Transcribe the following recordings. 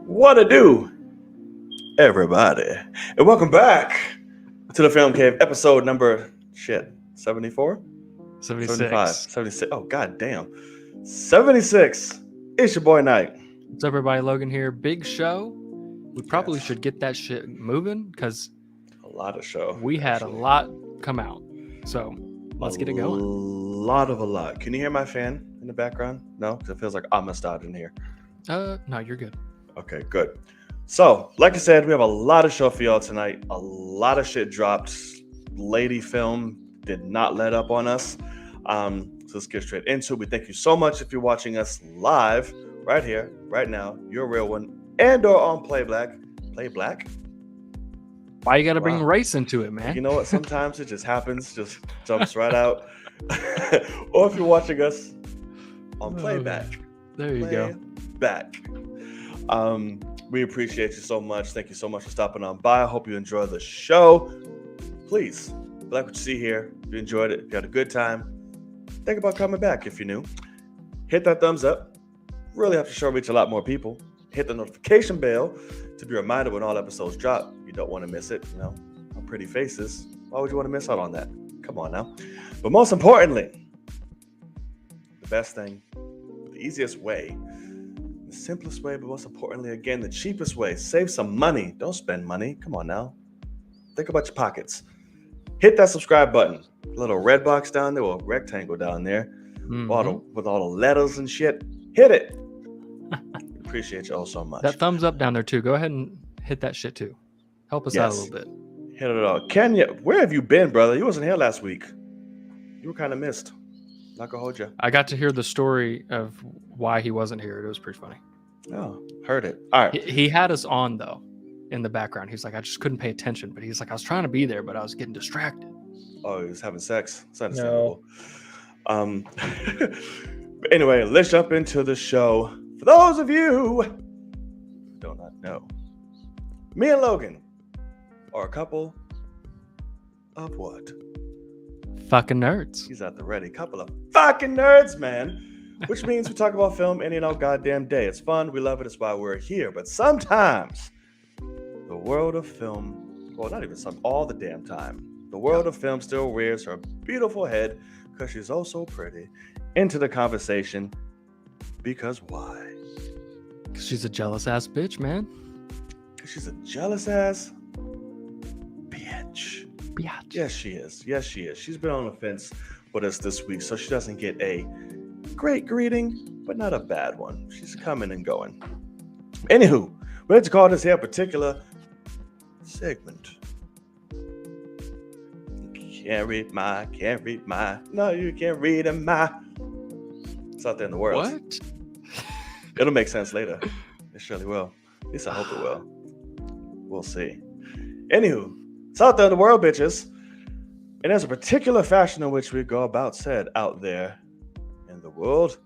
What to do, everybody, and welcome back to the Film Cave, episode number 74, 76. 75, 76. Oh god damn, 76. It's your boy Knight. What's up, everybody? Logan here. Big show. We probably should get that shit moving because a lot of show. We had a lot come out, so let's get it going. A lot. Can you hear my fan in the background? No, because it feels like Amistad in here. No, you're good. Okay, good. So, like I said, we have a lot of show for y'all tonight. A lot of shit dropped. Lady Film did not let up on us. So let's get straight into it. We thank you so much if you're watching us live, right here, right now. You're a real one. And or on Play Black. Play Black? Why you gotta bring race into it, man? You know what? Sometimes it just happens, just jumps right out. Or if you're watching us on Playback. There you go. Back. We appreciate you so much. Thank you so much for stopping on by. I hope you enjoy the show. Please, like what you see here. If you enjoyed it, if you had a good time, think about coming back if you're new. Hit that thumbs up. Really helps the show reach a lot more people. Hit the notification bell to be reminded when all episodes drop. You don't want to miss it. You know, our pretty faces. Why would you want to miss out on that? Come on now. But most importantly, the best thing, the easiest way, the simplest way, but most importantly, again, the cheapest way. Save some money. Don't spend money. Come on now. Think about your pockets. Hit that subscribe button. A little red box down there, or rectangle down there, with all the letters and shit. Hit it. Appreciate you all so much. That thumbs up down there too. Go ahead and hit that shit too. Help us out a little bit. Hit it all. Kenya, where have you been, brother? You wasn't here last week. You were kind of missed. Not gonna hold you. I got to hear the story of why he wasn't here. It was pretty funny. Oh, heard it. All right. He had us on though, in the background. He's like, I just couldn't pay attention, but he's like, I was trying to be there, but I was getting distracted. Oh, he was having sex. It's understandable. No. But anyway, let's jump into the show. For those of you who do not know, me and Logan are a couple of what? Fucking nerds. He's at the ready. Couple of fucking nerds, man. Which means we talk about film any and all goddamn day. It's fun. We love it. It's why we're here. But sometimes the world of film, well, not even some, all the damn time, the world of film still rears her beautiful head, because she's oh so pretty, into the conversation. Because why? Because she's a jealous ass bitch, man. Because she's a jealous ass bitch. Biatch. Yes, she is. She's been on the fence with us this week, so she doesn't get a great greeting, but not a bad one. She's coming and going. Anywho, we had to call this here particular segment. Can't read my. No, you can't read my. It's out there in the world. What? It'll make sense later. It surely will. At least I hope it will. We'll see. Anywho, it's out there in the world, bitches. And there's a particular fashion in which we go about said out there in the world.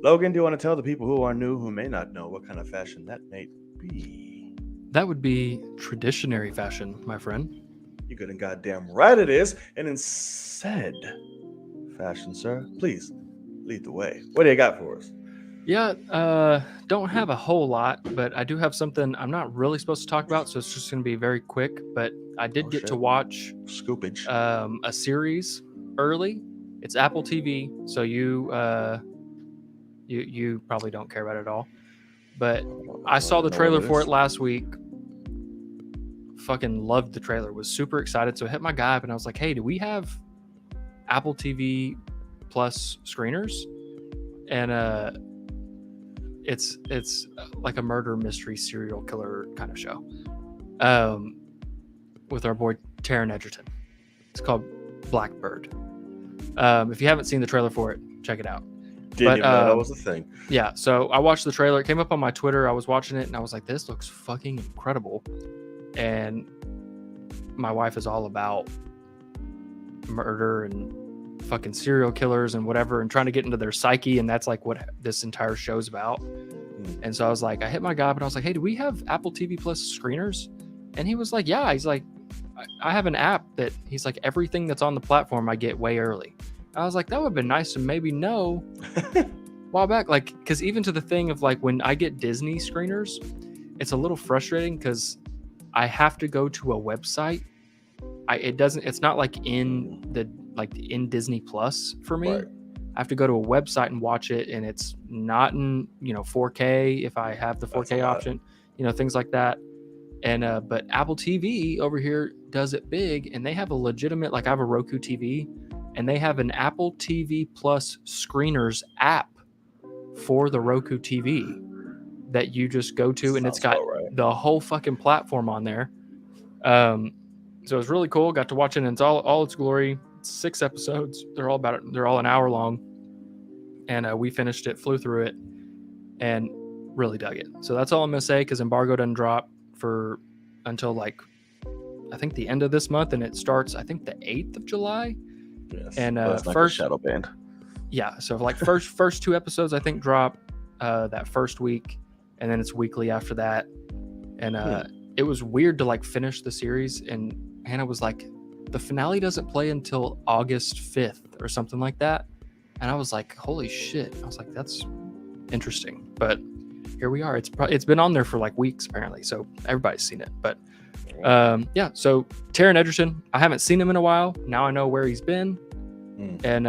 Logan, do you want to tell the people who are new, who may not know, what kind of fashion that may be? That would be traditionary fashion, my friend. You're good and goddamn right it is. And in said fashion, sir, please lead the way. What do you got for us? Yeah, don't have a whole lot, but I do have something I'm not really supposed to talk about, so it's just going to be very quick. But I did get to watch Scoopage. A series early. It's Apple TV, so you probably don't care about it at all. But I saw the trailer for it last week. Fucking loved the trailer. Was super excited. So I hit my guy up and I was like, "Hey, do we have Apple TV Plus screeners?" And it's like a murder mystery serial killer kind of show. With our boy Taron Egerton. It's called Blackbird. If you haven't seen the trailer for it, check it out. Didn't even know that was a thing. Yeah, so I watched the trailer. It came up on my Twitter. I was watching it and I was like, this looks fucking incredible. And my wife is all about murder and fucking serial killers and whatever, and trying to get into their psyche, and that's like what this entire show's about. And so I was like, I hit my guy up and I was like, hey, do we have Apple TV Plus screeners? And he was like, yeah. He's like, I have an app that he's like, everything that's on the platform I get way early. I was like, that would have been nice to maybe know a while back. Like, because even to the thing of like when I get Disney screeners, it's a little frustrating because I have to go to a website. It's not like in Disney Plus for me. Right. I have to go to a website and watch it, and it's not in 4K if I have the 4K option, things like that. And but Apple TV over here does it big, and they have a legitimate, like I have a Roku TV, and they have an Apple TV Plus screeners app for the Roku TV that you just go to, and it's got the whole fucking platform on there. So it's really cool. Got to watch it in all its glory. 6 episodes. They're all an hour long, and we finished it, flew through it, and really dug it. So that's all I'm gonna say, because embargo doesn't drop until like I think the end of this month, and it starts I think the 8th of July. Yes. And first shadow banned. Yeah, so like first 2 episodes I think drop that first week, and then it's weekly after that. And it was weird to like finish the series, and Hannah was like, the finale doesn't play until August 5th or something like that. And I was like, holy shit. I was like, that's interesting. But here we are. It's been on there for like weeks apparently, so everybody's seen it. But yeah, so Taron Egerton, I haven't seen him in a while. Now I know where he's been. And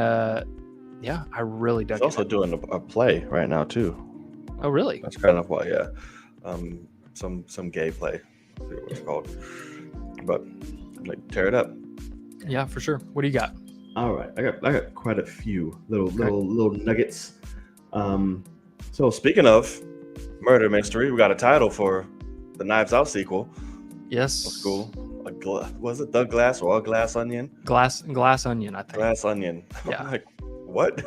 yeah, I really dug it. He's also doing a play right now too. Oh really? That's kind of why, yeah. Some gay play. I forget what it's called. But like tear it up. Yeah, for sure. What do you got? All right, I got quite a few little nuggets. So speaking of murder mystery, we got a title for the Knives Out sequel. Yes. That's cool. Was it The Glass or A Glass Onion? Glass Onion, I think. Glass Onion. Yeah. I'm like, what?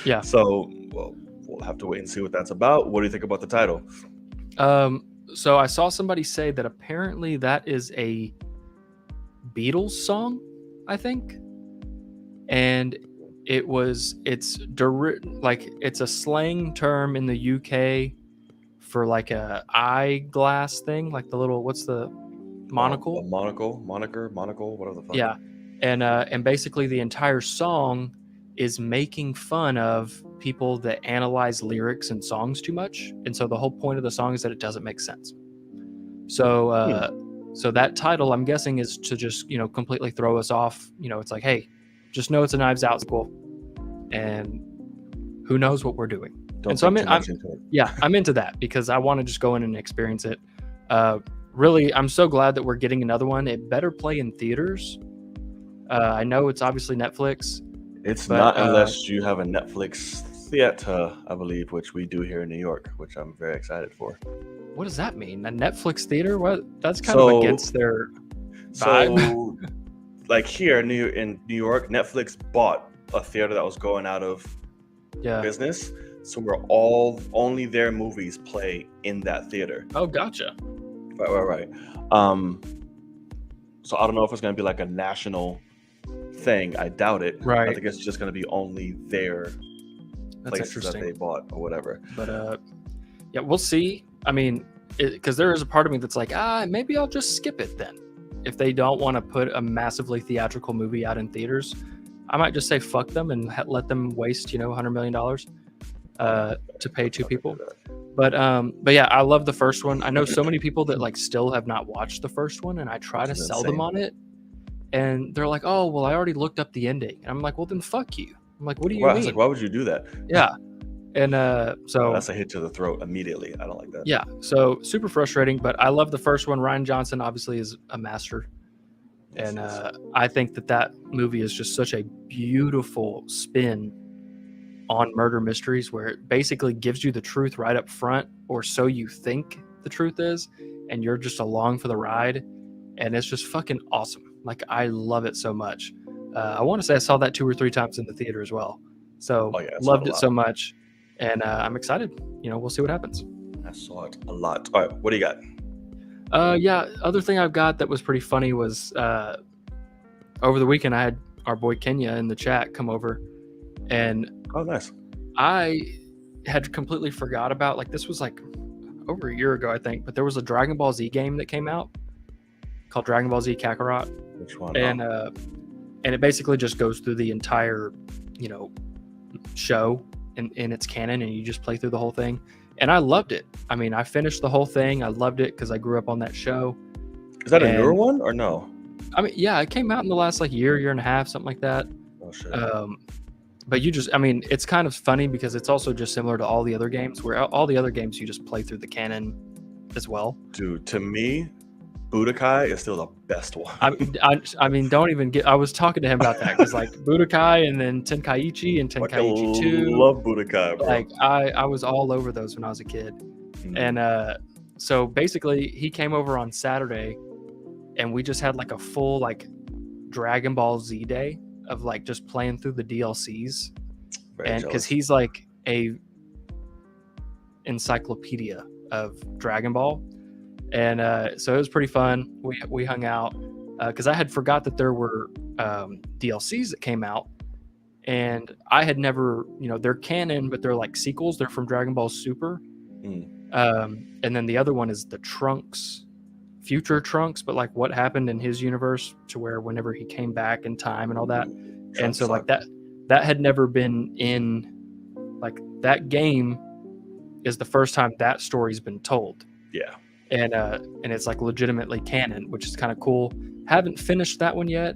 Yeah. So, well, we'll have to wait and see what that's about. What do you think about the title? So I saw somebody say that apparently that is a Beatles song, I think. And it's a slang term in the UK for like a eyeglass thing, like the little, what's the monocle? Moniker, whatever the fuck. Yeah. And basically the entire song is making fun of people that analyze lyrics and songs too much. And so the whole point of the song is that it doesn't make sense. So so that title, I'm guessing, is to just, completely throw us off. It's like, hey, just know it's a Knives Out sequel, and who knows what we're doing. And so I'm into that because I want to just go in and experience it. Really, I'm so glad that we're getting another one. It better play in theaters. I know it's obviously Netflix. It's not unless you have a Netflix theater, I believe, which we do here in New York, which I'm very excited for. What does that mean? A Netflix theater? What? That's kind of against their vibe. So, like here in New York, Netflix bought a theater that was going out of business. So only their movies play in that theater. Oh, gotcha. Right. So I don't know if it's going to be like a national thing. I doubt it. Right. I think it's just going to be only their places that they bought or whatever. But yeah, we'll see. I mean, because there is a part of me that's like, maybe I'll just skip it then. If they don't want to put a massively theatrical movie out in theaters, I might just say fuck them and let them waste, $100 million to pay 2 people. But yeah, I love the first one. I know so many people that like still have not watched the first one, and I try to sell them on it, and they're like, "Oh, well, I already looked up the ending." And I'm like, "Well, then fuck you." I'm like, "What do you mean?" I was like, why would you do that? Yeah, and so that's a hit to the throat immediately. I don't like that. Yeah, so super frustrating. But I love the first one. Rian Johnson obviously is a master, and I think that movie is just such a beautiful spin on murder mysteries, where it basically gives you the truth right up front, or so you think the truth is, and you're just along for the ride, and it's just fucking awesome. Like, I love it so much. I want to say I saw that 2 or 3 times in the theater as well, so loved it so much, and I'm excited. We'll see what happens. I saw it a lot. All right, what do you got? Yeah, other thing I've got that was pretty funny was over the weekend I had our boy Kenya in the chat come over, and oh, nice. I had completely forgot about, like, this was like over a year ago, I think, but there was a Dragon Ball Z game that came out called Dragon Ball Z Kakarot, Which one? and it basically just goes through the entire, show in its canon, and you just play through the whole thing. And I loved it. I mean, I finished the whole thing. I loved it because I grew up on that show. Is that a newer one or no? I mean, yeah, it came out in the last year and a half, something like that. Oh shit. But it's kind of funny because it's also just similar to all the other games, where all the other games you just play through the canon as well. Dude, to me, Budokai is still the best one. I mean, don't even get. I was talking to him about that because Budokai and then Tenkaichi and Tenkaichi 2. Love Budokai, bro. I was all over those when I was a kid, and so basically he came over on Saturday, and we just had a full Dragon Ball Z day of just playing through the DLCs, and because he's a encyclopedia of Dragon Ball. And so it was pretty fun. We hung out because I had forgot that there were DLCs that came out, and I had never, they're canon, but they're sequels. They're from Dragon Ball Super. And then the other one is the Trunks, future Trunks, but what happened in his universe to where whenever he came back in time and all that. And so that had never been in that game is the first time that story's been told. Yeah. And it's legitimately canon, which is kind of cool. Haven't finished that one yet,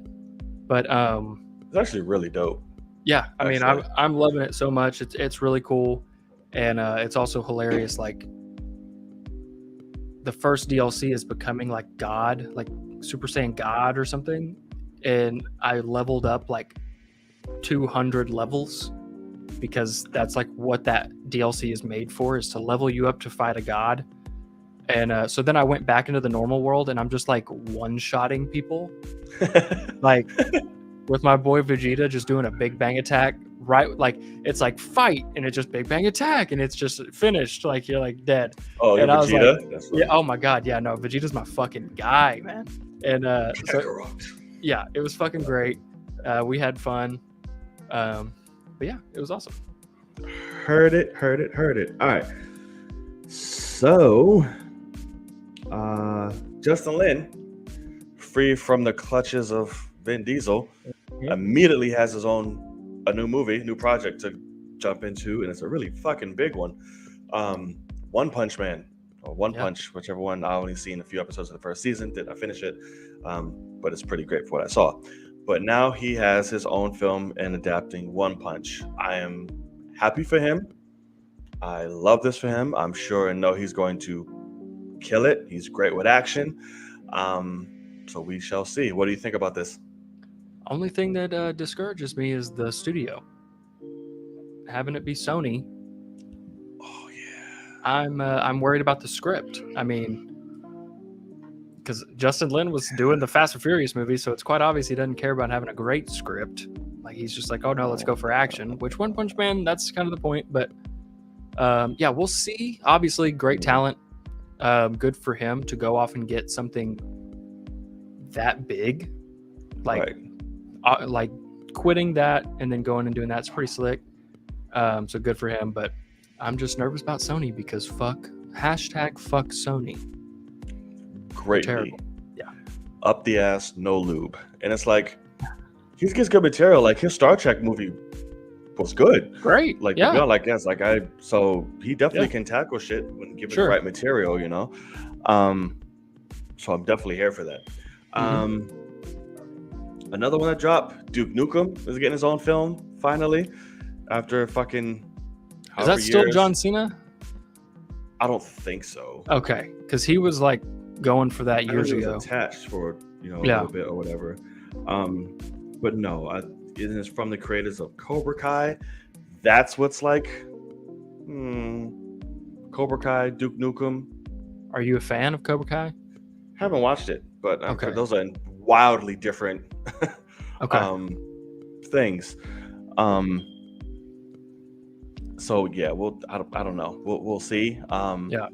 but it's actually really dope. Yeah, I mean, I'm loving it so much. It's really cool, and it's also hilarious. The first DLC is becoming God, Super Saiyan God or something, and I leveled up 200 levels because that's what that DLC is made for, is to level you up to fight a god. And so then I went back into the normal world, and I'm just one-shotting people, with my boy Vegeta just doing a big bang attack. Right, it's fight, and it's just big bang attack, and it's just finished. You're dead. Oh, and you're Vegeta? Yeah. Oh my god. Yeah. No, Vegeta's my fucking guy, man. And yeah, it was fucking great. We had fun. But yeah, it was awesome. Heard it. All right. So, Justin Lin, free from the clutches of Vin Diesel, immediately has a new project to jump into, and it's a really fucking big one. One Punch Man, or One Punch, whichever one. I only seen a few episodes of the first season. Did not finish it, but it's pretty great for what I saw. But now he has his own film and adapting One Punch. I am happy for him. I love this for him. I'm sure and know he's going to kill it. He's great with action. So we shall see. What do you think about this? Only thing that discourages me is the studio. Having it be Sony. Oh yeah. I'm worried about the script. I mean, because Justin Lin was doing the Fast and Furious movie, so it's quite obvious he doesn't care about having a great script. He's just oh no, let's go for action. Which One Punch Man, that's kind of the point. But yeah, we'll see. Obviously, great talent. Good for him to go off and get something that big, quitting that and then going and doing that's pretty slick. So good for him. But I'm just nervous about Sony because fuck Sony. Great. Terrible. Yeah. Up the ass, no lube, and it's he gets good material. His Star Trek movie was good. Great. So he definitely can tackle shit when given the right material, so I'm definitely here for that. Another one that dropped, Duke Nukem is getting his own film finally after fucking is that still years. John Cena? I don't think so. Okay, because he was going for that years ago. Attached for a little bit or whatever. But no, it is from the creators of Cobra Kai. That's what's Cobra Kai, Duke Nukem. Are you a fan of Cobra Kai? Haven't watched it, but those are wildly different things. So yeah, I don't know. We'll see. Yeah,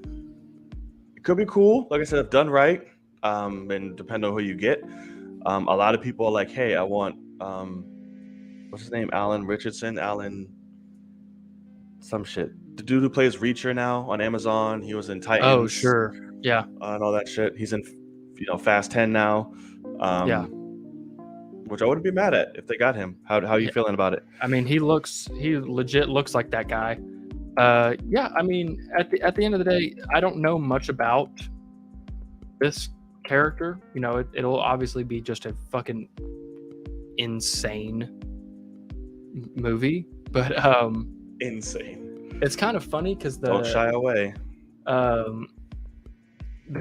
it could be cool. Like I said, if done right, and depending on who you get. A lot of people are like, hey, I want what's his name? Alan Richardson, some shit. The dude who plays Reacher now on Amazon. He was in Titans. Oh, sure. Yeah. And all that shit. He's in Fast 10 now. Yeah. Which I wouldn't be mad at if they got him. How are you feeling about it? I mean, he legit looks like that guy. Yeah, I mean, at the end of the day, I don't know much about this character. It'll obviously be just a fucking insane movie, but Insane. it's kind of funny because Don't shy away. The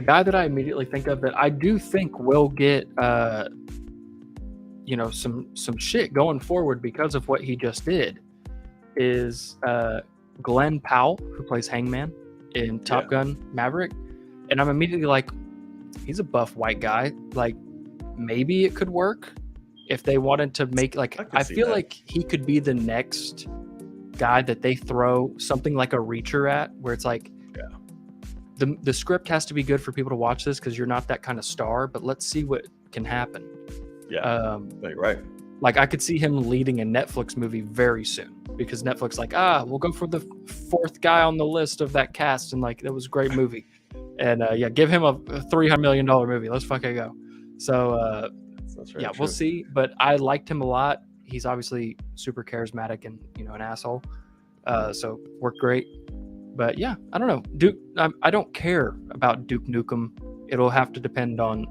guy that I immediately think of that I do think will get some shit going forward because of what he just did is Glenn Powell, who plays Hangman in Top Gun Maverick. And I'm immediately like, he's a buff white guy. Like, maybe it could work if they wanted to make, like, I feel like he could be the next guy that they throw something like a Reacher at, where it's like, the script has to be good for people to watch this because you're not that kind of star, but let's see what can happen. Yeah, right. Like, I could see him leading a Netflix movie very soon because Netflix like, we'll go for the fourth guy on the list of that cast, and like, that was a great movie. And give him a $300 million movie. Let's fucking go. So we'll see. But I liked him a lot. He's obviously super charismatic and an asshole. So worked great. But yeah, I don't know. Duke, I don't care about Duke Nukem. It'll have to depend on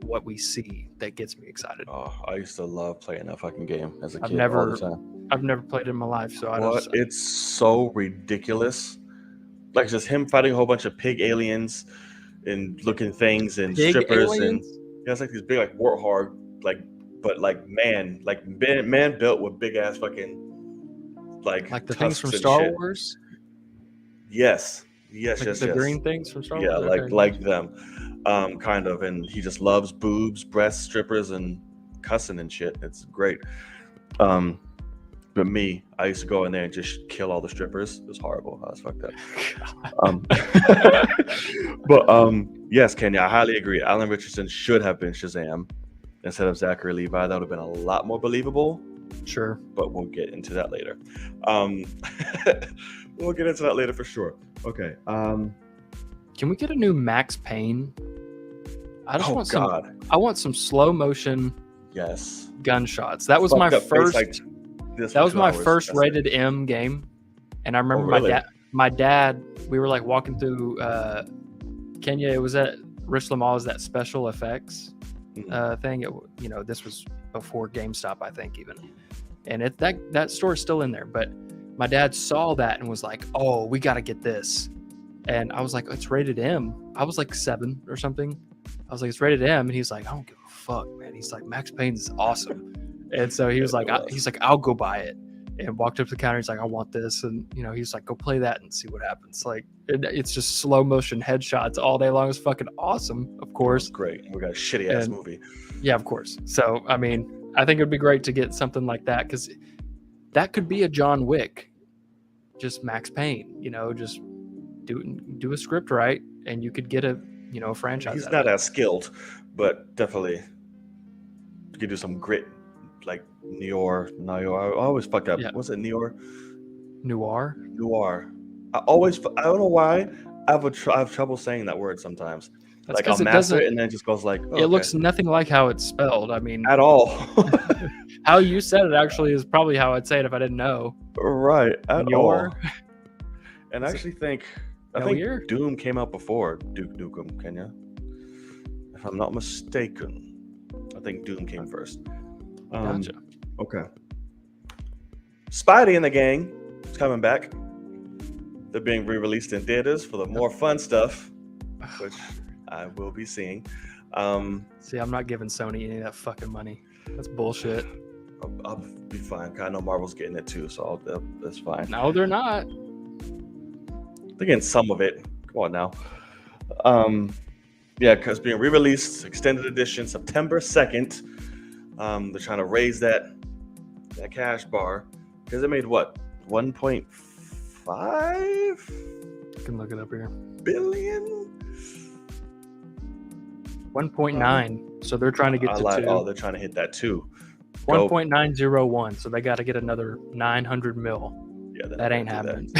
what we see that gets me excited. Oh, I used to love playing that fucking game as a kid. I've never played it in my life, so it's so ridiculous. Like, just him fighting a whole bunch of pig aliens and looking things and pig strippers aliens? And it's like these big like warthog man built with big ass fucking like the things from Star Wars. Yes. The green things from Star Wars. Yeah, like them. Kind of, and he just loves boobs, breasts, strippers, and cussing and shit. It's great. But me, I used to go in there and just kill all the strippers. It was horrible. I was fucked up. But yes, Kenya, I highly agree. Alan Richardson should have been Shazam instead of Zachary Levi. That would have been a lot more believable. Sure. But we'll get into that later. We'll get into that later for sure. Okay. Can we get a new Max Payne? I want some slow motion. Yes. Gunshots. That was my first. That was my first rated M game, and I remember my dad. We were like walking through Kenya. It was at Rich Lamal's that special effects thing. This was before GameStop, I think, even, and that store is still in there. But my dad saw that and was like, "Oh, we got to get this." And I was like, "It's rated M." I was like 7 or something. I was like, "It's rated M," and he's like, "I don't give a fuck, man." He's like, "Max Payne's awesome." And so he was like, "I'll go buy it," and walked up to the counter. He's like, "I want this," and he's like, "Go play that and see what happens." Like, it's just slow motion headshots all day long. It's fucking awesome, of course. Great. We got a shitty ass movie. Yeah, of course. So I mean, I think it'd be great to get something like that because that could be a John Wick, just Max Payne. Just do a script right, and you could get a franchise. He's not as skilled, but definitely you could do some grit. Like Noir. I always fuck up. Yeah. Was it Noir? Noir. I don't know why. I have trouble saying that word sometimes. That's like I'll master it and then it just goes like. Oh, it looks nothing like how it's spelled. I mean, at all. How you said it actually is probably how I'd say it if I didn't know. Right. At Noir. All. And I actually think Doom came out before Duke Nukem, Kenya. If I'm not mistaken, I think Doom came first. Gotcha. Okay. Spidey and the Gang is coming back. They're being re-released in theaters for the more fun stuff, which I will be seeing. See, I'm not giving Sony any of that fucking money. That's bullshit. I'll be fine. I know Marvel's getting it too, so that's fine. No, they're not. They're getting some of it. Come on now. Because being re-released, extended edition, September 2nd. They're trying to raise that cash bar because they made what 1.5 I can look it up here. billion. 1.9. So they're trying to get to 2. Oh, they're trying to hit that too. 1.901. So they got to get another 900 mil. Yeah, that ain't happening.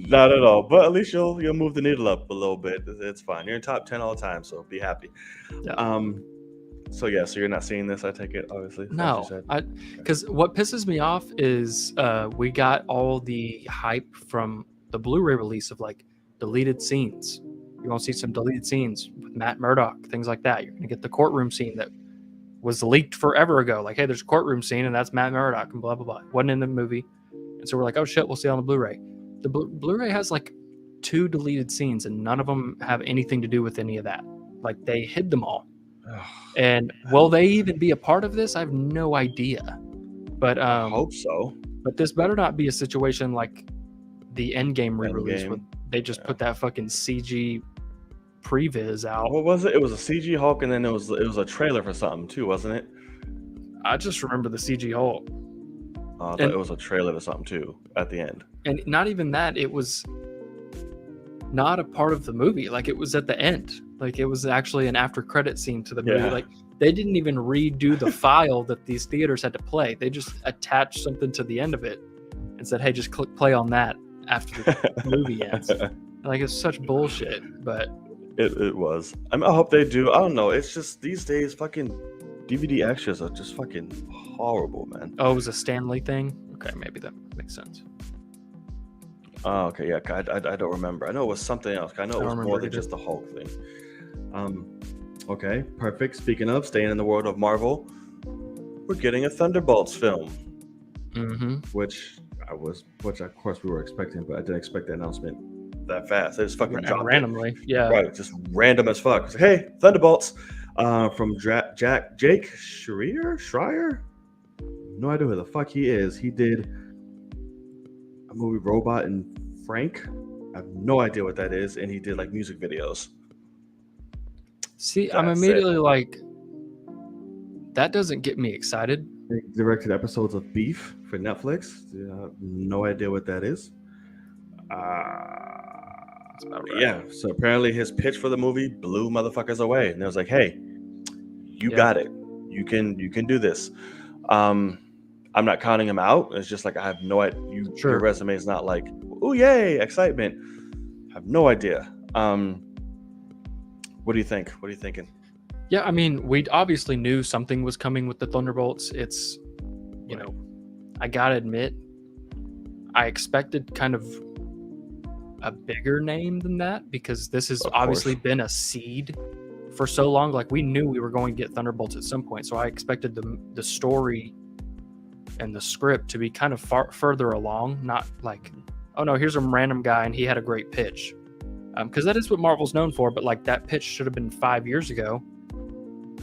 Not at all. But at least you'll move the needle up a little bit. It's fine. You're in top 10 all the time, so be happy. Yeah. So you're not seeing this, I take it, obviously. No, because what pisses me off is we got all the hype from the Blu-ray release of like deleted scenes. You're gonna see some deleted scenes with Matt Murdock, things like that. You're gonna get the courtroom scene that was leaked forever ago. Like, hey, there's a courtroom scene and that's Matt Murdock and blah blah blah. It wasn't in the movie, and so we're like, oh shit, we'll see on the Blu-ray. The Blu-ray has like 2 deleted scenes, and none of them have anything to do with any of that. Like, they hid them all. And will they even be a part of this? I have no idea. But I hope so. But this better not be a situation like the Endgame re-release where they just put that fucking CG previs out. What was it? It was a CG Hulk, and then it was a trailer for something too, wasn't it? I just remember the CG Hulk. I thought it was a trailer for something too at the end. And not even that, it was not a part of the movie. Like, it was at the end. Like, it was actually an after credit scene to the movie. Like, they didn't even redo the file that these theaters had to play. They just attached something to the end of it and said, hey, just click play on that after the movie ends. Like, it's such bullshit, but it was. I mean, I hope they do. I don't know. It's just these days fucking DVD extras are just fucking horrible, man. Oh, it was a Stanley thing? Okay, maybe that makes sense. Oh, okay, yeah. I don't remember. I know it was something else. I know it was more than just the Hulk thing. Okay, perfect. Speaking of staying in the world of Marvel, we're getting a Thunderbolts film, which of course we were expecting, but I didn't expect the announcement that fast. They just fucking dropped randomly, it. Yeah, right, just random as fuck. Like, hey, Thunderbolts, from Jake Schreier. No idea who the fuck he is. He did a movie Robot and Frank. I have no idea what that is, and he did like music videos. See, I'm immediately like, that doesn't get me excited. He directed episodes of Beef for Netflix. No idea what that is. That's about right. Yeah, so apparently his pitch for the movie blew motherfuckers away, and it was like, hey, you got it. You can do this. I'm not counting him out. It's just like, I have no idea. Your resume is not like, oh yay, excitement. I have no idea. What do you think? What are you thinking? Yeah, I mean, we obviously knew something was coming with the Thunderbolts. It's, you know, I gotta admit, I expected kind of a bigger name than that, because this has obviously been a seed for so long. Like, we knew we were going to get Thunderbolts at some point, so I expected the story and the script to be kind of further along, not like, oh no, here's a random guy and he had a great pitch. Because that is what Marvel's known for, but like, that pitch should have been 5 years ago.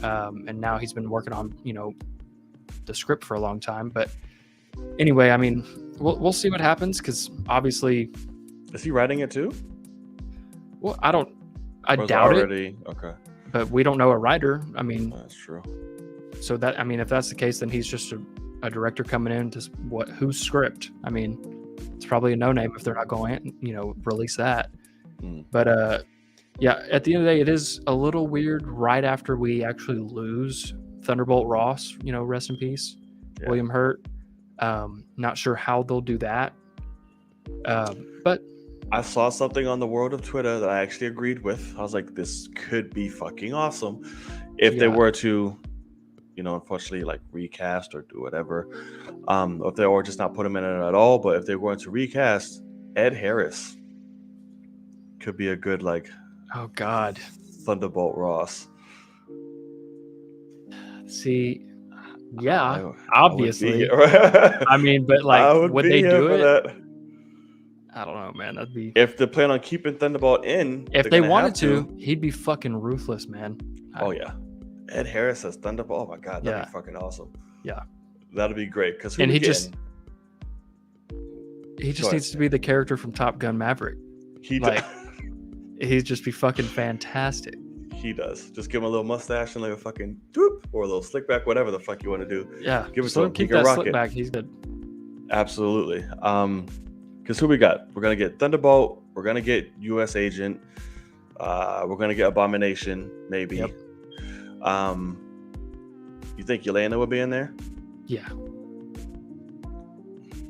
And now he's been working on, you know, the script for a long time. But anyway, I mean, we'll see what happens, because obviously, is he writing it too? Well, I doubt it. Okay. But we don't know a writer. I mean, that's true. So that, I mean, if that's the case, then he's just a director coming in to whose script? I mean, it's probably a no name if they're not going to, you know, release that. But yeah, at the end of the day, it is a little weird right after we actually lose Thunderbolt Ross, you know, rest in peace, William Hurt. Not sure how they'll do that. But I saw something on the world of Twitter that I actually agreed with. I was like, this could be fucking awesome if they were to, you know, unfortunately, like, recast or do whatever. If they were just not put him in it at all, but if they were to recast, Ed Harris could be a good, like, oh god, Thunderbolt Ross. See, yeah, obviously. I mean, but like, would they do it? That. I don't know, man. That'd be, if they plan on keeping Thunderbolt in. If they wanted to, he'd be fucking ruthless, man. Oh yeah, Ed Harris as Thunderbolt. Oh my god, that'd be fucking awesome. Yeah, that'd be great. Because he just needs to be the character from Top Gun Maverick. He'd just be fucking fantastic. He does. Just give him a little mustache and like a fucking doop, or a little slick back, whatever the fuck you want to do. Yeah, give us some. Keep that slick back. He's good. Absolutely. Because who we got? We're gonna get Thunderbolt. We're gonna get U.S. Agent. We're gonna get Abomination, maybe. Yep. You think Yelena would be in there? Yeah.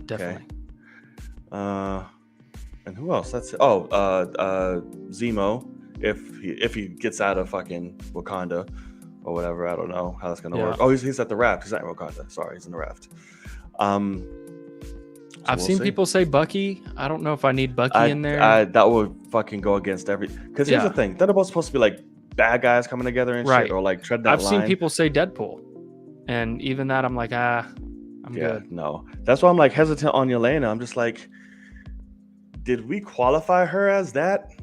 Definitely. Okay. And who else? That's Zemo. If he gets out of fucking Wakanda or whatever, I don't know how that's gonna work. Oh, he's at the raft. He's not in Wakanda. Sorry, he's in the raft. I've seen people say Bucky. I don't know if I need Bucky in there. That would fucking go against because here's the thing: they're both supposed to be like bad guys coming together and shit, or like tread that line. I've seen people say Deadpool, and even that, I'm like, I'm good. No, that's why I'm like hesitant on Yelena. I'm just like, did we qualify her as that?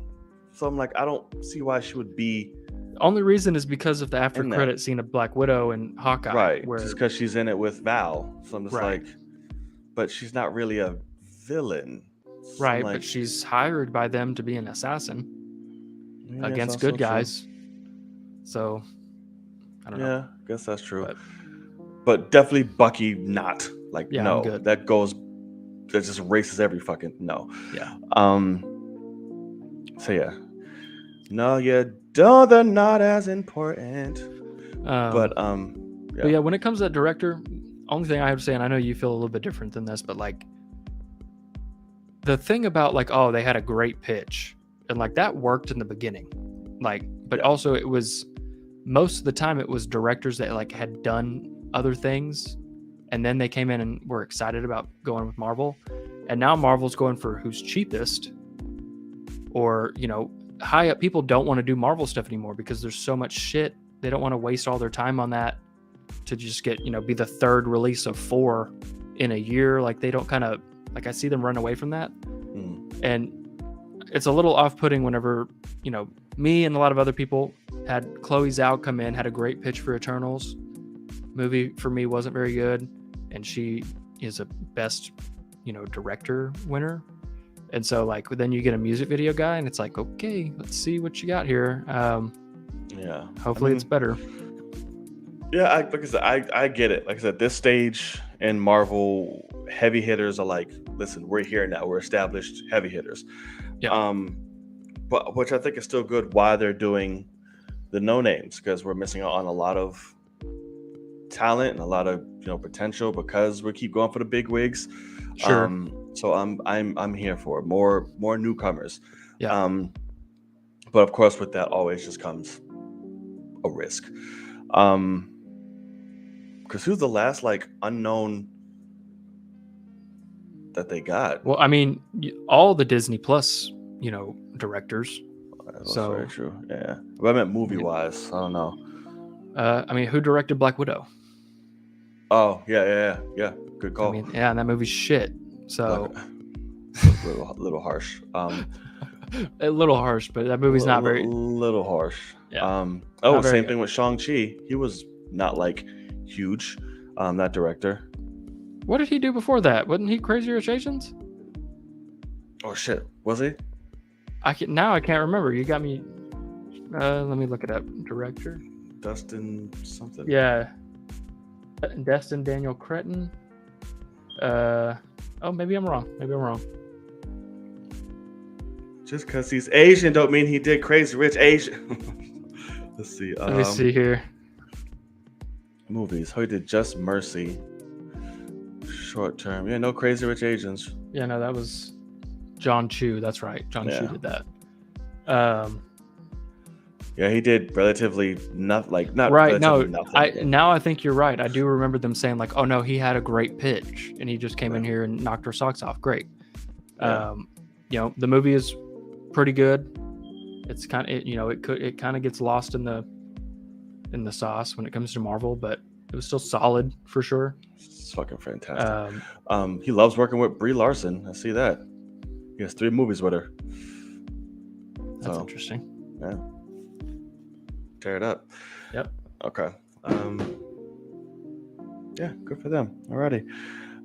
So I'm like, I don't see why she would be. The only reason is because of the after credit scene of Black Widow and Hawkeye, right? Just because she's in it with Val. So I'm just like, but she's not really a villain, so right? But she's hired by them to be an assassin against good guys. True. So I don't know. Yeah, I guess that's true. But definitely Bucky not. Like, no. That just erases every fucking no. Yeah. So yeah. No, they're not as important. But yeah, when it comes to that director, only thing I have to say, and I know you feel a little bit different than this, but like the thing about like, oh, they had a great pitch and like that worked in the beginning. Like, but also it was most of the time it was directors that like had done other things and then they came in and were excited about going with Marvel. And now Marvel's going for who's cheapest, or, high up people don't want to do Marvel stuff anymore because there's so much shit. They don't want to waste all their time on that to just get, be the third release of 4 in a year. Like they don't I see them run away from that. And it's a little off-putting whenever, me and a lot of other people had Chloe Zhao come in, had a great pitch for Eternals. Movie for me wasn't very good. And she is a best, director winner. And so like then you get a music video guy and it's like, okay, let's see what you got here. Hopefully it's better. Yeah, like I said, I get it. Like I said, this stage in Marvel, heavy hitters are like, listen, we're here now. We're established heavy hitters. Yeah. But which I think is still good why they're doing the no names, because we're missing out on a lot of talent and a lot of potential because we keep going for the big wigs. Sure. So I'm here for it. More newcomers. Yeah. But of course, with that always just comes a risk. Because who's the last like unknown that they got? Well, I mean, all the Disney Plus, directors. That's very true. Yeah, but I meant movie wise. I don't know. I mean, who directed Black Widow? Oh yeah. Good call. I mean, and that movie's shit. So a little harsh. A little harsh, but that movie's not very. Little harsh. Yeah. Same thing with Shang-Chi. He was not like huge. That director. What did he do before that? Wasn't he Crazy Rich Asians? Oh shit, was he? I can't remember. You got me. Let me look it up. Director. Dustin something. Yeah. Destin Daniel Cretton. Maybe I'm wrong. Just because he's Asian don't mean he did Crazy Rich Asian. Let's see. Let me see here. Movies. He did Just Mercy. Short term. Yeah, no Crazy Rich Asians. Yeah, no, that was John Chu. That's right. John Chu did that. Yeah, he did relatively not right. No, nothing. Now I think you're right. I do remember them saying like, "Oh no, he had a great pitch, and he just came in here and knocked our socks off." Great. Yeah. The movie is pretty good. It's kind of it kind of gets lost in the sauce when it comes to Marvel, but it was still solid for sure. It's fucking fantastic. He loves working with Brie Larson. I see that. He has 3 movies with her. That's interesting. Yeah. Tear it up. Yep. Okay. Yeah, good for them. Alrighty.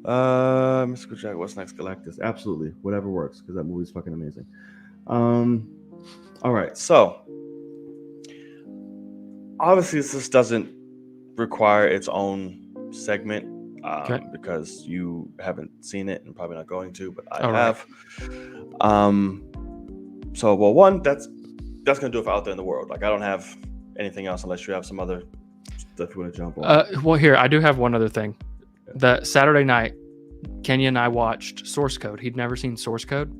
Mr. Jack, what's next? Galactus. Absolutely. Whatever works, because that movie's fucking amazing. All right. So obviously this doesn't require its own segment because you haven't seen it and probably not going to, but I have. So one, that's gonna do it for Out There in the World. Like I don't have anything else unless you have some other stuff you want to jump on. Well, here I do have one other thing. That Saturday night, Kenya and I watched Source Code. He'd never seen Source Code.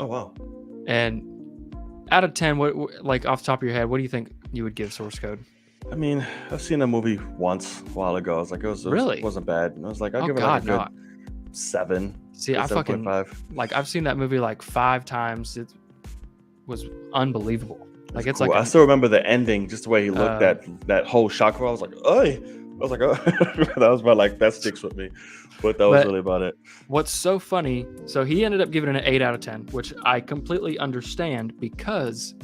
Oh wow. And out of 10, what like off the top of your head, what do you think you would give Source Code? I mean, I've seen a movie once a while ago. I was like, Really? it wasn't bad. And I was like, I'll Oh give it God, like a no. good 7. See, I fucking 7.5. like I've seen that movie like 5 times. It was unbelievable. Like it's Cool. like I still remember the ending, just the way he looked. That whole shock. I was like, "Oi!" I was like, "Oh," that was about like that sticks with me. But that was really about it. What's so funny? So he ended up giving it an 8 out of 10, which I completely understand because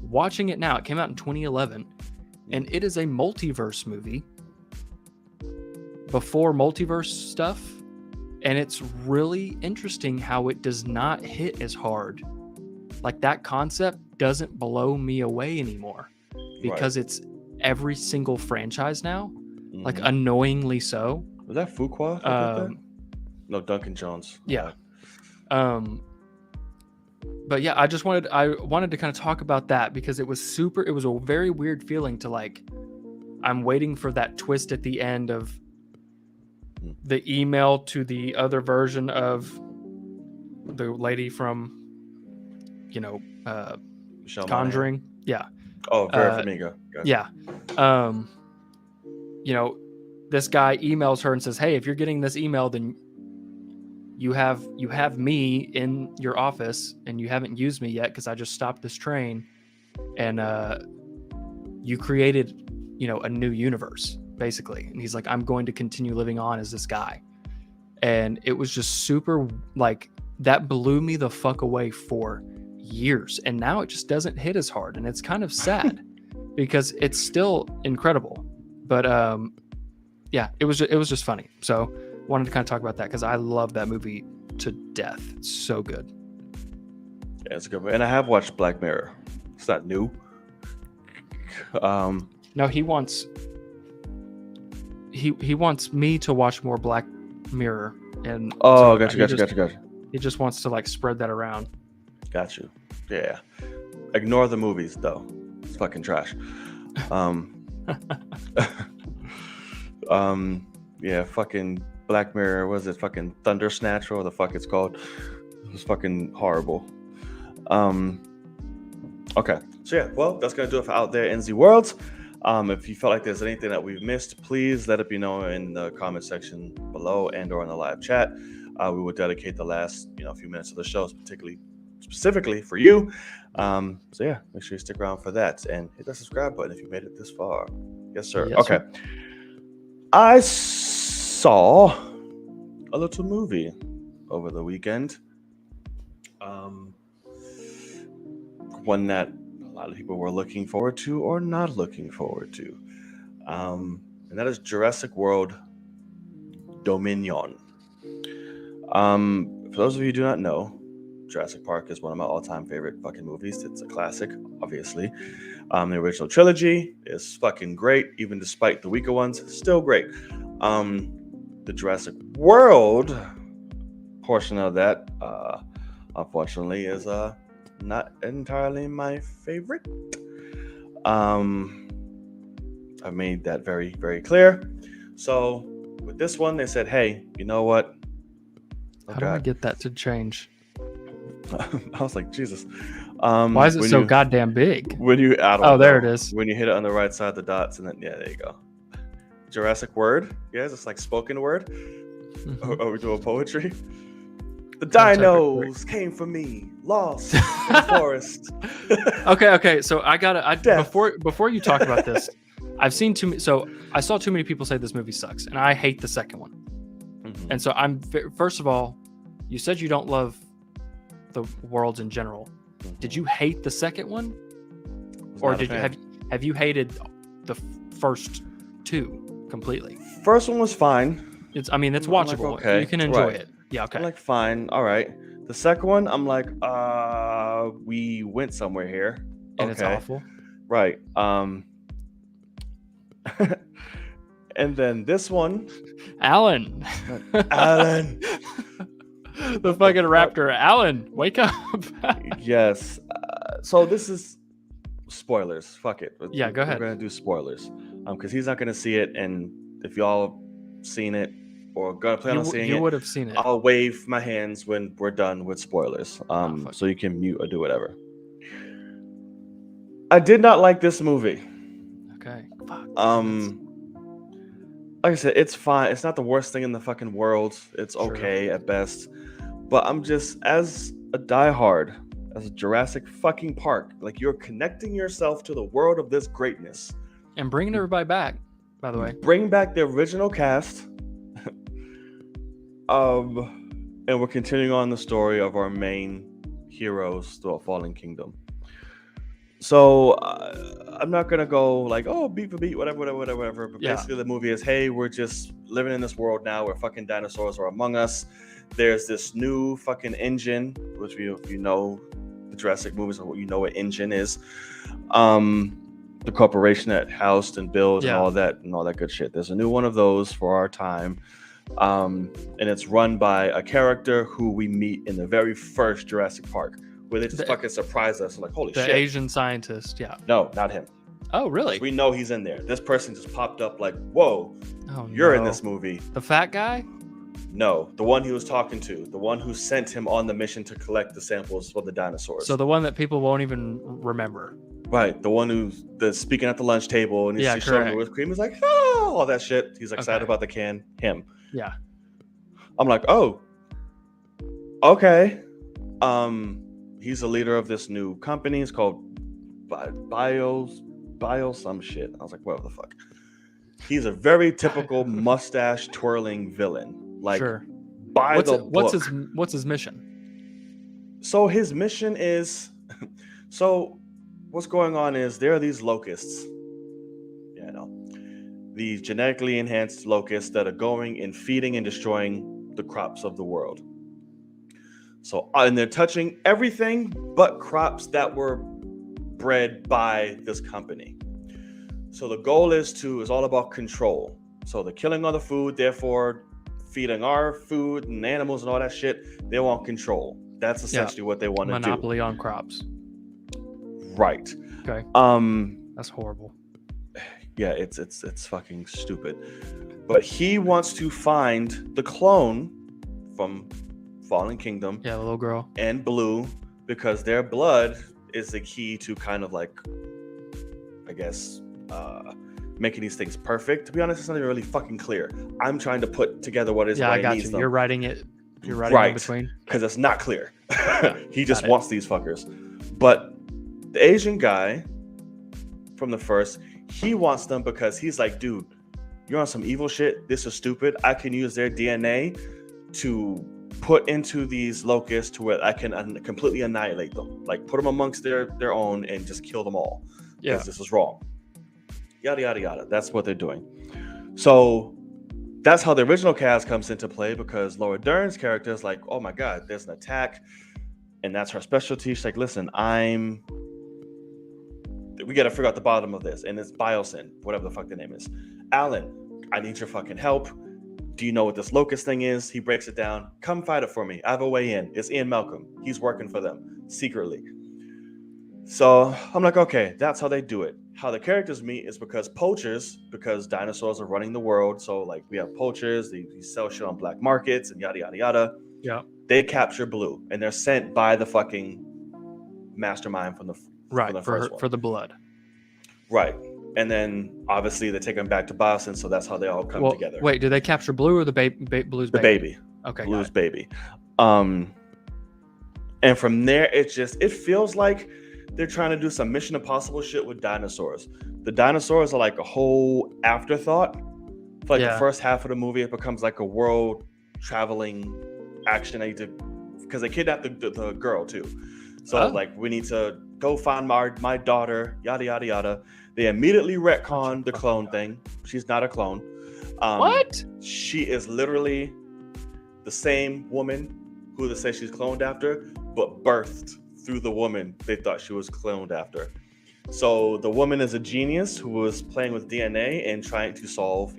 watching it now, it came out in 2011, and it is a multiverse movie before multiverse stuff, and it's really interesting how it does not hit as hard. Like that concept doesn't blow me away anymore because it's every single franchise now, like annoyingly so. Was that Fuqua? That? No, Duncan Jones. Yeah. But yeah, I wanted to kind of talk about that because it was a very weird feeling to like, I'm waiting for that twist at the end of the email to the other version of the lady from, Conjuring. Yeah. Oh, Vera Farmiga. Gotcha. Yeah. This guy emails her and says, "Hey, if you're getting this email, then you have me in your office and you haven't used me yet because I just stopped this train, and you created, a new universe basically." And he's like, "I'm going to continue living on as this guy," and it was just super like that blew me the fuck away for years, and now it just doesn't hit as hard, and it's kind of sad because it's still incredible, but yeah, it was just funny. So wanted to kind of talk about that because I love that movie to death. It's so good. Yeah, it's a good one. And I have watched Black Mirror. It's not new. No, he wants me to watch more Black Mirror, and gotcha. He just wants to like spread that around. Got you. Yeah. Ignore the movies though. It's fucking trash. Yeah, fucking Black Mirror, was it fucking Thunder Snatch or what the fuck it's called? It was fucking horrible. Okay. So yeah, well, that's gonna do it for Out There in the World. If you felt like there's anything that we've missed, please let it be known in the comment section below and or in the live chat. We will dedicate the last few minutes of the show specifically for you. So yeah, make sure you stick around for that and hit that subscribe button if you made it this far. Yes, sir. Yes, okay. sir. I saw a little movie over the weekend. One that a lot of people were looking forward to or not looking forward to. And that is Jurassic World Dominion. For those of you who do not know, Jurassic Park is one of my all-time favorite fucking movies. It's a classic, obviously. The original trilogy is fucking great, even despite the weaker ones, still great. The Jurassic World portion of that, unfortunately, is not entirely my favorite. I made that very, very clear. So with this one, they said, "Hey, you know what? How do I get that to change?" I was like, Jesus. Why is it so goddamn big? When you there it is. When you hit it on the right side of the dots, and then there you go. Jurassic word. Yeah, it's like spoken word. Mm-hmm. Are we doing poetry? The dinos came for me, lost in the forest. Okay. So before you talk about this, I've seen I saw too many people say this movie sucks, and I hate the second one. Mm-hmm. And so first of all, you said you don't love the worlds in general. Did you hate the second one, or have you hated the first two completely? First one was fine. It's watchable. Like, okay, you can enjoy it. Yeah, okay. I'm like, fine, all right. The second one, I'm like, we went somewhere here, and it's awful. Right. And then this one, Alan. The fucking raptor. Alan, wake up. Yes. So this is spoilers. Fuck it. Yeah, go ahead. We're going to do spoilers. Because he's not going to see it. And if y'all seen it, or gonna plan on seeing You it, would have seen it. I'll wave my hands when we're done with spoilers. fuck. So you can mute or do whatever. I did not like this movie. Okay. Fuck. Like I said, it's fine. It's not the worst thing in the fucking world. It's Sure. okay at best. But I'm just, as a diehard, as a Jurassic fucking Park, like you're connecting yourself to the world of this greatness. And bringing everybody back, by the way. Bring back the original cast. And we're continuing on the story of our main heroes through a fallen kingdom. So I'm not gonna go like, oh, beat for beat, whatever. But basically, the movie is, hey, we're just living in this world now where fucking dinosaurs are among us. There's this new fucking engine, which if you know the Jurassic movies, you know what engine is. The corporation that housed and built and all that good shit. There's a new one of those for our time. And it's run by a character who we meet in the very first Jurassic Park, where they just fucking surprise us. Like, holy shit. The Asian scientist, yeah. No, not him. Oh, really? We know he's in there. This person just popped up like, whoa, you're in this movie. The fat guy? No, the one he was talking to. The one who sent him on the mission to collect the samples for the dinosaurs. So the one that people won't even remember. Right, the one who's speaking at the lunch table and he's showing the whipped cream. He's like, oh, all that shit. He's excited about the can. Him. Yeah. I'm like, oh, okay. He's the leader of this new company. It's called Bio some shit. I was like, what the fuck? He's a very typical mustache twirling villain. Like, by the book. What's his mission? So his mission is, what's going on is there are these locusts. These genetically enhanced locusts that are going and feeding and destroying the crops of the world. So, and they're touching everything but crops that were bred by this company. So the goal is all about control. So the killing of the food, therefore feeding our food and animals and all that shit, they want control. That's essentially what they want to do. Monopoly on crops. Right. Okay. That's horrible. Yeah, it's fucking stupid. But he wants to find the clone from Fallen Kingdom. Yeah, the little girl. And Blue, because their blood is the key to kind of like, I guess, making these things perfect. To be honest, it's not even really fucking clear. I'm trying to put together what it is. Yeah, I got you. You're writing it. You're writing in between. Because it's not clear. He just wants these fuckers. But the Asian guy from the first, he wants them because he's like, dude, you're on some evil shit. This is stupid. I can use their DNA to put into these locusts to where I can completely annihilate them. Like, put them amongst their own and just kill them all. Yeah. Because this is wrong. Yada, yada, yada. That's what they're doing. So that's how the original cast comes into play, because Laura Dern's character is like, oh my God, there's an attack. And that's her specialty. She's like, listen, we got to figure out the bottom of this. And it's Biosyn, whatever the fuck the name is. Alan, I need your fucking help. Do you know what this locust thing is? He breaks it down. Come fight it for me. I have a way in. It's Ian Malcolm. He's working for them secretly. So I'm like, okay, that's how they do it. How the characters meet is because dinosaurs are running the world. So like we have poachers, they sell shit on black markets and yada, yada, yada. Yeah. They capture Blue and they're sent by the fucking mastermind from the for the blood. Right. And then obviously they take him back to Boston, so that's how they all come together. Wait, did they capture Blue or the Blue's baby? The baby. Okay. Blue's baby. And from there it feels like they're trying to do some Mission Impossible shit with dinosaurs. The dinosaurs are like a whole afterthought. For like the first half of the movie, it becomes like a world traveling action because they kidnapped the girl too. So like we need to go find my daughter, yada yada yada. They immediately retcon the clone thing. She's not a clone. What? She is literally the same woman who they say she's cloned after, but birthed through the woman they thought she was cloned after. So the woman is a genius who was playing with DNA and trying to solve,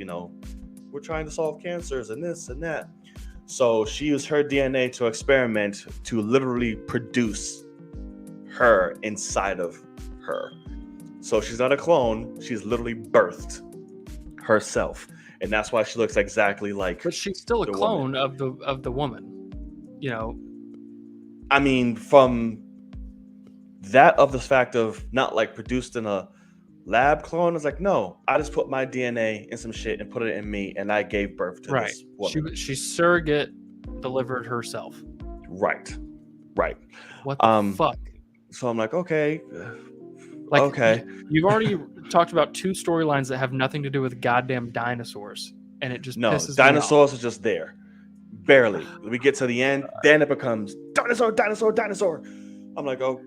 we're trying to solve cancers and this and that. So she used her DNA to experiment to literally produce her inside of her. So she's not a clone. She's literally birthed herself. and that's why she looks exactly like. But she's still a the clone woman. of the woman. You know. I mean, from that of the fact of not like produced in a lab clone, it's like, no, I just put my DNA in some shit and put it in me, and I gave birth to Right. this woman. She surrogate delivered herself. Right. What the fuck? So I'm like, okay. Like, okay. You've already talked about 2 storylines that have nothing to do with goddamn dinosaurs, and it just pisses me off. Dinosaurs are just there. Barely. We get to the end, then it becomes dinosaur. I'm like, oh,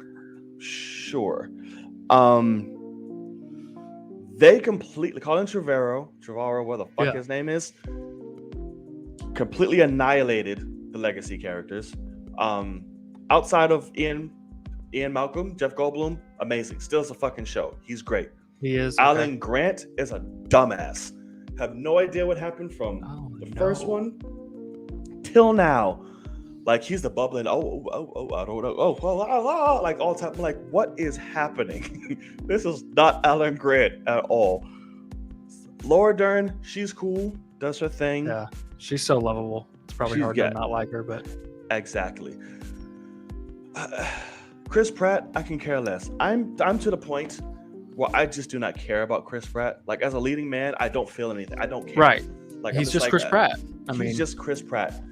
sure. They completely, Colin Trevorrow, what the fuck his name is, completely annihilated the legacy characters. Outside of Ian Malcolm, Jeff Goldblum, amazing. Still is a fucking show. He's great. He is. Alan Grant is a dumbass. Have no idea what happened from the first one till now. Like, he's the bubbling, I don't know, like all time. Like, what is happening? This is not Alan Grant at all. Laura Dern, she's cool, does her thing. Yeah, she's so lovable. It's probably hard to not like her, but exactly. Chris Pratt, I can care less. I'm to the point where I just do not care about Chris Pratt. Like, as a leading man, I don't feel anything. I don't care. Right. Like, he's just Chris Pratt. He's just Chris Pratt.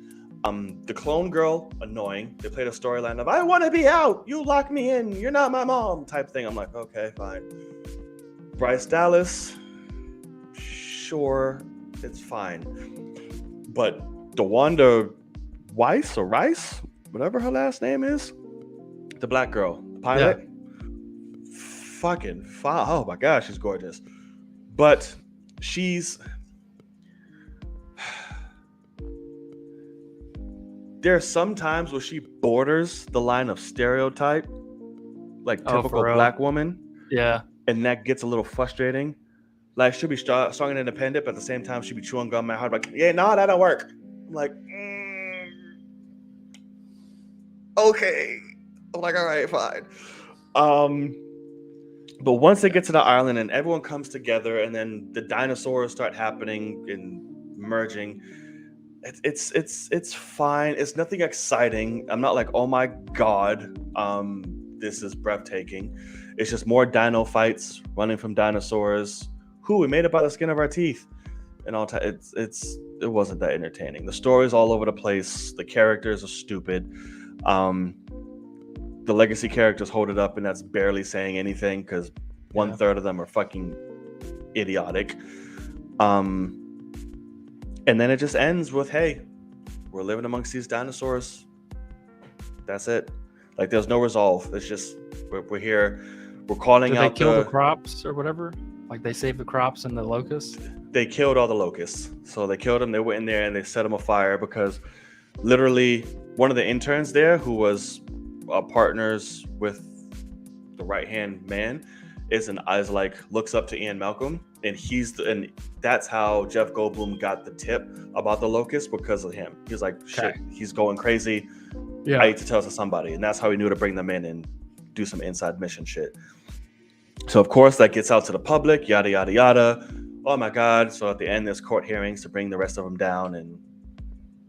The clone girl, annoying. They played a storyline of, I want to be out. You lock me in. You're not my mom type thing. I'm like, okay, fine. Bryce Dallas, sure, it's fine. But DeWanda Weiss or Rice, whatever her last name is, the black girl, the pilot, fucking fine. Oh my gosh, she's gorgeous. But there are some times where she borders the line of stereotype, like typical black woman. Yeah. And that gets a little frustrating. Like, she'll be strong and independent, but at the same time, she'll be chewing gum my heart. Like, yeah, no, that don't work. I'm like, okay. I'm like, all right, fine. But once they get to the island and everyone comes together, and then the dinosaurs start happening and merging, it's fine. It's nothing exciting. I'm not like, oh my god, this is breathtaking. It's just more dino fights, running from dinosaurs. We made it by the skin of our teeth, and all time. It wasn't that entertaining. The story's all over the place. The characters are stupid. The legacy characters hold it up, and that's barely saying anything because 1/3 of them are fucking idiotic. And then it just ends with, hey, we're living amongst these dinosaurs. That's it. Like, there's no resolve. It's just, we're here. We're calling out. Did they kill the crops or whatever? Like, they saved the crops and the locusts? They killed all the locusts. So they killed them. They went in there and they set them afire because literally one of the interns there, who was partners with the right-hand man, looks up to Ian Malcolm, and that's how Jeff Goldblum got the tip about the locust, because of him. He was like, shit, he's going crazy. Yeah, I need to tell it to somebody, and that's how he knew to bring them in and do some inside mission shit. So of course that gets out to the public, yada yada yada. Oh my god! So at the end, there's court hearings to bring the rest of them down, and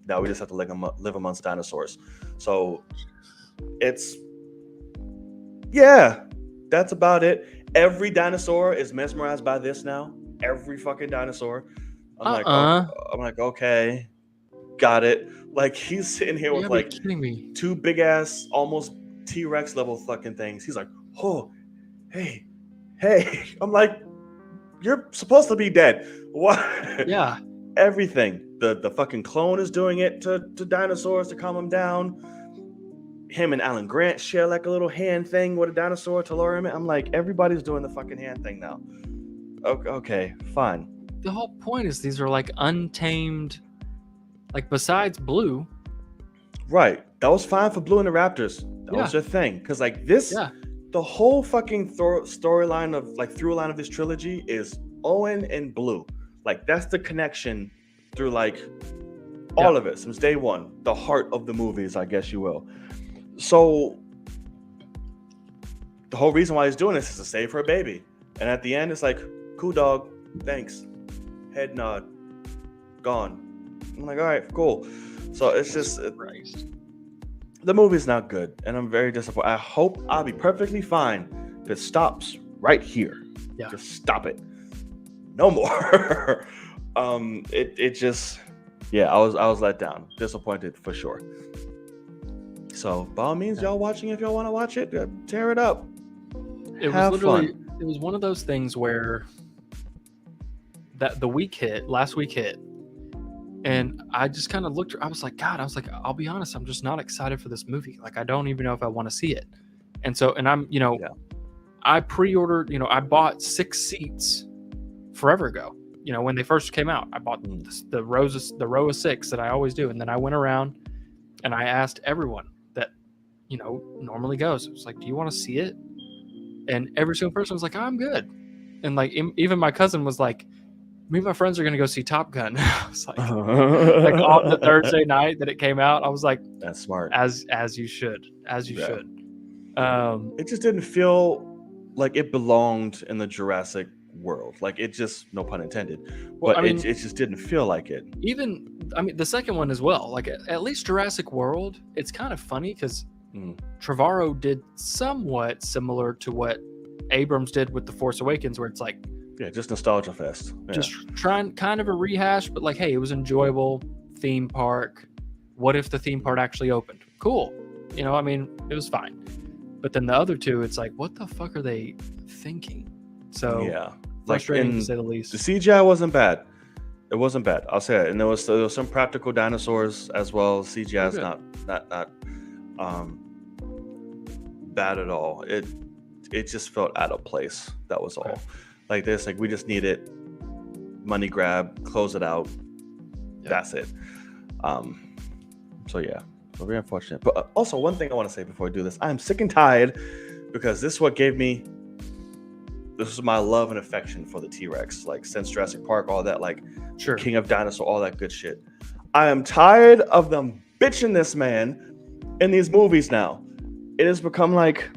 now we just have to live amongst dinosaurs. So that's about it. Every dinosaur is mesmerized by this now. Every fucking dinosaur. I'm like, okay, got it. Like, he's sitting here with like 2 big ass, almost T-Rex level fucking things. He's like, oh, hey. I'm like, you're supposed to be dead. What? Yeah. Everything. The fucking clone is doing it to dinosaurs to calm them down. Him and Alan Grant share like a little hand thing with a dinosaur to lure him in. I'm like, everybody's doing the fucking hand thing now. Okay, fine. The whole point is these are like untamed, like, besides Blue. Right. That was fine for Blue and the Raptors. That was your thing. Because like this, the whole fucking storyline of like through line of this trilogy is Owen and Blue. Like, that's the connection through like all of it since day one. The heart of the movies, I guess you will. So the whole reason why he's doing this is to save her baby. And at the end, it's like, cool dog, thanks. Head nod. gone. I'm like, all right, cool. So it's just Christ. the movie's not good, and I'm very disappointed. I hope I'll be perfectly fine if it stops right here. Yeah. Just stop it. No more. It just, yeah, I was let down, disappointed for sure. So by all means, y'all watching, if y'all want to watch it, tear it up. It was Have literally, fun. it was one of those things where that last week hit, and I just kind of looked. I was like, I'll be honest, I'm just not excited for this movie. Like, I don't even know if I want to see it. And so, and I'm, Yeah. I pre-ordered, I bought 6 seats forever ago. When they first came out, I bought the row of 6 that I always do, and then I went around and I asked everyone that normally goes. I was like, "Do you want to see it?" And every single person was like, "I'm good." And like even my cousin was like, "Me and my friends are gonna go see Top Gun." I was like on the Thursday night that it came out, I was like, That's smart. as you should, should. It just didn't feel like it belonged in the Jurassic world. Like, it just, no pun intended, Well, but it just didn't feel like it. The second one as well. Like, at least Jurassic World, it's kind of funny because Mm. Trevorrow did somewhat similar to what Abrams did with The Force Awakens, where it's like, Yeah, just nostalgia fest. Yeah. just trying kind of a rehash, but like, hey, it was enjoyable. Theme park. What if the theme park actually opened? Cool. It was fine. But then the other two, it's like, what the fuck are they thinking? So yeah, frustrating to say the least. The CGI wasn't bad. It wasn't bad. I'll say it. And there was some practical dinosaurs as well. CGI is not bad at all. It just felt out of place. That was all. Okay. Like this, like we just need it. Money grab, close it out. Yeah. That's it. So yeah, so very unfortunate. But also, one thing I want to say before I do this, I am sick and tired because this is what gave me. This is my love and affection for the T-Rex, like since Jurassic Park, all that, like Sure. King of Dinosaur, all that good shit. I am tired of them bitching this man in these movies now. It has become like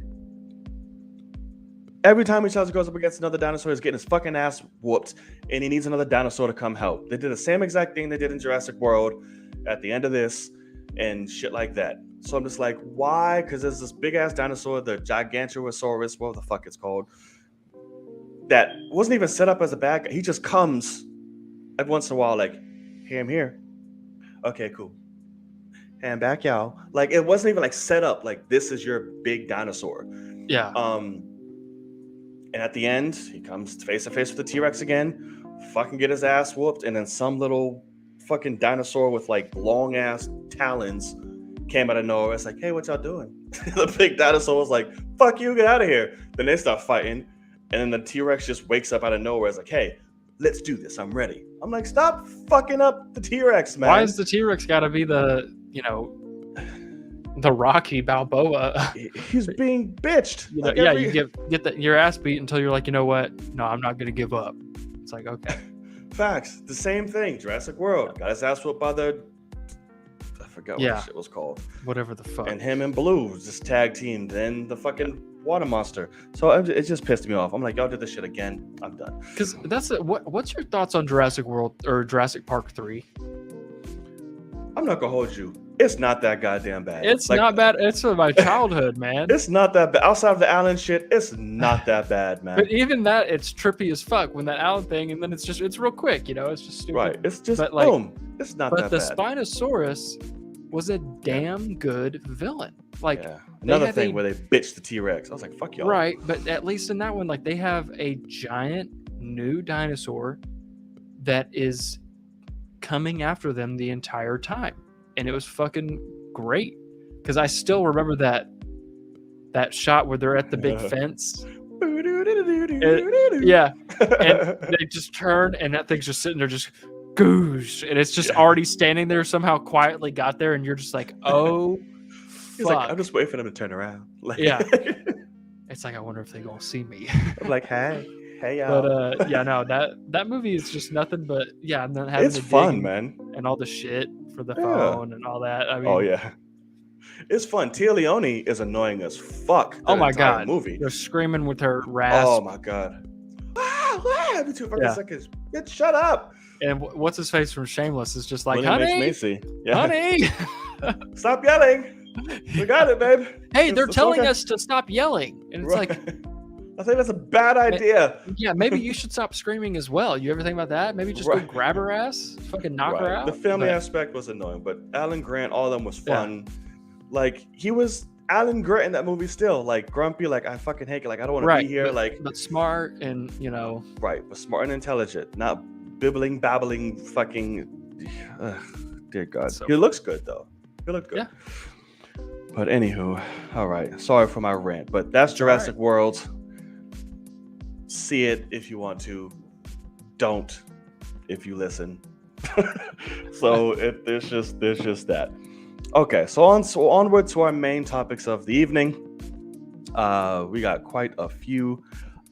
every time he goes up against another dinosaur, he's getting his fucking ass whooped, and he needs another dinosaur to come help. They did the same exact thing they did in Jurassic World at the end of this and shit like that. So I'm just like, why? Because there's this big ass dinosaur, the Gigantosaurus, what the fuck it's called, that wasn't even set up as a bad guy. He just comes every once in a while, like, hey, I'm here. Okay, cool. And back, y'all. Like, it wasn't even like set up like this is your big dinosaur. Yeah. And at the end, he comes face to face with the T-Rex again, fucking get his ass whooped, and then some little fucking dinosaur with like long ass talons came out of nowhere. It's like, hey, what y'all doing? The big dinosaur was like, fuck you, get out of here. Then they start fighting, and then the T-Rex just wakes up out of nowhere. It's like, hey, let's do this. I'm ready. I'm like, stop fucking up the T-Rex, man. Why is the T-Rex got to be the Rocky Balboa? He's being bitched. You get your ass beat until you're like, you know what? No, I'm not gonna give up. It's like, okay. Facts. The same thing. Jurassic World got his ass whooped by I forgot what the shit was called. Whatever the fuck. And him and Blue just tag teamed. Then the fucking water monster. So it just pissed me off. I'm like, y'all did this shit again. I'm done. Because what's your thoughts on Jurassic World or Jurassic Park 3? I'm not gonna hold you. It's not that goddamn bad. It's not bad. It's from my childhood, man. It's not that bad. Outside of the Allen shit, it's not that bad, man. But even that, it's trippy as fuck when that Allen thing, and then it's real quick, it's just stupid. Right. It's just but boom. It's not that bad. But the Spinosaurus was a damn good villain. Like, yeah. Another thing where they bitched the T-Rex. I was like, fuck y'all. Right, but at least in that one, like, they have a giant new dinosaur that is coming after them the entire time. And it was fucking great. Because I still remember that shot where they're at the big fence. Yeah. And they just turn, and that thing's just sitting there just goosh. And it's just already standing there, somehow quietly got there, and you're just like, oh, He's like, I'm just waiting for them to turn around. Like, yeah. It's like, I wonder if they're going to see me. I'm like, hey y'all. But no, that movie is just nothing but, and then having it's fun, man. And all the shit for the phone and all that. I mean, oh yeah, it's fun. Tia Leone is annoying as fuck. Oh my god, movie. They're screaming with her rasp. Oh my god. every 2 fucking Yeah. seconds. Bitch, shut up. And what's his face from Shameless is just like, William H. honey, Macy. Yeah. honey. Stop yelling. We got it, babe. Hey, they're It's telling okay. us to stop yelling. And it's like, I think that's a bad idea. yeah, maybe you should stop screaming as well. You ever think about that? Maybe just go Right. grab her ass, fucking knock her out. The family But- aspect was annoying, but Alan Grant, all of them was fun. Like, he was Alan Grant in that movie still, like grumpy, like I fucking hate it, like I don't want to be here, but smart and right, but smart and intelligent, not bibbling, babbling, fucking. Dear God, So- he looks good though. He looked good. Yeah. But anywho, all right. Sorry for my rant, but that's Jurassic World. See it if you want to. Don't if you listen. So there's just that. Okay, so onward to our main topics of the evening. We got quite a few.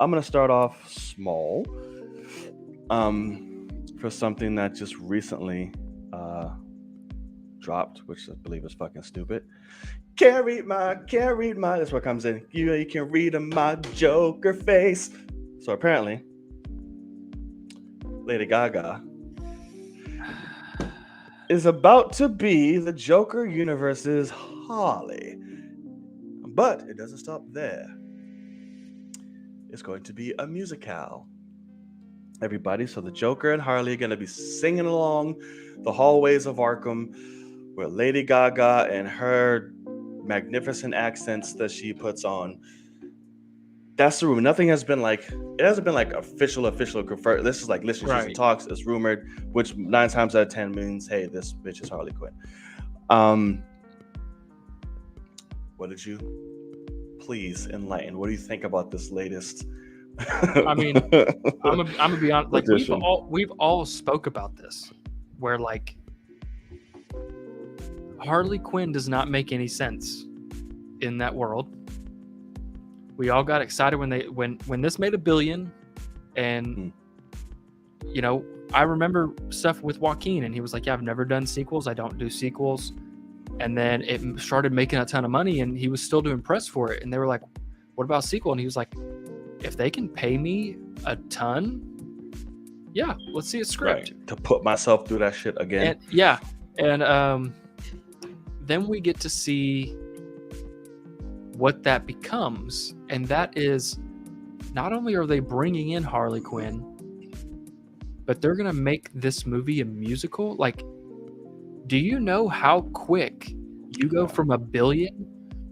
I'm gonna start off small. For something that just recently dropped, which I believe is fucking stupid. Can't read my. That's what comes in. You can read my Joker face. So apparently, Lady Gaga is about to be the Joker universe's Harley. But it doesn't stop there. It's going to be a musical. Everybody, so the Joker and Harley are going to be singing along the hallways of Arkham with Lady Gaga and her magnificent accents that she puts on. That's the rumor. Nothing has been like, it hasn't been like official confirmed. This is like listening to talks. It's rumored, which 9 times out of 10 means, hey, this bitch is Harley Quinn. What did you please enlighten? What do you think about this latest? I mean, I'm gonna be honest. Like we've all spoke about this, where like Harley Quinn does not make any sense in that world. We all got excited when this made $1 billion, and I remember stuff with Joaquin, and he was like, "Yeah, I've never done sequels. I don't do sequels." And then it started making a ton of money, and he was still doing press for it. And they were like, "What about a sequel?" And he was like, "If they can pay me a ton, yeah, let's see a script." Right. To put myself through that shit again. And then we get to see what that becomes, and that is not only are they bringing in Harley Quinn, but they're gonna make this movie a musical. Like, do you know how quick you go from $1 billion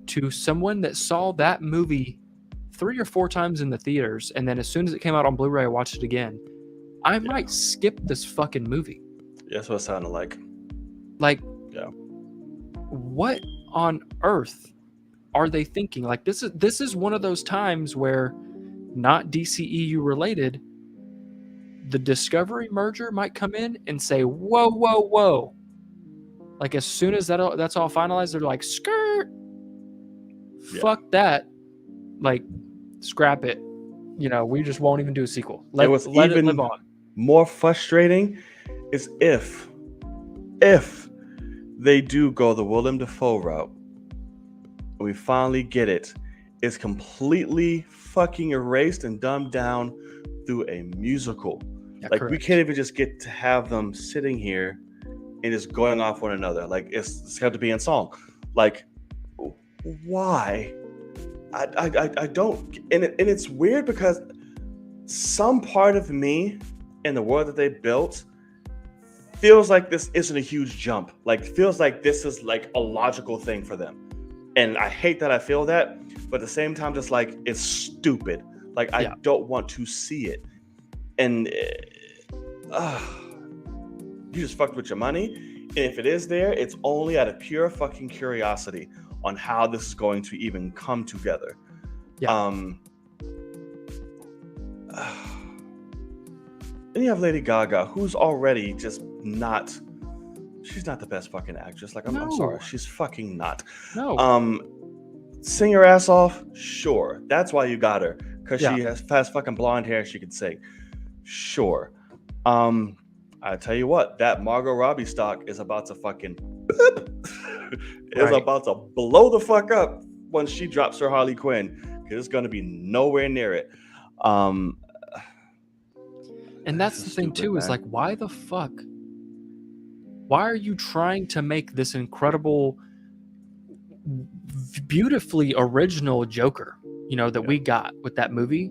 to someone that saw that movie 3 or 4 times in the theaters, and then as soon as it came out on Blu-ray, I watched it again? I might skip this fucking movie. Yeah, that's what it sounded like. Like, what on earth are they thinking? Like, this is one of those times where, not DCEU related, the Discovery merger might come in and say, whoa. Like, as soon as that's all finalized, they're like, skirt. Fuck that. Like, scrap it. We just won't even do a sequel. Let it live on. More frustrating is if they do go the Willem Dafoe route, and we finally get it, it's completely fucking erased and dumbed down through a musical. Yeah, like, correct. we can't even just get to have them sitting here and just going off one another. Like, it's got to be in song. Like, why? I don't, and it's weird because some part of me in the world that they built feels like this isn't a huge jump. Like, feels like this is like a logical thing for them. And I hate that I feel that, but at the same time, just like, it's stupid. Like, I don't want to see it. And you just fucked with your money. And if it is there, it's only out of pure fucking curiosity on how this is going to even come together. And you have Lady Gaga, who's already just not, she's not the best fucking actress. Like, I'm sorry, she's fucking not. No. Sing your ass off, sure. That's why you got her, because she has fast fucking blonde hair and she can sing. Sure. I tell you what, that Margot Robbie stock is about to fucking about to blow the fuck up once she drops her Harley Quinn, because it's going to be nowhere near it. And that's the thing too, is like, why the fuck? Why are you trying to make this incredible, beautifully original Joker, that we got with that movie?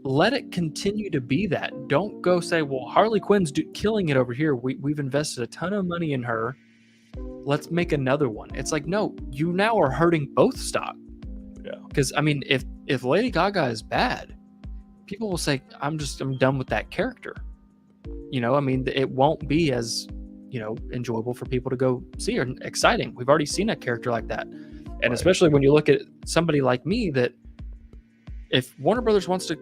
Let it continue to be that. Don't go say, well, Harley Quinn's killing it over here. We've invested a ton of money in her. Let's make another one. It's like, no, you now are hurting both stock. Yeah. Because, I mean, if Lady Gaga is bad, people will say, I'm done with that character. I mean, it won't be as, enjoyable for people to go see or exciting. We've already seen a character like that. And especially when you look at somebody like me, that if Warner Brothers wants to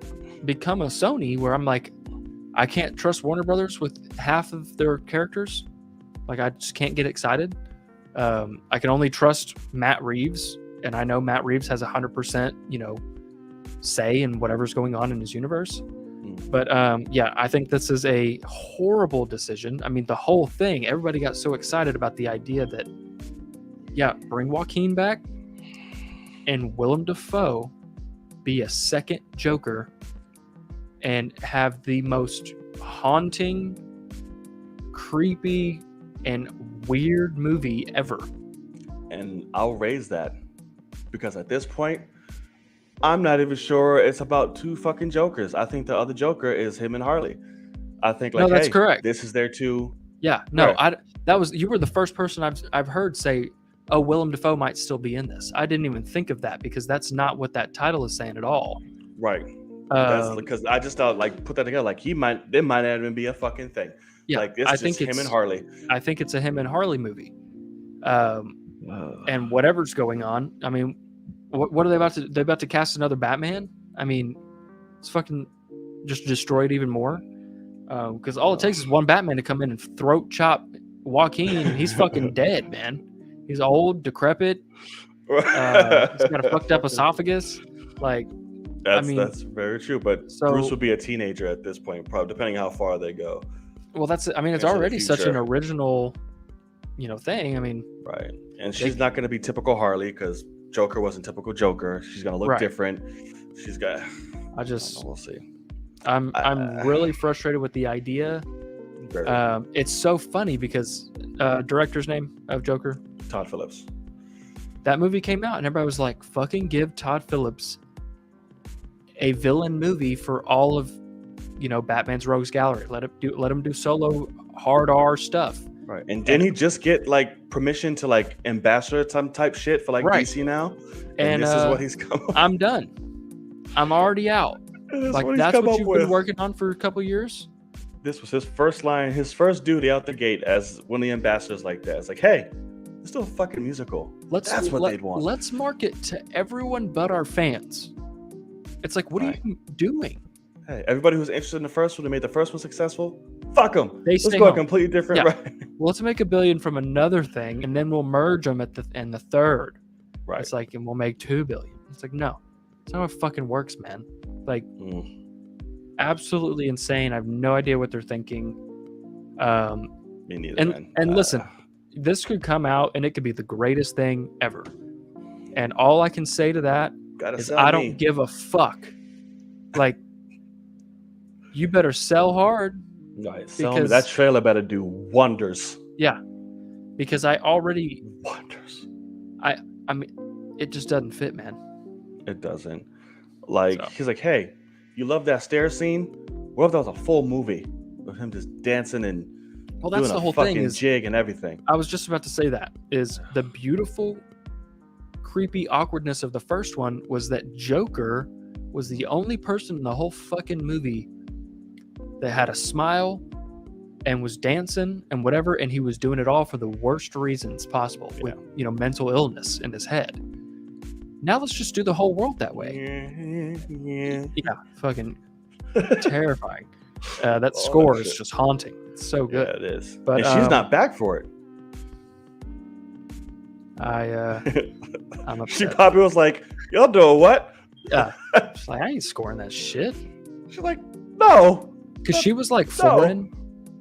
become a Sony, where I'm like, I can't trust Warner Brothers with half of their characters. Like, I just can't get excited. I can only trust Matt Reeves, and I know Matt Reeves has 100%, say in whatever's going on in his universe. But yeah, I think this is a horrible decision. I mean, the whole thing, everybody got so excited about the idea that, yeah, bring Joaquin back and Willem Dafoe be a second Joker and have the most haunting, creepy, and weird movie ever. And I'll raise that because at this point, I'm not even sure it's about two fucking Jokers. I think the other Joker is him and Harley. I think like, no, that's hey, correct. This is their two. Yeah, no, right. You were the first person I've heard say, oh, Willem Dafoe might still be in this. I didn't even think of that because that's not what that title is saying at all. Right. That's because I just thought, like, put that together. Like, there might not even be a fucking thing. Yeah, like, it's just him and Harley. I think it's a him and Harley movie. And whatever's going on, I mean, what are they about to? They're about to cast another Batman. I mean, it's fucking just destroyed even more. Because all it takes is one Batman to come in and throat chop Joaquin, and he's fucking dead, man. He's old, decrepit. He's got a fucked up esophagus. Like, that's very true. But Bruce would be a teenager at this point, probably, depending how far they go. Well, it's already such an original, thing. I mean, right. And she's not going to be typical Harley because Joker wasn't typical Joker. She's going to look different. She's got. We'll see. I'm really frustrated with the idea. It's so funny because director's name of Joker, Todd Phillips. That movie came out and everybody was like, fucking give Todd Phillips a villain movie for all of Batman's Rogues Gallery. Let him do solo hard R stuff. Right. And didn't he just get like permission to like ambassador type shit for like DC now? And this is what he's come up. I'm done. I'm already out. That's what you've been working on for a couple years? This was his first line, his first duty out the gate as one of the ambassadors like that. It's like, hey, let's do a fucking musical. That's what they'd want. Let's market to everyone but our fans. It's like, what are you doing? Hey, everybody who's interested in the first one, who made the first one successful, fuck them. Let's go a completely different right. Well, let's make $1 billion from another thing, and then we'll merge them in the third. Right. It's like, and we'll make $2 billion. It's like, no, that's not how it fucking works, man. Like, absolutely insane. I have no idea what they're thinking. Me neither, man. And listen, this could come out and it could be the greatest thing ever. And all I can say to that is I don't give a fuck. Like, you better sell hard. Right. That trailer better do wonders. Yeah. Because I already... Wonders. I mean, it just doesn't fit, man. It doesn't. Like, he's like, hey, you love that stair scene? What if that was a full movie of him just dancing and that's doing the whole fucking thing is, jig and everything? I was just about to say that is the beautiful, creepy awkwardness of the first one was that Joker was the only person in the whole fucking movie that had a smile and was dancing and whatever, and he was doing it all for the worst reasons possible with mental illness in his head. Now let's just do the whole world that way. Yeah, fucking terrifying. That score is just haunting. It's so good. Yeah, it is. But and she's not back for it. I'm upset. She probably was like, "Y'all doing what?" Yeah, she's like, "I ain't scoring that shit." She's like, "No," because she was like foreign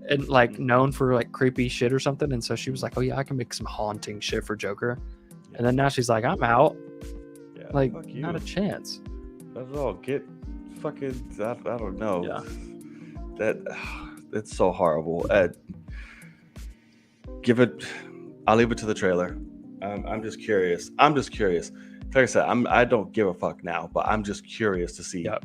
and like known for like creepy shit or something, and so she was like, "Oh yeah, I can make some haunting shit for Joker," and then now she's like, "I'm out." Like, not a chance. That's all. Get fucking, I don't know. Yeah. It's so horrible. I'll leave it to the trailer. I'm just curious. Like I said, I don't give a fuck now, but I'm just curious to see. Yep.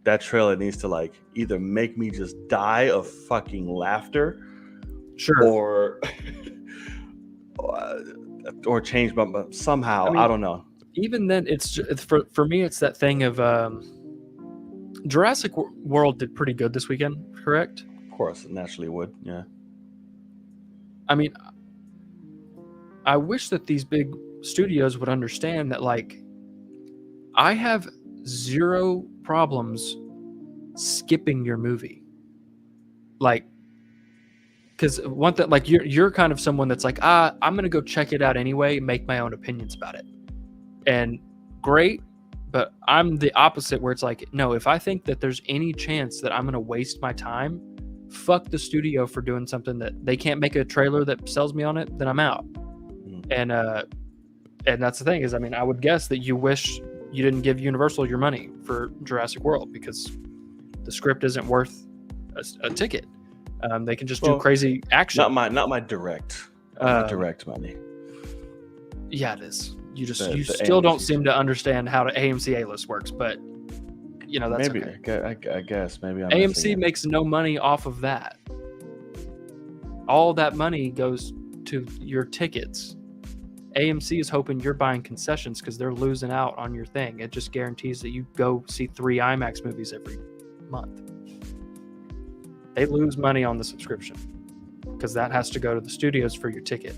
That trailer needs to like either make me just die of fucking laughter, Sure. or change my somehow. I mean, I don't know. Even then, it's for me. It's that thing of Jurassic World did pretty good this weekend, correct? Of course, it naturally would. Yeah. I mean, I wish that these big studios would understand that, like, I have zero problems skipping your movie. Like, because one thing, like, you're kind of someone that's like, I'm gonna go check it out anyway, make my own opinions about it. And great, but I'm the opposite, where it's like, no, if I think that there's any chance that I'm gonna waste my time, fuck the studio for doing something that they can't make a trailer that sells me on it, then I'm out. And that's the thing is, I mean, I would guess that you wish you didn't give Universal your money for Jurassic World because the script isn't worth a ticket. They can just do crazy action. Not my direct money. Yeah, it is. You The still don't AMC. seem to understand how AMC A-list works, but that's maybe okay. I guess maybe I'm AMC makes no money off of that. All that money goes to your tickets. AMC is hoping you're buying concessions because they're losing out on your thing. It just guarantees that you go see 3 IMAX movies every month. They lose money on the subscription because that has to go to the studios for your ticket.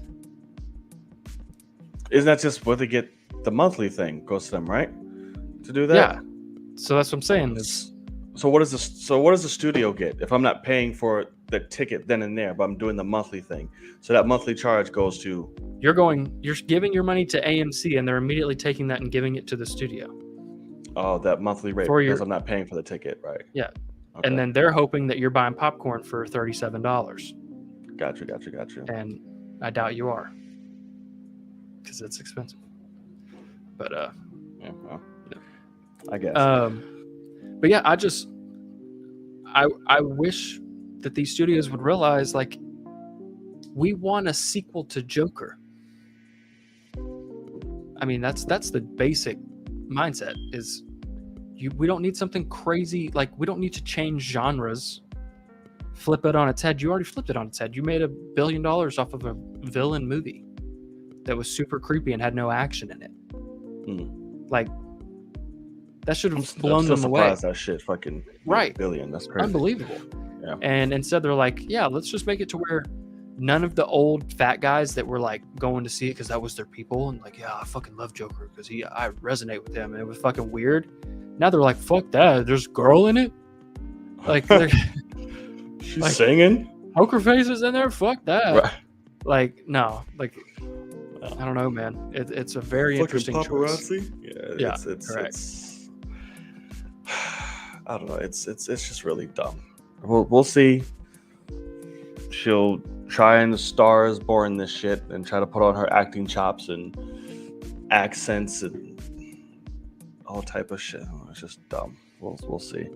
Isn't that just what they get? The monthly thing goes to them, right? To do that. Yeah. So that's what I'm saying. So what does the studio get if I'm not paying for the ticket then and there, but I'm doing the monthly thing? So that monthly charge goes to. You're giving your money to AMC, and they're immediately taking that and giving it to the studio. Oh, that monthly rate because I'm not paying for the ticket, right? Yeah. Okay. And then they're hoping that you're buying popcorn for $37. Gotcha. And I doubt you are, because it's expensive. But Yeah, well, I guess. But yeah, I wish that these studios would realize, like, we want a sequel to Joker. I mean, that's the basic mindset is we don't need something crazy. Like, we don't need to change genres, flip it on its head. You already flipped it on its head. You made $1 billion off of a villain movie that was super creepy and had no action in it. Like, that should have blown them away. That shit fucking right. $1 billion. That's crazy. Unbelievable. Yeah. And instead they're like, yeah, let's just make it to where none of the old fat guys that were like going to see it because that was their people and like, yeah, I fucking love Joker because I resonate with him and it was fucking weird. Now they're like, fuck that. There's a girl in it. Like, she's like, singing. Poker faces in there. Fuck that. Right. Like, no. Like, I don't know, man. It's a very interesting paparazzi. choice. Yeah. It's I don't know. It's just really dumb. We'll see. She'll try and star as Born this shit and try to put on her acting chops and accents and all type of shit. It's just dumb. We'll see.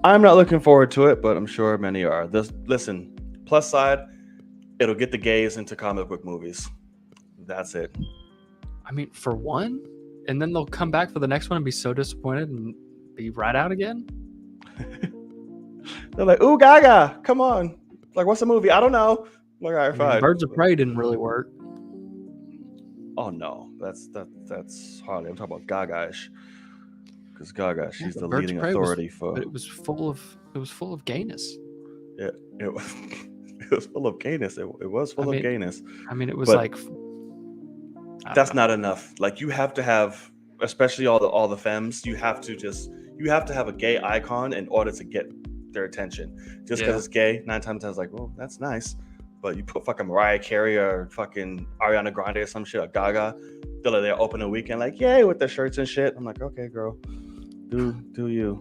I'm not looking forward to it, but I'm sure many are. Listen, plus side, it'll get the gays into comic book movies. That's it. I mean, for one, and then they'll come back for the next one and be so disappointed and be right out again. They're like, ooh, Gaga, come on. Like, what's the movie? I don't know. Like, all right, fine. Birds of Prey didn't really work. Oh no, that's hardly. I'm talking about Gaga-ish. Because Gaga, she's the leading authority for. But it was full of gayness. Yeah, it was full of gayness. It was full of gayness. I mean, it was but like. That's not enough. Like, you have to have, especially all the femmes. You have to have a gay icon in order to get their attention. Just because it's gay, 9 times I was like, well, that's nice. But you put fucking Mariah Carey or fucking Ariana Grande or some shit, or Gaga, they're there opening weekend, like, yay, with the shirts and shit. I'm like, okay, girl, do you.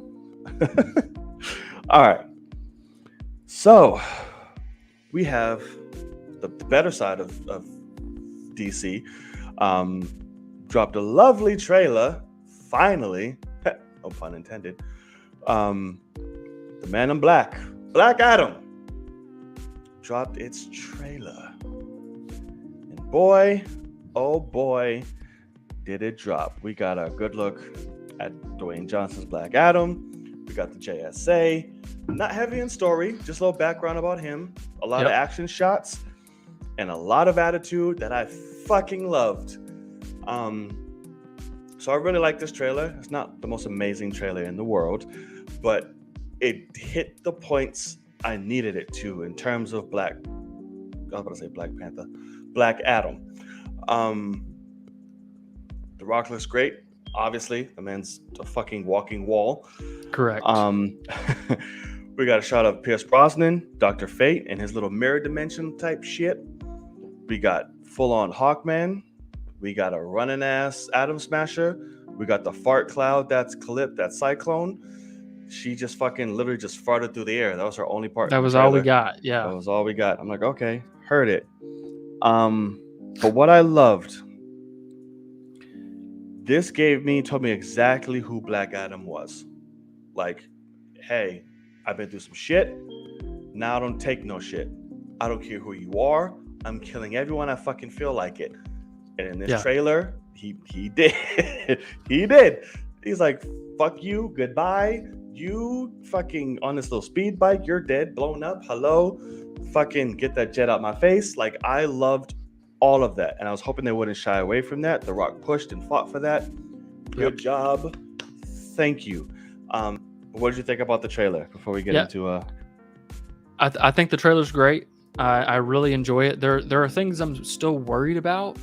All right. So we have the better side of DC. Dropped a lovely trailer, finally, no pun intended, The Man in Black, Black Adam, dropped its trailer. And boy, oh boy, did it drop. We got a good look at Dwayne Johnson's Black Adam. We got the JSA. Not heavy in story, just a little background about him. A lot of action shots and a lot of attitude that I fucking loved. So I really like this trailer. It's not the most amazing trailer in the world, but it hit the points I needed it to in terms of Black Panther, Black Adam. The Rock looks great. Obviously, the man's a fucking walking wall. Correct. We got a shot of Pierce Brosnan, Dr. Fate, and his little mirror dimension type shit. We got full-on Hawkman. We got a running ass Atom Smasher. We got the fart cloud that's Calypso, that Cyclone. She just fucking literally just farted through the air. That was her only part. That was all we got. Yeah. That was all we got. I'm like, okay, heard it. But what I loved, this told me exactly who Black Adam was. Like, hey, I've been through some shit. Now I don't take no shit. I don't care who you are. I'm killing everyone I fucking feel like it. And in this trailer, he did. He did. He's like, fuck you, goodbye. You fucking on this little speed bike, you're dead, blown up. Hello. Fucking get that jet out my face. Like, I loved all of that. And I was hoping they wouldn't shy away from that. The Rock pushed and fought for that. Good job. Thank you. What did you think about the trailer before we get into I think the trailer's great. I really enjoy it. There are things I'm still worried about,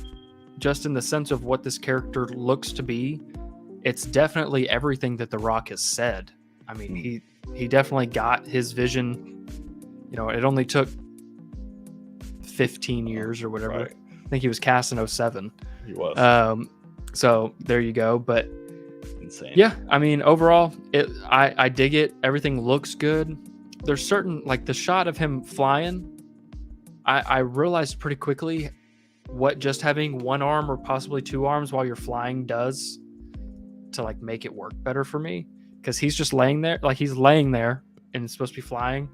just in the sense of what this character looks to be. It's definitely everything that The Rock has said. I mean, he definitely got his vision. You know, it only took 15 years or whatever. Right. I think he was cast in 2007. He was. So there you go. But insane. Yeah, I mean, overall, I dig it. Everything looks good. There's certain, like the shot of him flying, I realized pretty quickly what just having one arm or possibly two arms while you're flying does to like make it work better for me. Because he's just laying there, like he's laying there and it's supposed to be flying,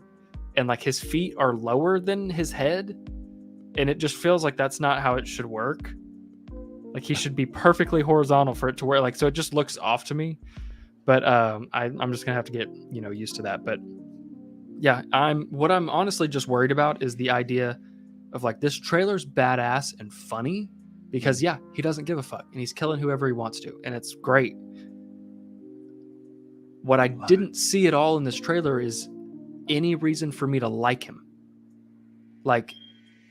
and like his feet are lower than his head, and it just feels like that's not how it should work. Like he should be perfectly horizontal for it to work. Like, so it just looks off to me. But I'm just gonna have to get used to that. But yeah, what I'm honestly just worried about is the idea of like, this trailer's badass and funny because he doesn't give a fuck and he's killing whoever he wants to, and it's great. What I didn't see at all in this trailer is any reason for me to like him. Like,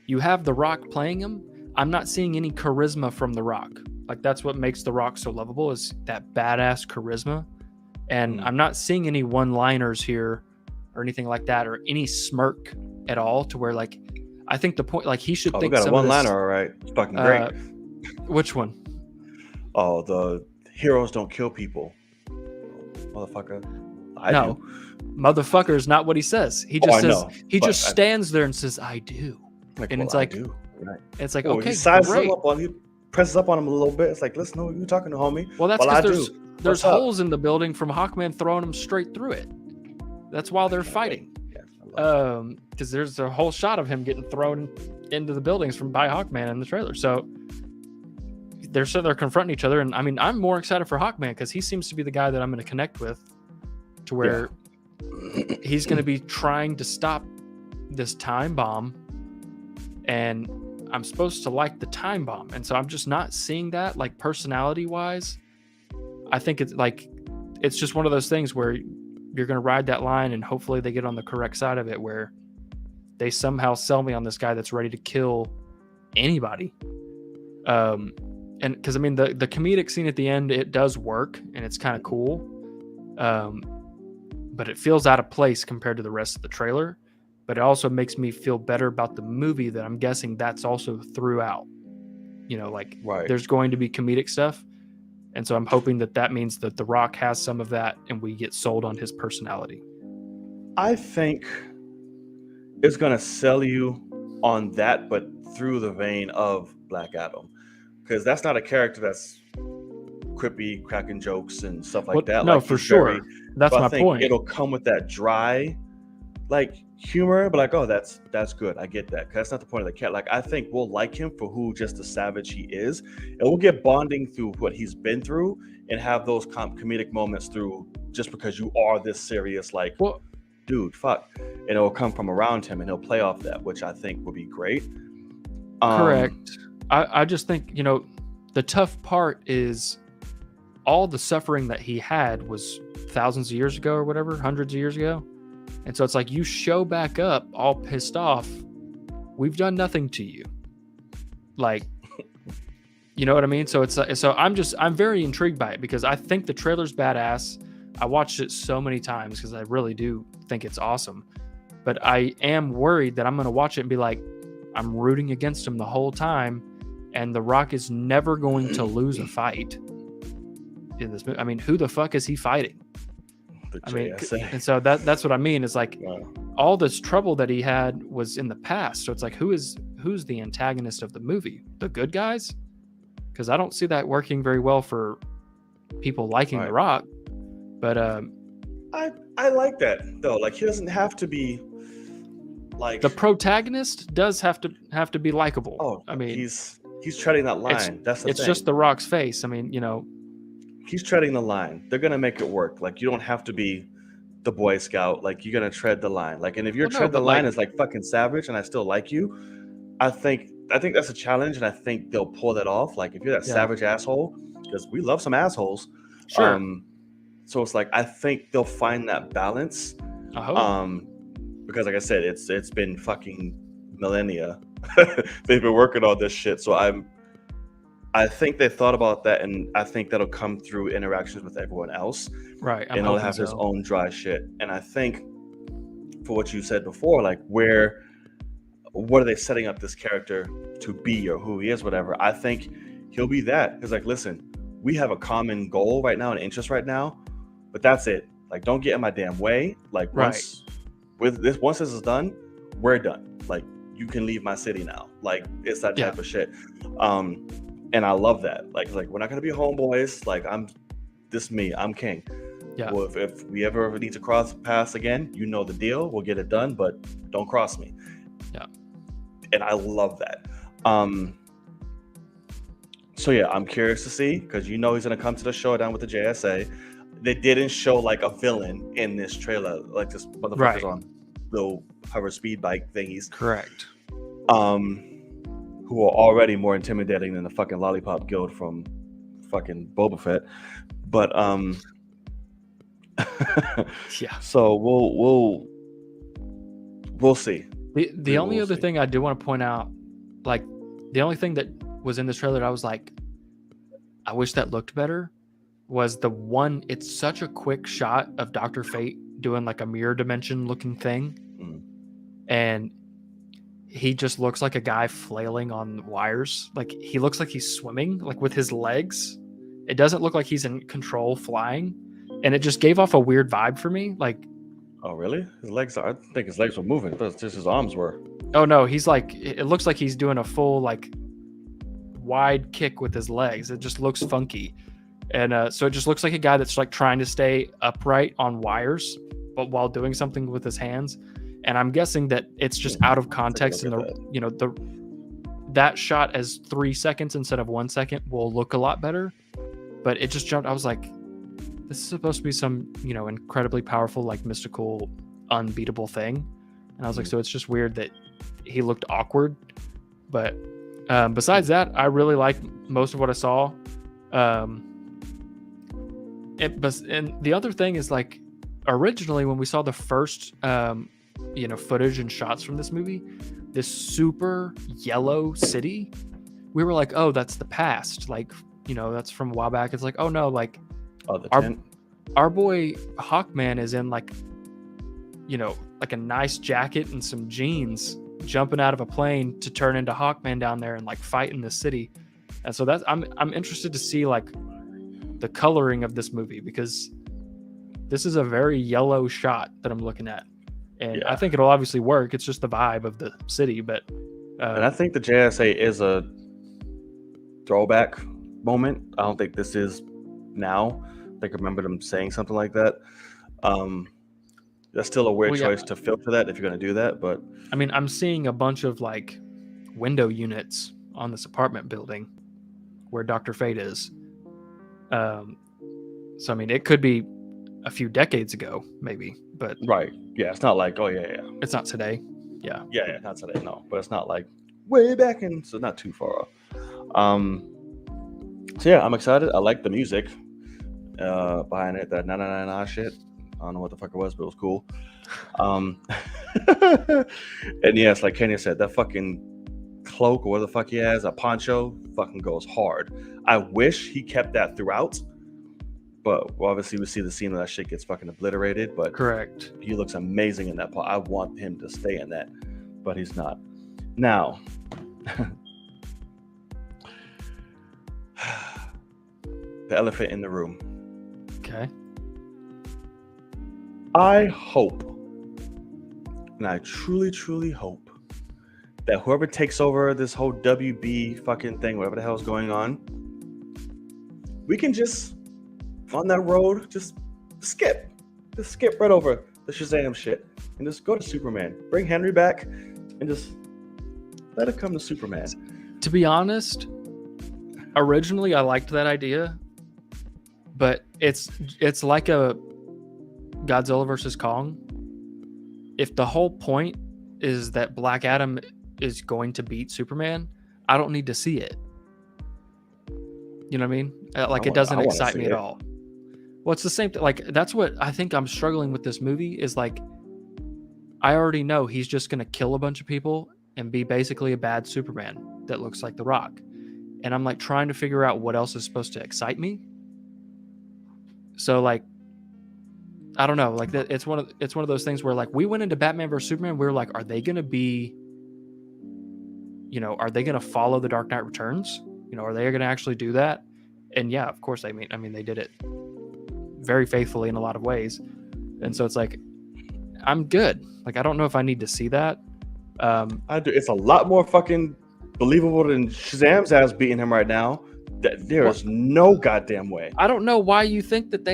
you have The Rock playing him. I'm not seeing any charisma from The Rock. Like, that's what makes The Rock so lovable, is that badass charisma. And I'm not seeing any one-liners here or anything like that, or any smirk at all, to where, like, I think the point, like, he should think we got some a of this, one-liner, all right. It's fucking great. Which one? Oh, the heroes don't kill people. Motherfucker. I do. Motherfucker is not what he says. He just stands there and says, I do. Like, and well, it's like, I do. Right. It's like, he okay, sizes great. him up he presses up on him a little bit. It's like, listen, who you talking to, homie? Well, that's because there's holes in the building from Hawkman throwing him straight through it. That's while they're fighting. Because there's a whole shot of him getting thrown into the buildings by Hawkman in the trailer. So they're confronting each other, and I mean, I'm more excited for Hawkman because he seems to be the guy that I'm going to connect with, to where he's going to be trying to stop this time bomb, and I'm supposed to like the time bomb, and so I'm just not seeing that, like, personality wise. I think it's just one of those things where you're going to ride that line, and hopefully they get on the correct side of it, where they somehow sell me on this guy that's ready to kill anybody. And because, I mean, the comedic scene at the end, it does work and it's kind of cool. But it feels out of place compared to the rest of the trailer. But it also makes me feel better about the movie, that I'm guessing that's also throughout. There's going to be comedic stuff. And so I'm hoping that means that The Rock has some of that and we get sold on his personality. I think it's going to sell you on that, but through the vein of Black Adam. Because that's not a character that's quippy, cracking jokes and stuff like Well, that. no, Like, for he's sure. very- That's so my I think point. it'll come with that dry, like, humor, but like, oh, that's good. I get that. 'Cause that's not the point of the cat. Like, I think we'll like him for who just the savage he is, and we'll get bonding through what he's been through, and have those comedic moments through just because you are this serious, like, Well, dude, fuck, and it'll come from around him, and he'll play off that, which I think will be great. correct. I just think, the tough part is all the suffering that he had was thousands of years ago or whatever, hundreds of years ago. And so it's like you show back up all pissed off. We've done nothing to you. Like, you know what I mean? So I'm very intrigued by it because I think the trailer's badass. I watched it so many times because I really do think it's awesome. But I am worried that I'm going to watch it and be like, I'm rooting against him the whole time. And The Rock is never going to lose a fight in this movie. I mean, who the fuck is he fighting? The I mean, JSA. and so that's what I mean. Is like Wow. all this trouble that he had was in the past. So it's like, who's the antagonist of the movie? The good guys? Because I don't see that working very well for people liking The Rock. But I like that though. Like, he doesn't have to be like the protagonist does have to be likable. Oh, I mean, he's treading that line. That's the it's thing. just The Rock's face. I mean, He's treading the line. They're gonna make it work. Like, you don't have to be the Boy Scout. Like, you're gonna tread the line. Like, and if your tread the line is like fucking savage, and I still like you, I think that's a challenge, and I think they'll pull that off. Like, if you're that savage asshole, because we love some assholes. Sure. So it's like, I think they'll find that balance. I hope. Because like I said, it's been fucking millennia. They've been working on this shit. So I think they thought about that, and I think that'll come through interactions with everyone else. Right. And he'll have his own dry shit. And I think, for what you said before, like, what are they setting up this character to be, or who he is, whatever. I think he'll be that. Because, like, listen, we have a common goal right now, an interest right now, but that's it. Like, don't get in my damn way. Like, once this is done, we're done. Like, you can leave my city now. Like, it's that type of shit. And I love that. Like, we're not gonna be homeboys. Like, I'm king. Yeah. Well, if we ever need to cross paths again, you know the deal. We'll get it done, but don't cross me. Yeah. And I love that. So yeah, I'm curious to see, because he's gonna come to the showdown with the JSA. They didn't show like a villain in this trailer, like this motherfuckers on little hover speed bike thingies. Correct. Who are already more intimidating than the fucking lollipop guild from fucking Boba Fett. But yeah. So we'll see. The only other thing I do want to point out, like, the only thing that was in this trailer that I was like, I wish that looked better, was the one. It's such a quick shot of Dr. Fate doing like a mirror dimension looking thing, and he just looks like a guy flailing on wires. Like, he looks like he's swimming, like, with his legs. It doesn't look like he's in control flying, and it just gave off a weird vibe for me. Like, oh really? I think his legs were moving, but just his arms were. Oh no, he's like, it looks like he's doing a full like wide kick with his legs. It just looks funky. And so it just looks like a guy that's like trying to stay upright on wires, but while doing something with his hands. And I'm guessing that it's just out of context, and that shot as 3 seconds instead of 1 second will look a lot better. But it just jumped. I was like, this is supposed to be some, incredibly powerful, like, mystical, unbeatable thing. And I was like, so it's just weird that he looked awkward. But besides that, I really liked most of what I saw. And the other thing is, like, originally when we saw the first footage and shots from this movie, this super yellow city, we were like, oh, that's the past, like, that's from a while back. It's like, oh no, like, our boy Hawkman is in like a nice jacket and some jeans, jumping out of a plane to turn into Hawkman down there and like fight in the city. And so I'm interested to see like the coloring of this movie, because this is a very yellow shot that I'm looking at. And I think it'll obviously work. It's just the vibe of the city. But and I think the JSA is a throwback moment. I don't think this is now. I think I remember them saying something like that. That's still a weird choice to filter that if you're going to do that. But I mean, I'm seeing a bunch of like window units on this apartment building where Dr. Fate is. So I mean, it could be a few decades ago, maybe, but right, yeah, it's not like it's not today. Yeah, not today, no, but it's not like way back in, so not too far off. So yeah, I'm excited. I like the music behind it, that na shit. I don't know what the fuck it was, but it was cool. And yes, like Kenya said, that fucking cloak or what the fuck he has, a poncho, fucking goes hard. I wish he kept that throughout, but obviously we see the scene where that shit gets fucking obliterated. But correct. He looks amazing in that part. I want him to stay in that, but he's not. Now, the elephant in the room. Okay. I hope, and I truly, truly hope that whoever takes over this whole WB fucking thing, whatever the hell is going on, we can just, on that road, just skip right over the Shazam shit and just go to Superman. Bring Henry back and just let it come to Superman. To be honest, originally I liked that idea, but it's like a Godzilla versus Kong. If the whole point is that Black Adam is going to beat Superman, I don't need to see it. You know what I mean? Like, it doesn't excite me at all. Well, it's the same thing. Like, that's what I think I'm struggling with this movie is like, I already know he's just going to kill a bunch of people and be basically a bad Superman that looks like The Rock. And I'm like trying to figure out what else is supposed to excite me. So like, I don't know. Like that, it's one of those things where like we went into Batman vs Superman. We were like, are they going to be, are they going to follow the Dark Knight Returns? Are they going to actually do that? And yeah, of course. I mean, they did it very faithfully in a lot of ways. And so it's like, I'm good. Like, I don't know if I need to see that. I do. It's a lot more fucking believable than Shazam's ass beating him right now. There is no goddamn way. I don't know why you think that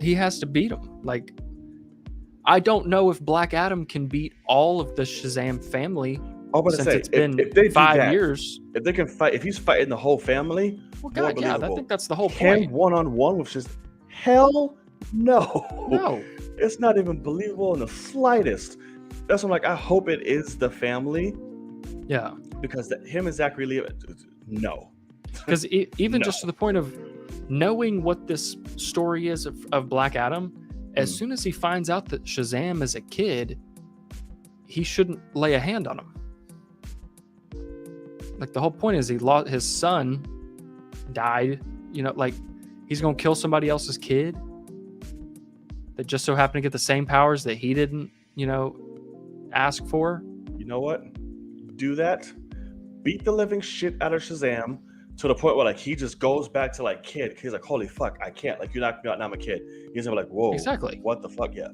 he has to beat him. Like, I don't know if Black Adam can beat all of the Shazam family. Since it's been 5 years. If they can fight, if he's fighting the whole family, well, God, yeah, I think that's the whole point. Him one-on-one with just hell no. No. It's not even believable in the slightest. That's what I'm like, I hope it is the family. Yeah. Because him and Zachary Levi, no. Because even just to the point of knowing what this story is of Black Adam, as soon as he finds out that Shazam is a kid, he shouldn't lay a hand on him. Like, the whole point is his son died, like he's going to kill somebody else's kid that just so happened to get the same powers that he didn't, ask for. You know what? Do that. Beat the living shit out of Shazam to the point where like he just goes back to like kid. He's like, holy fuck, I can't. Like, you knocked me out, now I'm a kid. He's gonna be like, whoa, exactly. What the fuck? Yeah.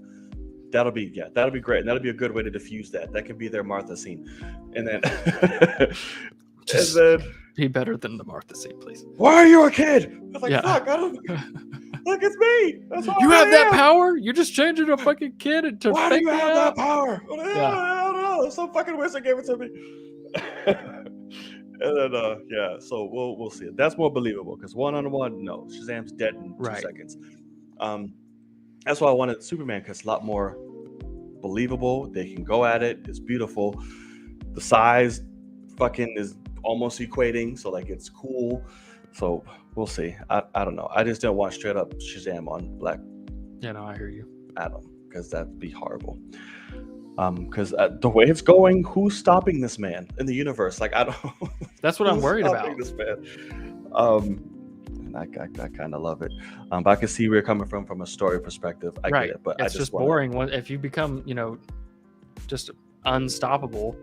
That'll be great. And that'll be a good way to diffuse that. That could be their Martha scene. And then just and then be better than the Martha scene, please. Why are you a kid? I was like, fuck, I don't look, it's me. That's all you have that power? You're just changing a fucking kid into why do you have that power? I don't know. Some fucking wizard gave it to me. And then so we'll see it. That's more believable because one-on-one, no. Shazam's dead in 2 seconds. That's why I wanted Superman, because it's a lot more believable. They can go at it. It's beautiful. The size fucking is almost equating, so like it's cool. So we'll see. I don't know. I just didn't want straight up Shazam on Black. Yeah, no, I hear you. Adam, because that'd be horrible. Because the way it's going, who's stopping this man in the universe? Like, I don't. That's what I'm worried about. This man. I kind of love it, but I can see where you're coming from a story perspective. I get it, but it's just boring if you become, just unstoppable,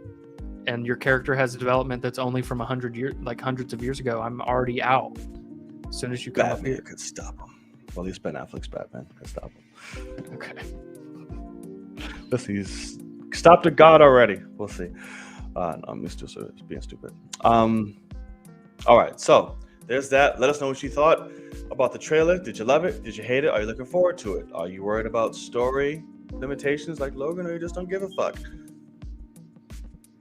and your character has a development that's only from 100 years, like hundreds of years ago. I'm already out. As soon as you come Batman up here, could stop him. Well, at least Ben Affleck's Batman could stop him. Okay. Let's see. He's stopped a god already. We'll see. No, I'm just being stupid. All right, so. There's that. Let us know what you thought. about the trailer. Did you love it? Did you hate it? Are you looking forward to it? Are you worried about story limitations like Logan, or you just don't give a fuck?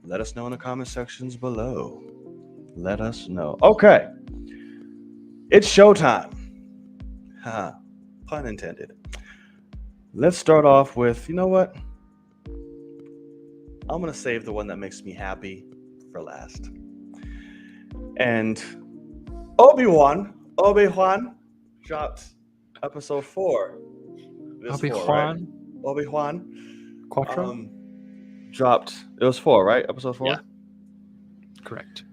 Let us know in the comment sections below. Let us know. Okay. It's showtime. Haha. Pun intended. Let's start off with, you know what? I'm going to save the one that makes me happy for last. And Obi-Wan dropped episode 4. Obi-Wan? Obi-Wan. Quattro? Dropped. It was 4, right? Episode 4? Yeah. Correct.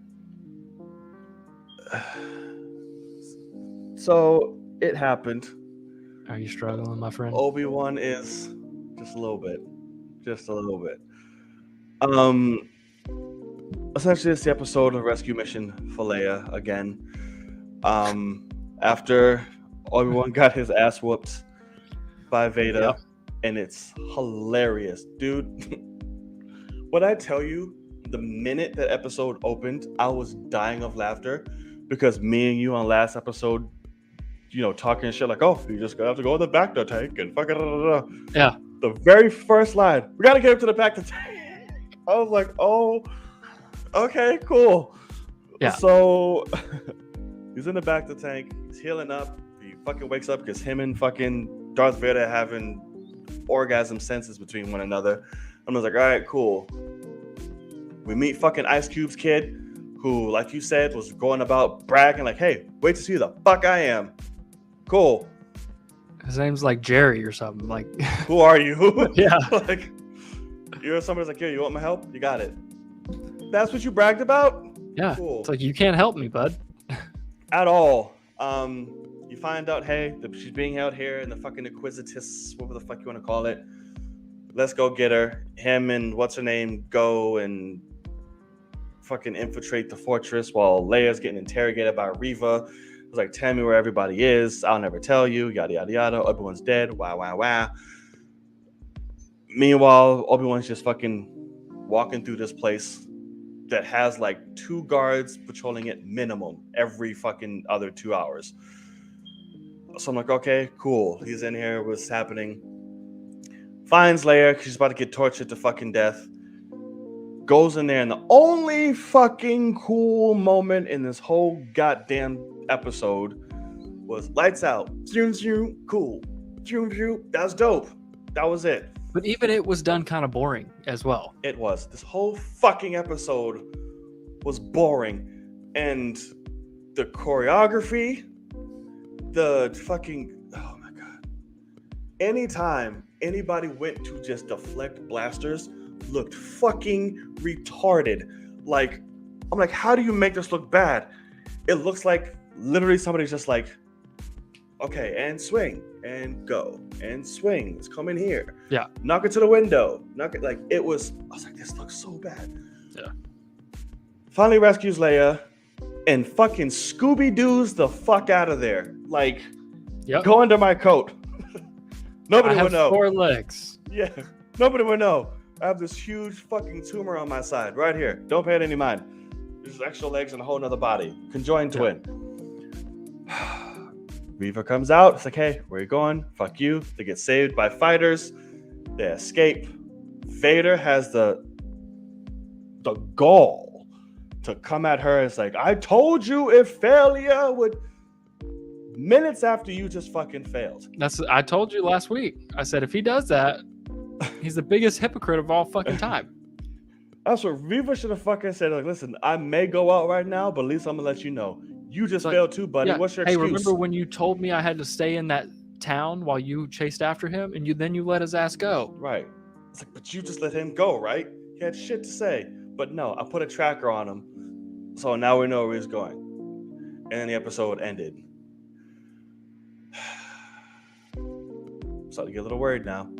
So it happened. Are you struggling, my friend? Obi-Wan is just a little bit. Essentially, it's the episode of Rescue Mission for Leia again. After Obi-Wan got his ass whooped by Vader, Yep. and it's hilarious, dude. When I tell you, the minute that episode opened, I was dying of laughter because me and you on last episode, talking shit like, "Oh, you just gonna have to go in the back of the tank and fucking." Yeah. The very first line, we gotta get him to the back of the tank. I was like, "Oh, okay, cool." Yeah. So he's in the back of the tank. He's healing up. He fucking wakes up because him and fucking Darth Vader having orgasm senses between one another. I was like, all right, cool. We meet fucking Ice Cube's kid, who, like you said, was going about bragging like, hey, wait to see who the fuck I am. Cool. His name's like Jerry or something. Like, who are you? Yeah. Like, you're somebody's like, yo, you want my help? You got it. That's what you bragged about? Yeah. Cool. It's like, you can't help me, bud. At all. You find out, hey, she's being held here in the fucking Inquisitus, whatever the fuck you want to call it. Let's go get her. Him and what's her name go and fucking infiltrate the fortress while Leia's getting interrogated by Reva. It was like, tell me where everybody is. I'll never tell you. Yada, yada, yada. Obi-Wan's dead. Wow, wow, wow. Meanwhile, Obi-Wan's just fucking walking through this place that has like 2 guards patrolling it minimum every fucking other 2 hours. So I'm like, okay, cool. He's in here. What's happening? Finds Leia because she's about to get tortured to fucking death. Goes in there, and the only fucking cool moment in this whole goddamn episode was lights out. Zoom, zoom, cool. Zoom, zoom. That's dope. That was it. But even it was done kind of boring as well. It was. This whole fucking episode was boring. And the choreography, the fucking, oh my God. Anytime anybody went to just deflect blasters, looked fucking retarded. Like, I'm like, how do you make this look bad? It looks like literally somebody's just like, okay, and swing, and go, and swing. It's coming here. Yeah. Knock it to the window. Knock it, like, it was, I was like, this looks so bad. Yeah. Finally rescues Leia, and fucking Scooby-Doo's the fuck out of there. Like, Yep. go under my coat. Nobody I have would know. 4 legs. Yeah, nobody would know. I have this huge fucking tumor on my side right here. Don't pay it any mind. There's extra legs and a whole nother body. Conjoined twin. Reva comes out. It's like, hey, where you going? Fuck you. They get saved by fighters. They escape. Vader has the gall to come at her. It's like, I told you if failure would... Minutes after you just fucking failed. I told you last week. I said, if he does that, he's the biggest hypocrite of all fucking time. That's what Reva should have fucking said. Like, listen, I may go out right now, but at least I'm gonna let you know. You just failed too, buddy. Yeah. What's your hey, excuse? remember when you told me I had to stay in that town while you chased after him, and then you let his ass go? Right. It's like, but you just let him go, right? He had shit to say. But no, I put a tracker on him, so now we know where he's going. And then the episode ended. Starting to get a little worried now.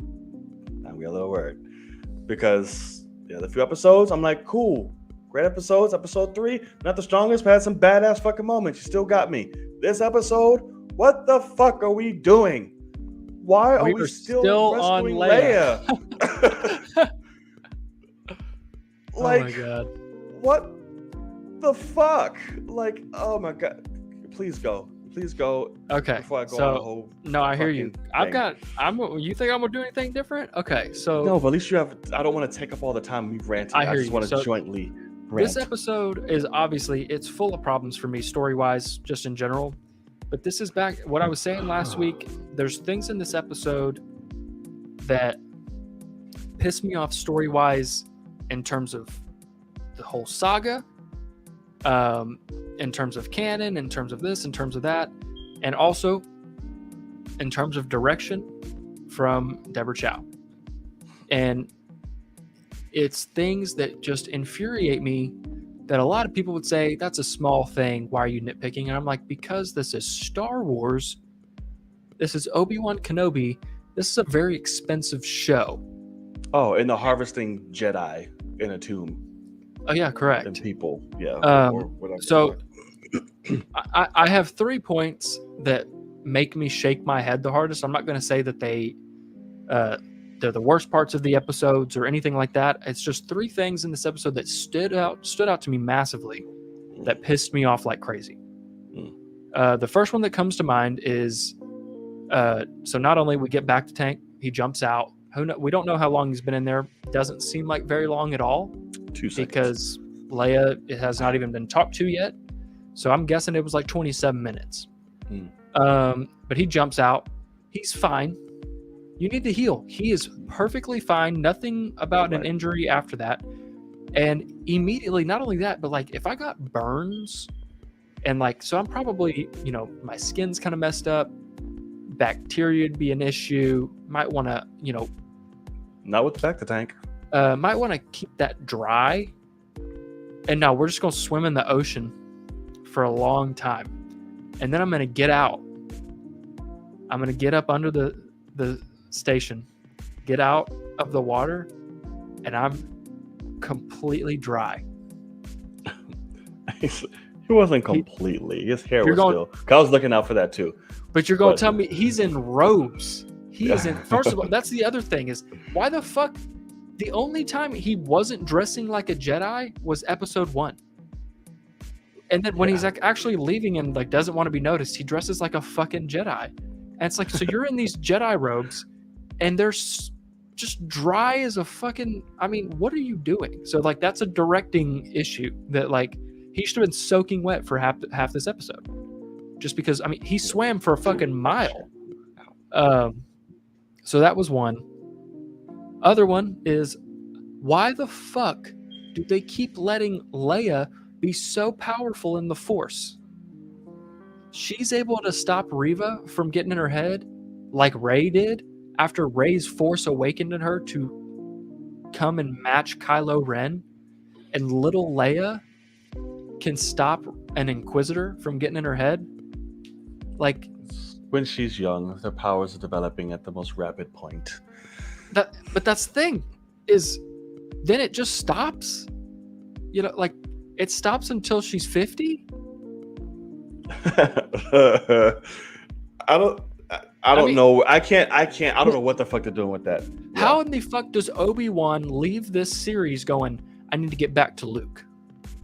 We get a little worried because the other few episodes, I'm like, cool, great episodes. Episode 3, not the strongest, but had some badass fucking moments. You still got me. This episode, what the fuck are we doing? Why are we still rescuing on Leia? Like, oh my God. What the fuck? Like, oh my God. Please go. please go. Okay. Before I go on So the whole. no, I hear you. fucking You think I'm gonna do anything different? Okay. So No, but at least you have. I don't want to take up all the time we've ranted. I I hear just you. want to So jointly rant. this episode is obviously it's full of problems for me story wise, just in general. But this is back what I was saying last week. There's things in this episode that piss me off story wise in terms of the whole saga, in terms of canon, in terms of this, in terms of that, and also in terms of direction from Deborah Chow. And it's things that just infuriate me that a lot of people would say, that's a small thing. Why are you nitpicking? And I'm like, because this is Star Wars. This is Obi-Wan Kenobi. This is a very expensive show. Oh, and the harvesting Jedi in a tomb. Oh, yeah, correct. And people. Yeah. Um, or whatever. so I have 3 points that make me shake my head the hardest. I'm not going to say that they're the worst parts of the episodes or anything like that. It's just 3 things in this episode that stood out to me massively, that pissed me off like crazy. The first one that comes to mind is so not only we get back to Tank, he jumps out. We don't know how long he's been in there. Doesn't seem like very long at all. 2 seconds. Because Leia has not even been talked to yet. So I'm guessing it was like 27 minutes. But he jumps out. He's fine. You need to heal. He is perfectly fine. Nothing about an injury after that. And immediately, not only that, but like if I got burns and like, so I'm probably, my skin's kind of messed up. Bacteria would be an issue. Might want to, not with the back to tank. Might want to keep that dry. And now we're just going to swim in the ocean for a long time. And then I'm going to get out. I'm going to get up under the station, get out of the water, and I'm completely dry. He wasn't completely. His hair was still. I was looking out for that too. But you're going to tell me he's in robes. He is in. First of all, that's the other thing is why the fuck? The only time he wasn't dressing like a Jedi was episode 1. And then when he's like actually leaving and like doesn't want to be noticed, he dresses like a fucking Jedi. And it's like, so you're in these Jedi robes and they're just dry as a fucking, I mean, what are you doing? So like, that's a directing issue that like, he should have been soaking wet for half this episode. Just because, I mean, he swam for a fucking mile. So that was one. Other one is, why the fuck do they keep letting Leia be so powerful in the Force? She's able to stop Reva from getting in her head like Rey did after Rey's Force awakened in her to come and match Kylo Ren, and little Leia can stop an Inquisitor from getting in her head. Like, when she's young, their powers are developing at the most rapid point. But that's the thing, is then it just stops. Like it stops until she's 50. I don't know. I don't know what the fuck they're doing with that. How in the fuck does Obi-Wan leave this series going, I need to get back to Luke?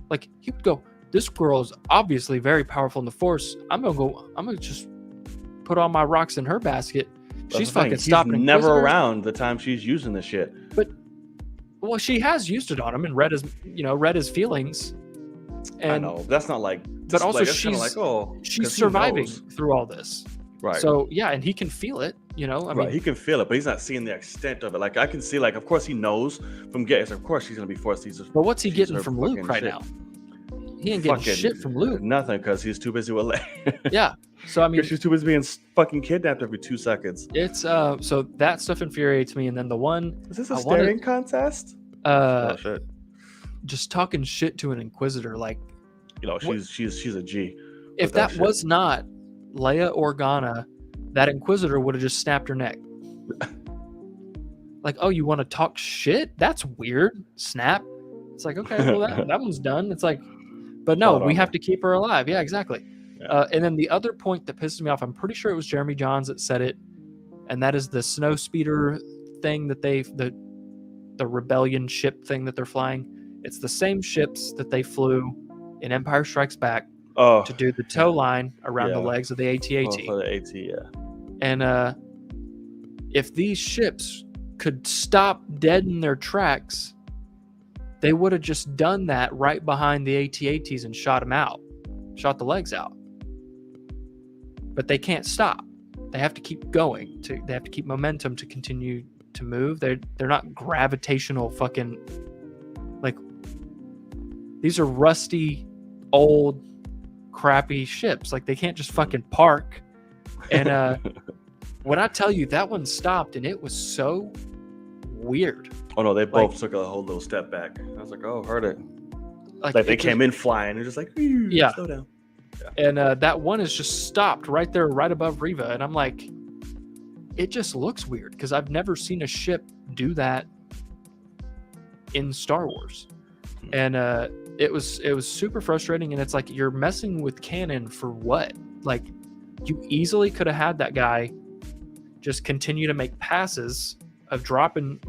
Like, he would go, this girl is obviously very powerful in the Force. I'm gonna just put all my rocks in her basket. She's fucking stopping. He's never around the time she's using this shit. But well, she has used it on him and read his feelings. And I know that's not like. But also she's like, she's surviving through all this. Right. So yeah, and he can feel it. I mean, he can feel it, but he's not seeing the extent of it. Like I can see, like of course he knows from getting. Of course she's gonna be forced. But what's he getting from Luke right now? He ain't getting shit from Luke. Nothing, because he's too busy with Leia. Yeah. So I mean, she's too busy being fucking kidnapped every 2 seconds. It's so that stuff infuriates me. And then the one, is this a staring contest? Shit. Just talking shit to an Inquisitor, like she's a G. If that was not Leia Organa, that Inquisitor would have just snapped her neck. Like, oh, you want to talk shit? That's weird. Snap. It's like, okay, well that one's done. It's like, but no, we have to keep her alive. Yeah, exactly. Yeah. And then the other point that pisses me off, I'm pretty sure it was Jeremy Johns that said it, and that is the snow speeder thing that the rebellion ship thing that they're flying. It's the same ships that they flew in Empire Strikes Back. Oh, to do the tow line around the Yeah. legs of the oh, AT-AT. for the AT, yeah. And if these ships could stop dead in their tracks, they would have just done that right behind the AT-ATs and shot the legs out. But they can't stop. They have to keep going. They have to keep momentum to continue to move. They're not gravitational fucking, like, these are rusty, old, crappy ships. Like, they can't just fucking park. And when I tell you that one stopped, and it was so weird. Oh no, they both took a whole little step back. I was like, oh, heard it. Like they came in flying and just like, Yeah. slow down. And that one is just stopped right there, right above Riva. And I'm like, it just looks weird because I've never seen a ship do that in Star Wars. And it was super frustrating. And it's like, you're messing with canon for what? Like, you easily could have had that guy just continue to make passes of dropping,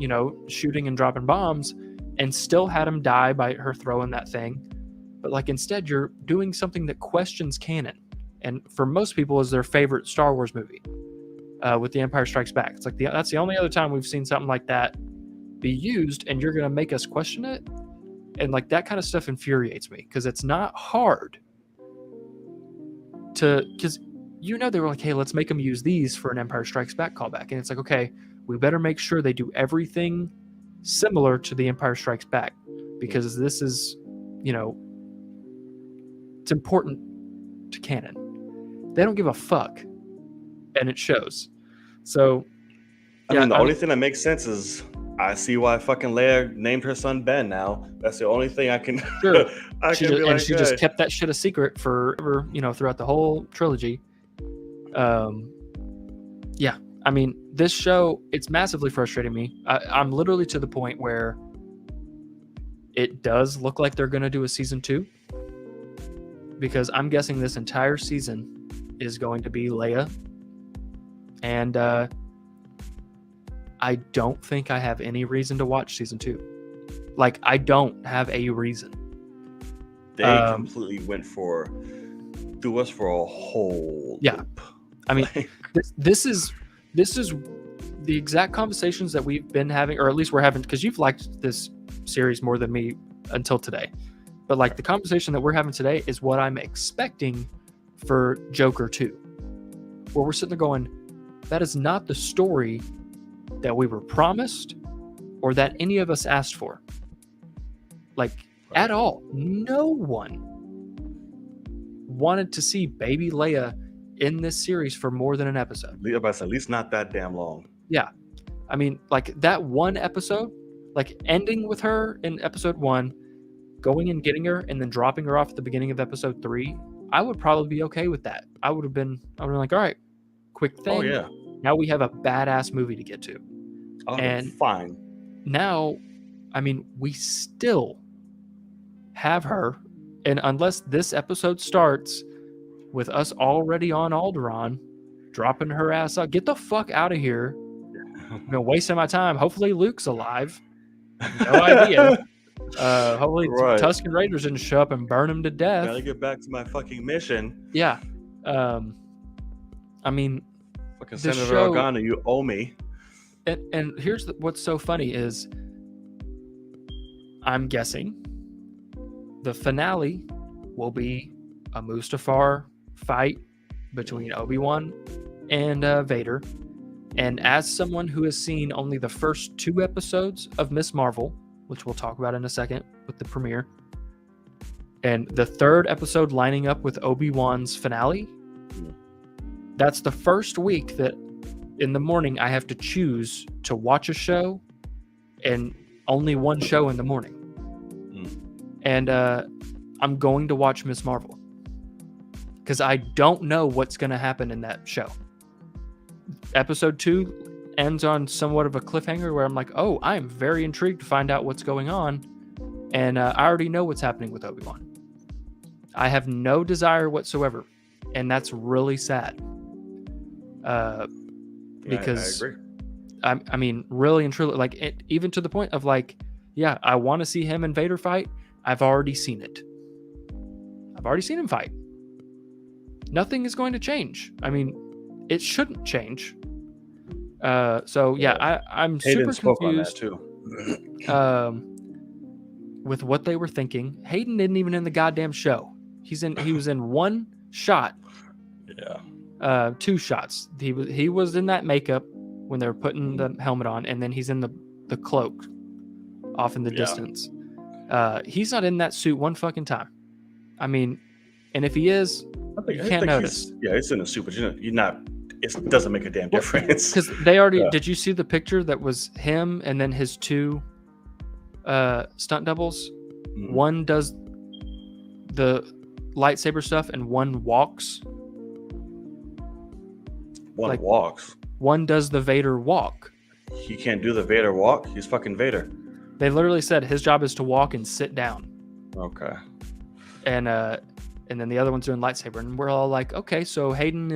shooting and dropping bombs, and still had him die by her throwing that thing. But like, instead, you're doing something that questions canon, and for most people is their favorite Star Wars movie, with The Empire Strikes Back. It's like that's the only other time we've seen something like that be used, and you're gonna make us question it. And like, that kind of stuff infuriates me because it's not hard because they were like, hey, let's make them use these for an Empire Strikes Back callback, and it's like, okay, we better make sure they do everything similar to The Empire Strikes Back because this is, it's important to canon. They don't give a fuck, and it shows. So, I mean, the only thing that makes sense is I see why fucking Leia named her son Ben now. That's the only thing I can. Sure. She just kept that shit a secret forever, throughout the whole trilogy. Yeah. I mean, this show, it's massively frustrating me. I'm literally to the point where it does look like they're going to do a season 2, because I'm guessing this entire season is going to be Leia. And I don't think I have any reason to watch season 2. Like, I don't have a reason. They completely threw us for a whole loop. I mean, this is the exact conversations that we've been having, or at least we're having, because you've liked this series more than me until today. But like, the conversation that we're having today is what I'm expecting for Joker 2, where we're sitting there going, that is not the story that we were promised or that any of us asked for. Like, at all. No one wanted to see baby Leia in this series for more than an episode. At least not that damn long. Yeah. I mean, like, that one episode, like, ending with her in episode 1, going and getting her, and then dropping her off at the beginning of episode 3, I would probably be okay with that. I would have been like, all right, quick thing. Oh, yeah. Now we have a badass movie to get to. And fine. Now, I mean, we still have her, and unless this episode starts with us already on Alderaan, dropping her ass out, get the fuck out of here. I'm gonna wasting my time. Hopefully Luke's alive. No idea. Hopefully Tusken Raiders didn't show up and burn him to death. Gotta get back to my fucking mission. Yeah. I mean, fucking Senator Organa, you owe me. And here's what's so funny is, I'm guessing the finale will be a Mustafar fight between Obi-Wan and Vader. And as someone who has seen only the first 2 episodes of Ms. Marvel, which we'll talk about in a second with the premiere, and the 3rd episode lining up with Obi-Wan's finale, that's the first week that in the morning I have to choose to watch a show, and only one show in the morning. And I'm going to watch Ms. Marvel because I don't know what's going to happen in that show. Episode 2 ends on somewhat of a cliffhanger where I'm like, oh, I'm very intrigued to find out what's going on. And I already know what's happening with Obi-Wan. I have no desire whatsoever. And that's really sad. Because I agree. I mean, really and truly, like, even to the point of like, yeah, I want to see him and Vader fight. I've already seen it. I've already seen him fight. nothing is going to change. I mean, it shouldn't change. So yeah, I'm Hayden super spoke on that confused too. with what they were thinking. Hayden isn't even in the goddamn show. He was in one shot. Yeah. 2 shots. He was in that makeup when they were putting the helmet on, and then he's in the cloak off in the distance. He's not in that suit one fucking time. I mean, and if he is, you can't notice. It's in a suit, but you're not. It doesn't make a damn difference. Because they already did. You see the picture that was him and then his 2 stunt doubles? Mhm. One does the lightsaber stuff, and one walks. One walks. One does the Vader walk. He can't do the Vader walk. He's fucking Vader. They literally said his job is to walk and sit down. Okay. And then the other one's doing lightsaber, and we're all like, okay, so Hayden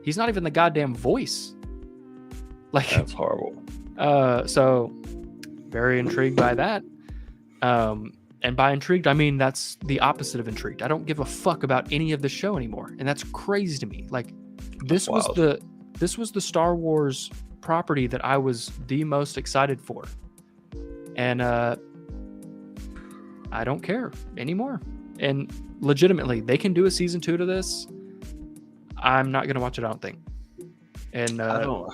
he's not even the goddamn voice. Like, That's horrible. So very intrigued by that. And by intrigued, I mean that's the opposite of intrigued. I don't give a fuck about any of the show anymore, and that's crazy to me. Like, this was the Star Wars property that I was the most excited for, and I don't care anymore. And legitimately, they can do a season 2 to this. I'm not gonna watch it. I don't think. And I don't.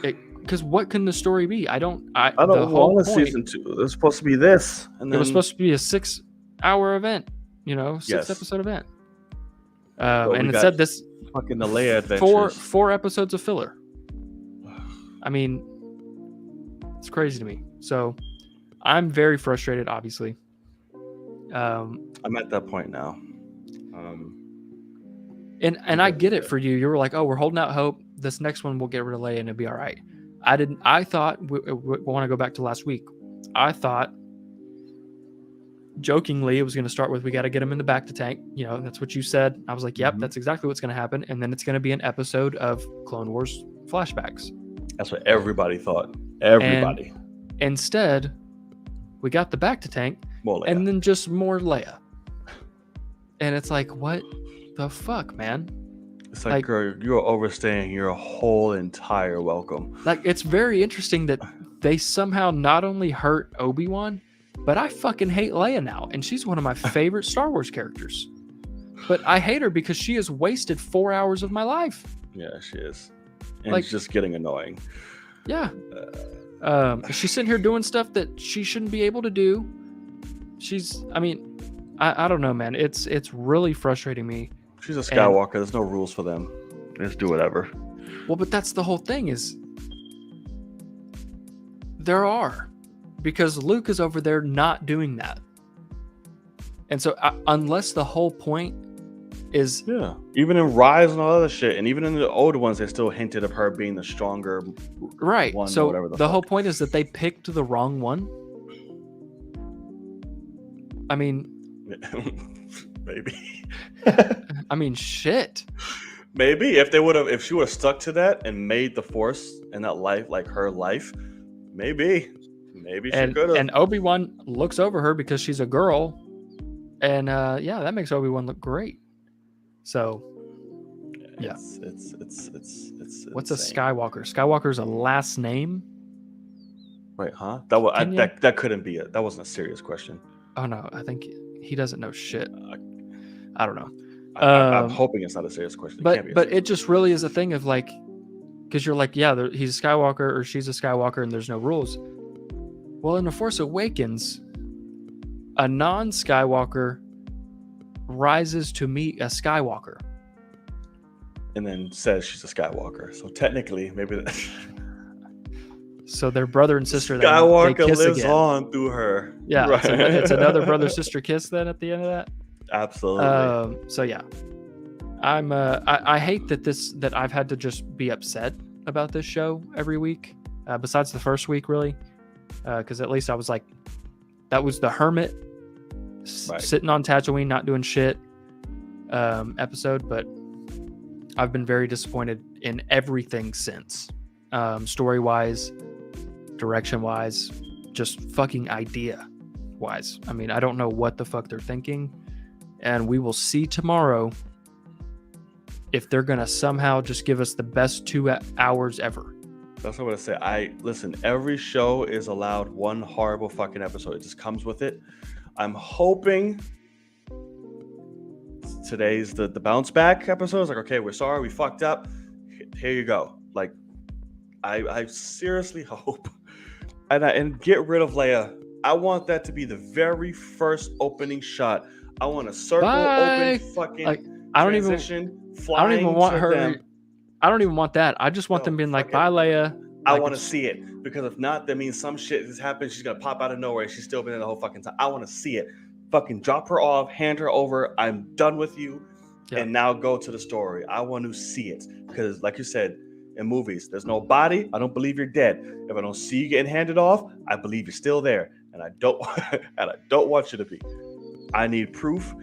Because what can the story be? I don't want a season 2. It's supposed to be this, and it was supposed to be a 6-hour event. 6-episode event. And instead, this fucking the Leia adventures. 4 episodes of filler. I mean, it's crazy to me. So, I'm very frustrated. Obviously, I'm at that point now. And I get it for you. You were like, oh, we're holding out hope. This next one we'll get rid of Leia and it'll be all right. I thought we want to go back to last week. I thought jokingly it was going to start with we got to get him in the back to tank. That's what you said. I was like, yep, that's exactly what's going to happen. And then it's going to be an episode of Clone Wars flashbacks. That's what everybody thought. Everybody. And instead, we got the back to tank, and then just more Leia. And it's like, what the fuck, man? It's like, girl, you're overstaying your whole entire welcome. Like, it's very interesting that they somehow not only hurt Obi-Wan, but I fucking hate Leia now, and she's one of my favorite Star Wars characters. But I hate her because she has wasted 4 hours of my life. Yeah, she is. And it's just getting annoying. Yeah. She's sitting here doing stuff that she shouldn't be able to do. I don't know, man. It's really frustrating me. She's a Skywalker. There's no rules for them. They just do whatever. Well, but that's the whole thing is there are. Because Luke is over there not doing that. And so unless the whole point is... Yeah. Even in Rise and all other shit, and even in the older ones, they still hinted of her being the stronger right. one. So whatever the whole point is that they picked the wrong one. I mean... Maybe. I mean, shit. Maybe if she would have stuck to that and made the Force and that life like her life, maybe she could have. And Obi-Wan looks over her because she's a girl, and that makes Obi-Wan look great. So, yeah, it's what's insane. a Skywalker? Skywalker's a last name. Wait, huh? That couldn't be it. That wasn't a serious question. Oh no, I think he doesn't know shit. I don't know. I'm hoping it's not a serious question. But it just really is a thing of like, because you're like, yeah, he's a Skywalker or she's a Skywalker, and there's no rules. Well, in The Force Awakens, a non-Skywalker rises to meet a Skywalker, and then says she's a Skywalker. So technically, maybe. So their brother and sister. Skywalker they kiss lives again. on through her. Yeah, right. It's another brother-sister kiss then at the end of that. Absolutely. So yeah, I hate that I've had to just be upset about this show every week. Besides the first week, really, because at least I was like, that was the hermit sitting on Tatooine not doing shit episode. But I've been very disappointed in everything since, story-wise, direction-wise, just fucking idea-wise. I mean, I don't know what the fuck they're thinking. And we will see tomorrow if they're gonna somehow just give us the best 2 hours ever. That's what I'm gonna say. Listen, every show is allowed one horrible fucking episode. It just comes with it. I'm hoping today's the bounce back episode. It's like, okay, we're sorry, we fucked up. Here you go. Like, I seriously hope. And get rid of Leia. I want that to be the very first opening shot. I want a circle, open, fucking I don't transition, even. I don't even want her. them. I don't even want that. I just want them being like, "Bye, Leia." I Like, want to see it, because if not, that means some shit has happened. She's gonna pop out of nowhere. She's still been in the whole fucking time. I want to see it. Fucking drop her off, hand her over. I'm done with you, and now go to the story. I want to see it, because, like you said, in movies, there's no body. I don't believe you're dead. If I don't see you getting handed off, I believe you're still there, and I don't want you to be. I need proof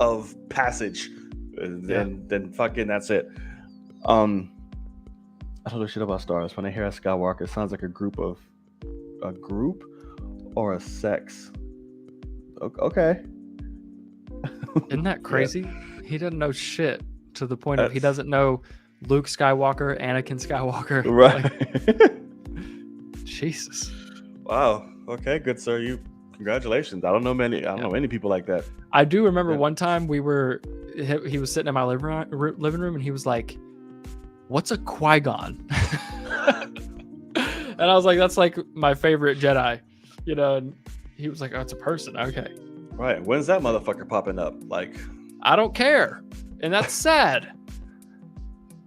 of passage. Then fucking that's it. I don't know shit about Star Wars. When I hear a Skywalker, it sounds like a group or a sex. Okay. Isn't that crazy? He doesn't know shit to the point of he doesn't know Luke Skywalker, Anakin Skywalker. Right. Like, Jesus. Wow. Okay, good sir. Congratulations. I don't know any people like that. I do remember one time he was sitting in my living room and he was like, "What's a Qui-Gon?" And I was like, "That's like my favorite Jedi," and he was like, "Oh, it's a person." Okay. Right. When's that motherfucker popping up? Like, I don't care. And that's sad.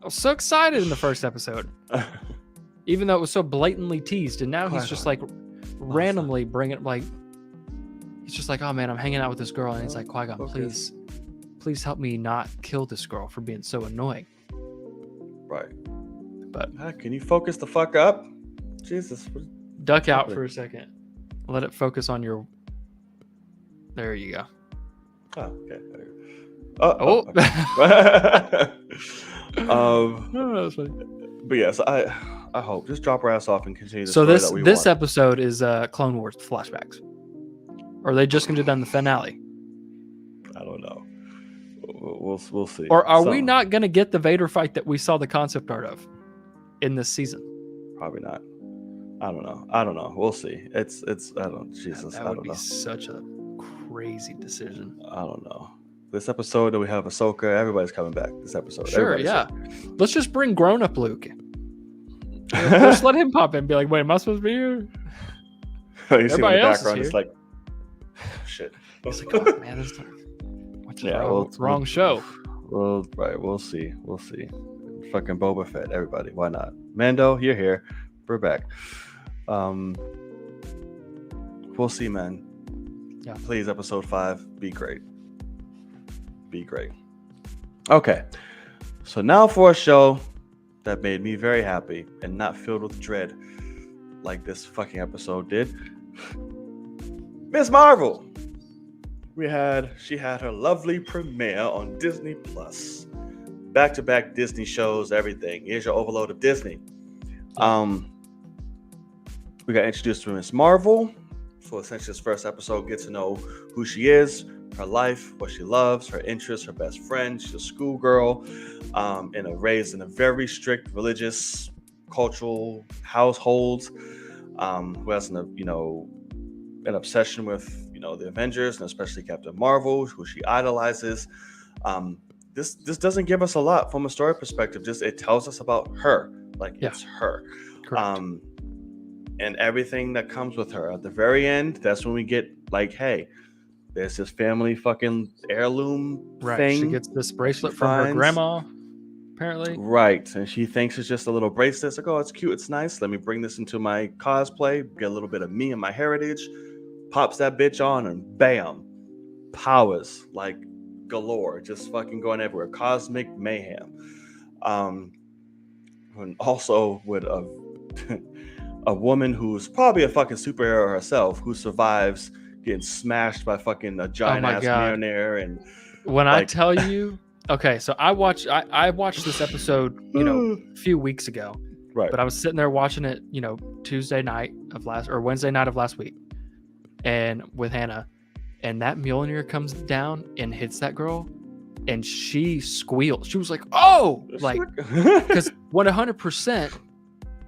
I was so excited in the first episode. Even though it was so blatantly teased, and now he's just like randomly bringing like, he's just like, "Oh man, I'm hanging out with this girl," and he's like, "Qui-Gon, please help me not kill this girl for being so annoying." Right. But can you focus the fuck up? Jesus. Duck out for a second. Let it focus on your. There you go. Oh, okay. Oh. Okay. That was funny. But yes, I hope just drop her ass off and continue. So this episode is Clone Wars flashbacks. Or are they just gonna do that in the finale? I don't know. We'll see. Or are we not gonna get the Vader fight that we saw the concept art of in this season? Probably not. I don't know. We'll see. It's I don't. Jesus. That would be such a crazy decision. I don't know. This episode that we have Ahsoka, everybody's coming back. This episode. Sure, yeah. Let's just bring grown-up Luke. Just let him pop in and be like, "Wait, am I supposed to be here?" You see in the background, it's like, shit. He's like, "Oh man, this wrong show." Well, right. We'll see. Fucking Boba Fett, everybody. Why not? Mando, you're here. We're back. We'll see, man. Yeah. Please, episode 5, be great. Be great. Okay. So now for a show that made me very happy and not filled with dread like this fucking episode did. Ms. Marvel. She had her lovely premiere on Disney Plus. Back-to-back Disney shows, everything. Here's your overload of Disney. We got introduced to Ms. Marvel for essentially this first episode. Get to know who she is, her life, what she loves, her interests, her best friend. She's a schoolgirl, raised in a very strict religious, cultural household, who has an obsession with the Avengers and especially Captain Marvel, who she idolizes. This doesn't give us a lot from a story perspective. Just it tells us about her, it's her. Correct. And everything that comes with her. At the very end, that's when we get hey, there's this family fucking heirloom thing. She gets this bracelet from her grandma, apparently. Right. And she thinks it's just a little bracelet. It's like, oh, it's cute, it's nice. Let me bring this into my cosplay, get a little bit of me and my heritage. Pops that bitch on and bam. Powers galore. Just fucking going everywhere. Cosmic mayhem. And also with a woman who's probably a fucking superhero herself, who survives getting smashed by fucking a giant ass millionaire. And when I tell you, okay, so I watched this episode, a few weeks ago, right? But I was sitting there watching it, Wednesday night of last week, and with Hannah, and that millionaire comes down and hits that girl. and she squealed. She was like, "Oh!" Like, because 100%,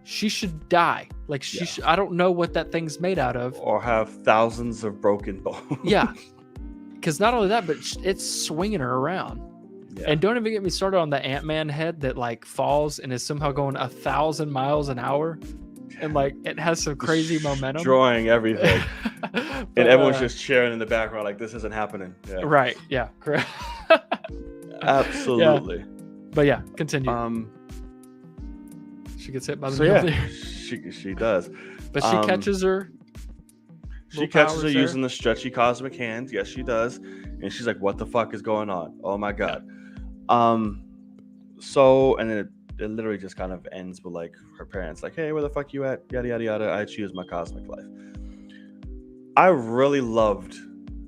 she should die. Like, I don't know what that thing's made out of, or have thousands of broken bones. Yeah, because not only that, but it's swinging her around. Yeah. And don't even get me started on the Ant-Man head that like falls and is somehow going 1,000 miles an hour, and like it has some crazy momentum, destroying everything. But, and everyone's just cheering in the background like this isn't happening. Yeah. Right? Yeah. Correct. Absolutely. Yeah. But yeah, continue. She gets hit by the Mjolnir. She does. But she catches her. She catches her using the stretchy cosmic hand. Yes, she does. And she's like, "What the fuck is going on? Oh my god." So and then it literally just kind of ends with like her parents like, "Hey, where the fuck you at? Yada yada yada. I choose my cosmic life." I really loved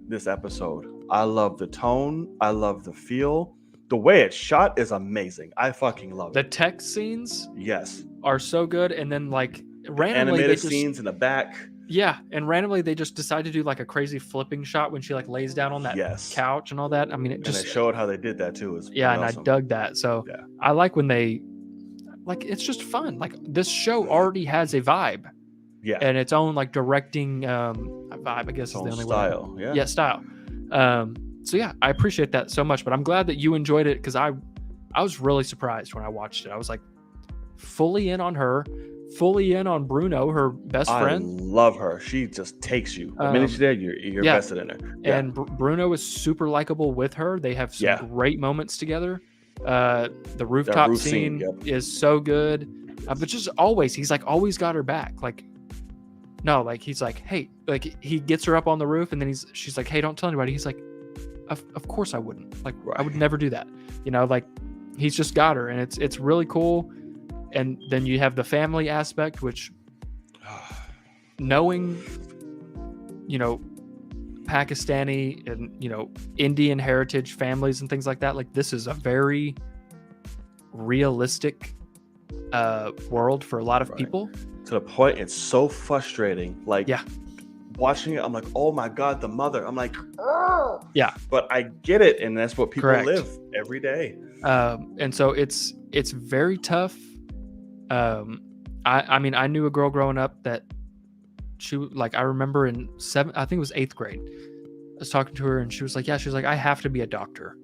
this episode. I love the tone. I love the feel. The way it's shot is amazing. I fucking love it. The text scenes, yes, are so good. And then like randomly animated scenes in the back. Yeah, and randomly they just decide to do like a crazy flipping shot when she like lays down on that couch and all that. I mean, it just and they showed how they did that too. And awesome. I dug that. So I like when they like it's just fun. Like this show already has a vibe. Yeah. And its own like directing vibe, I guess, is the only style. Way. Yeah, style. So yeah, I appreciate that so much. But I'm glad that you enjoyed it because I was really surprised when I watched it. I was like fully in on her. Fully in on Bruno, her best friend. I love her. She just takes you. The minute she's there, you're vested in her. Yeah. And Bruno is super likable with her. They have some great moments together. The rooftop scene is so good. But just always, he's like always got her back. Like, no, like he's like, hey, like he gets her up on the roof, and then she's like, hey, don't tell anybody. He's like, of course I wouldn't. Like, I would never do that. You know, like he's just got her, and it's really cool. And then you have the family aspect, which knowing, Pakistani and, Indian heritage families and things like that, like this is a very realistic world for a lot of people. To the point, it's so frustrating. Like, watching it, I'm like, oh my God, the mother. I'm like, oh. Yeah. But I get it. And that's what people live every day. And so it's very tough. I mean, I knew a girl growing up that she like, I remember I think it was 8th grade. I was talking to her and she was like, I have to be a doctor.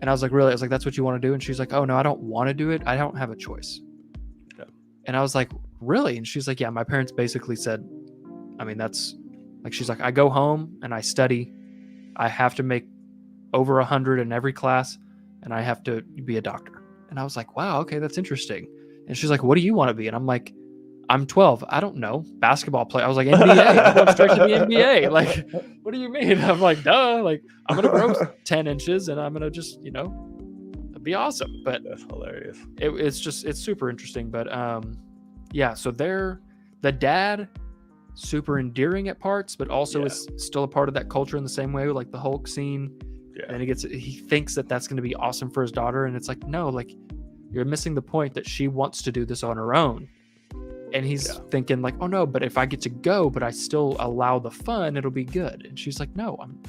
And I was like, really? I was like, that's what you want to do? And she's like, oh no, I don't want to do it. I don't have a choice. Yeah. And I was like, really? And she's like, yeah, my parents basically said, I mean, that's like, she's like, I go home and I study. I have to make over 100 in every class and I have to be a doctor. And I was like, wow, okay, that's interesting. And she's like, what do you want to be? And I'm like, I'm 12. I don't know. Basketball player. I was like, NBA. I'm going straight to the NBA. Like, what do you mean? I'm like, duh. Like, I'm going to grow 10 inches and I'm going to just, be awesome. But that's hilarious. It's super interesting. But so the dad, super endearing at parts, but also is still a part of that culture in the same way, like the Hulk scene. Yeah. And he thinks that that's going to be awesome for his daughter. And it's like, no, like, you're missing the point that she wants to do this on her own. And he's thinking like, oh no, but if I get to go, but I still allow the fun, it'll be good. And she's like, no, I'm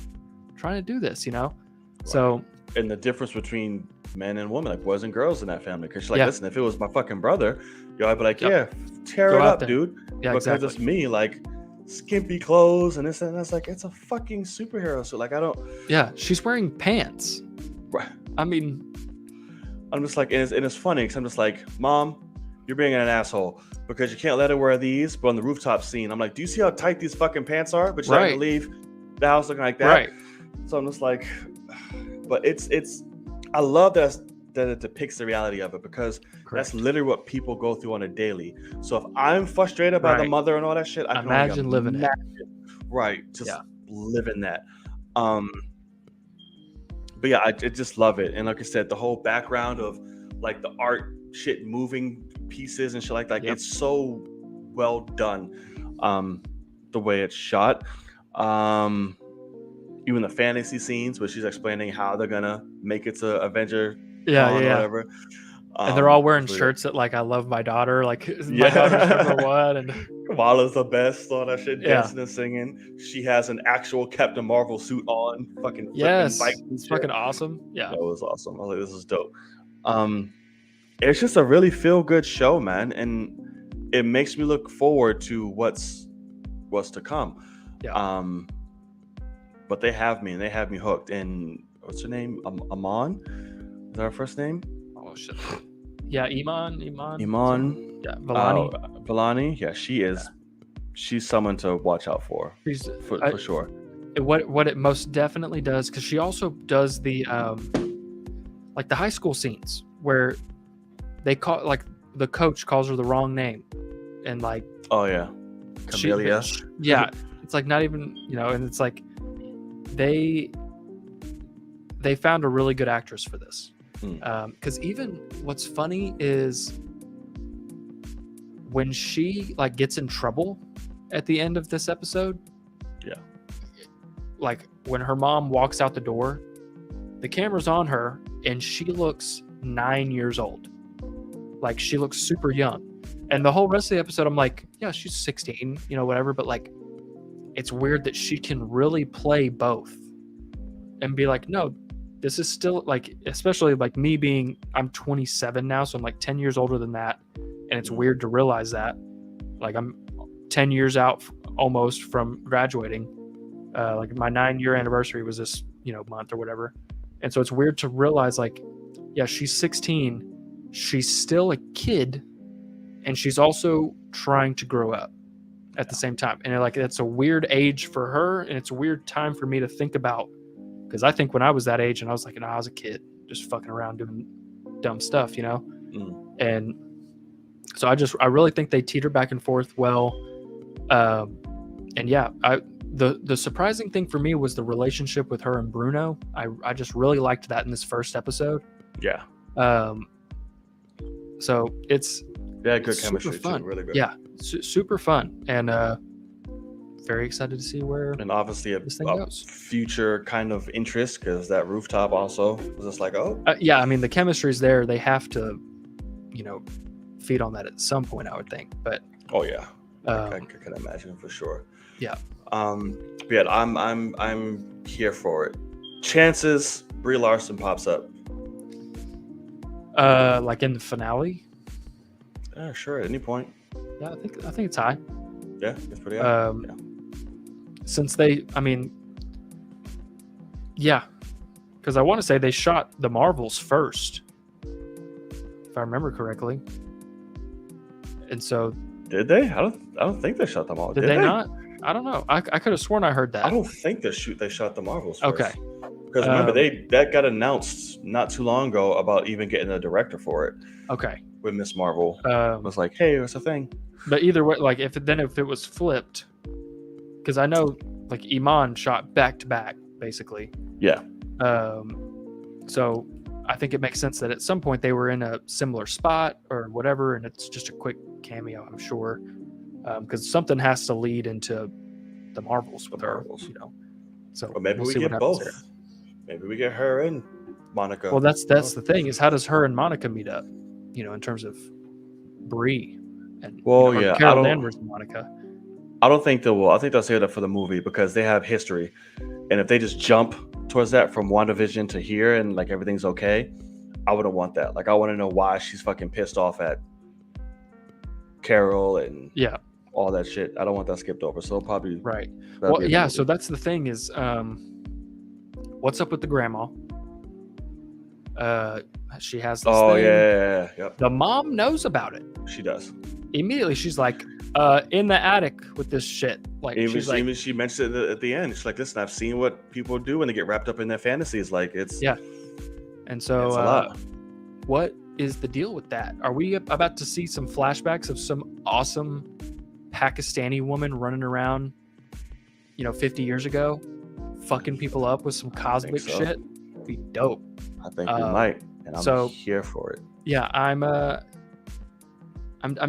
trying to do this, Right. So. And the difference between men and women, like boys and girls in that family. Cause she's like, listen, if it was my fucking brother, I'd be like, tear it up, dude. Yeah, because it's me, like skimpy clothes and this and that's like, it's a fucking superhero. So like, I don't. Yeah. She's wearing pants. Right. I mean, I'm just like, and it's funny because I'm just like, Mom, you're being an asshole because you can't let her wear these. But on the rooftop scene, I'm like, do you see how tight these fucking pants are? But she's not gonna leave the house looking like that. Right. So I'm just like, but it's I love that it depicts the reality of it because that's literally what people go through on a daily. So if I'm frustrated by the mother and all that shit, I can imagine living it. Right. Just living that. But yeah, I just love it. And like I said, the whole background of like the art shit, moving pieces and shit like that, it's so well done. The way it's shot. Even the fantasy scenes where she's explaining how they're gonna make it to Avenger or whatever. And they're all wearing so yeah. shirts that like I love my daughter, like my daughter's number one, and Kamala's the best, all that shit, Yeah. dancing and singing. She has an actual Captain Marvel suit on, fucking flipping yes, bikes and it's shit. fucking awesome. Yeah, That was awesome. I was like, this is dope. It's just a really feel good show, man, and it makes me look forward to what's to come. Yeah. But they have me, and they have me hooked. And what's her name? Amon? Is that her first name? oh shit. Yeah, Iman. Yeah, Vellani. Yeah, she is. She's someone to watch out for for sure. What it most definitely does, because she also does the like the high school scenes where they call, like, the coach calls her the wrong name, and like, Oh yeah, Camellia. yeah, it's like not even, and it's like they found a really good actress for this. Because even what's funny is when she like gets in trouble at the end of this episode, like when her mom walks out the door, the camera's on her and she looks 9 years old. Like, she looks super young. And the whole rest of the episode, I'm like, yeah, she's 16, whatever. But like, it's weird that she can really play both and be like, no, this is still like, especially like me being, I'm 27 now. So I'm like 10 years older than that. And it's weird to realize that, like, I'm 10 years out almost from graduating. Like, my 9-year anniversary was this, month or whatever. And so it's weird to realize, like, yeah, she's 16. She's still a kid, and she's also trying to grow up at the same time. And like, that's a weird age for her, and it's a weird time for me to think about, because I think when I was that age and I was like, I was a kid just fucking around doing dumb stuff, And so I really think they teeter back and forth well. And yeah, the surprising thing for me was the relationship with her and Bruno. I just really liked that in this first episode. Yeah. So it's good chemistry fun. Too. Really good. Yeah, super fun, and very excited to see where. And obviously a goes. Future kind of interest, because that rooftop also was just like, yeah. I mean, the chemistry's there. They have to, feed on that at some point, I would think. But yeah, I can imagine for sure. Yeah. Yeah, I'm here for it. Chances Brie Larson pops up. Like in the finale. Yeah, sure. At any point. Yeah, I think it's high. Yeah, it's pretty high. Since because I want to say they shot the Marvels first, if I remember correctly. And so. Did they? I don't think they shot them all. Did they not? I don't know. I could have sworn I heard that. I don't think they shot the Marvels first. Okay. Because remember, that got announced not too long ago about even getting a director for it. Okay. With Miss Marvel, was like, hey, it's a thing. But either way, like if it was flipped, because I know like Iman shot back to back basically. Yeah. So I think it makes sense that at some point they were in a similar spot or whatever, and it's just a quick cameo, I'm sure, because something has to lead into the Marvels with her, So or maybe we get both. There. Maybe we get her and Monica. Well, that's the thing, is how does her and Monica meet up? In terms of Brie and Carol Danvers and Monica. I don't think they will. I think they'll save that for the movie because they have history, and if they just jump towards that from WandaVision to here and like everything's okay, I wouldn't want that. Like, I want to know why she's fucking pissed off at Carol and all that shit. I don't want that skipped over. So probably right. Well, yeah. So that's the thing is, what's up with the grandma? She has this thing. Yeah. Yep. The mom knows about it. She does. Immediately, she's like, in the attic with this shit. Like, even she mentioned it at the end. She's like, listen, I've seen what people do when they get wrapped up in their fantasies. Like, it's And so, it's a lot. What is the deal with that? Are we about to see some flashbacks of some awesome Pakistani woman running around, 50 years ago, fucking people up with some cosmic shit? Be dope. I think we might, and I'm here for it. Yeah, I'm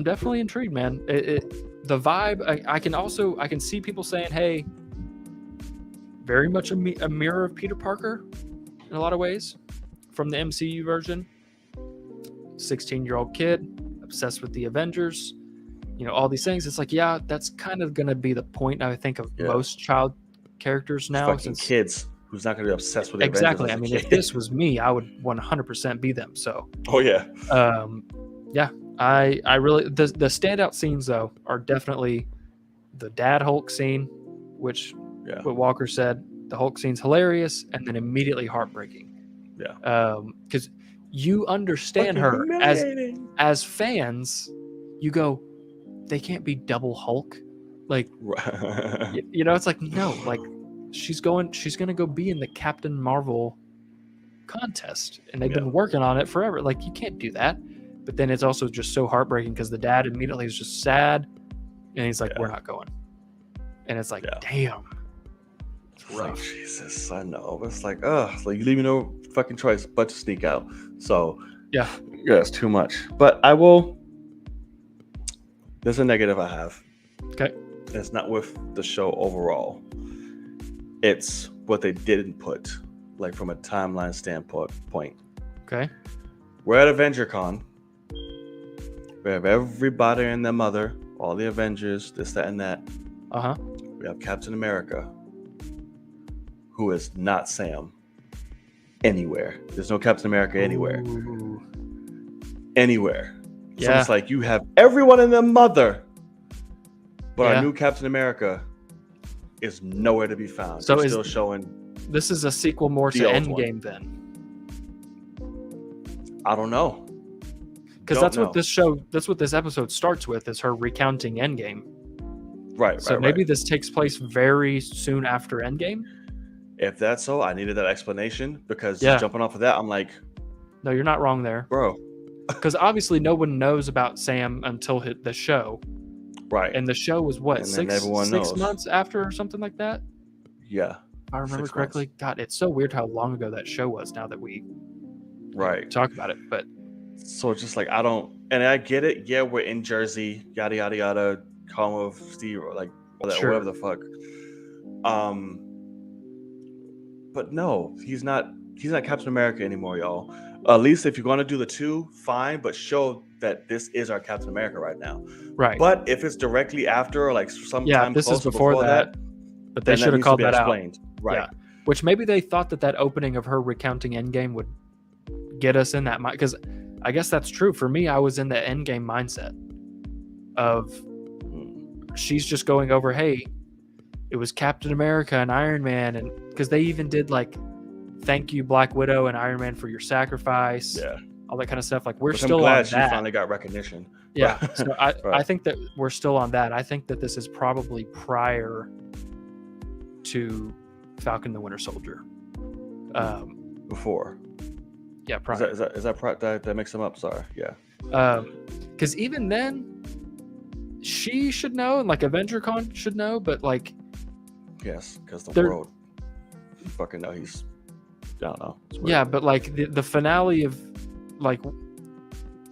definitely intrigued, man. The vibe. I can see people saying, "Hey, very much a mirror of Peter Parker in a lot of ways from the MCU version." 16-year-old kid obsessed with the Avengers, all these things. It's like, yeah, that's kind of going to be the point, I think, of most child characters now. Fucking kids who's not going to be obsessed with the exactly. Avengers. I mean, if this was me, I would 100% be them. So. Oh yeah. Yeah. I really the standout scenes though are definitely the Dad Hulk scene, which what Walker said, the Hulk scene's hilarious and then immediately heartbreaking. Yeah. Because you understand her as fans, you go, they can't be double Hulk. Like, it's like, no, like she's going to go be in the Captain Marvel contest and they've been working on it forever. Like, you can't do that. But then it's also just so heartbreaking because the dad immediately is just sad and he's like, we're not going. And it's like, damn. It's rough. Like, Jesus, I know. It's like, like you leave me no fucking choice but to sneak out. So yeah, it's too much. But I will. There's a negative I have. Okay. It's not with the show overall. It's what they didn't put, like from a timeline standpoint. Okay. We're at AvengerCon. We have everybody and their mother, all the Avengers, this, that, and that. We have Captain America, who is not Sam anywhere. There's no Captain America anywhere. Ooh. Anywhere. So it's like you have everyone and their mother, but our new Captain America is nowhere to be found. So it's still showing. This is a sequel more to Endgame then. I don't know. Because that's what this episode starts with, is her recounting Endgame. Right. So maybe this takes place very soon after Endgame. If that's so, I needed that explanation because just jumping off of that, I'm like, no, you're not wrong there, bro. Because obviously no one knows about Sam until the show. Right. And the show was what, 6 months after or something like that? Yeah. If I remember correctly. God, it's so weird how long ago that show was now that we talk about it. But so it's just like, I don't, and I get it. Yeah, we're in Jersey, yada, yada, yada, home of Steve, or like all that, whatever the fuck. But no, he's not Captain America anymore, y'all. At least if you're going to do the two, fine, but show that this is our Captain America right now. Right. But if it's directly after or like sometime this is before that. But they should have called that out. Right. Yeah. Which maybe they thought that opening of her recounting Endgame would get us in that mind. Because I guess that's true. For me, I was in the Endgame mindset of she's just going over, hey, it was Captain America and Iron Man. And because they even did like, thank you, Black Widow and Iron Man, for your sacrifice. Yeah. All that kind of stuff. Like, we're still on that. I'm glad she finally got recognition. Yeah. So I think that we're still on that. I think that this is probably prior to Falcon the Winter Soldier. Before. Yeah, prior. Is that that makes them up? Sorry. Yeah. Because even then, she should know, and like AvengerCon should know, but like. Yes, because the world fucking know he's. I don't know. Yeah, but like the finale of like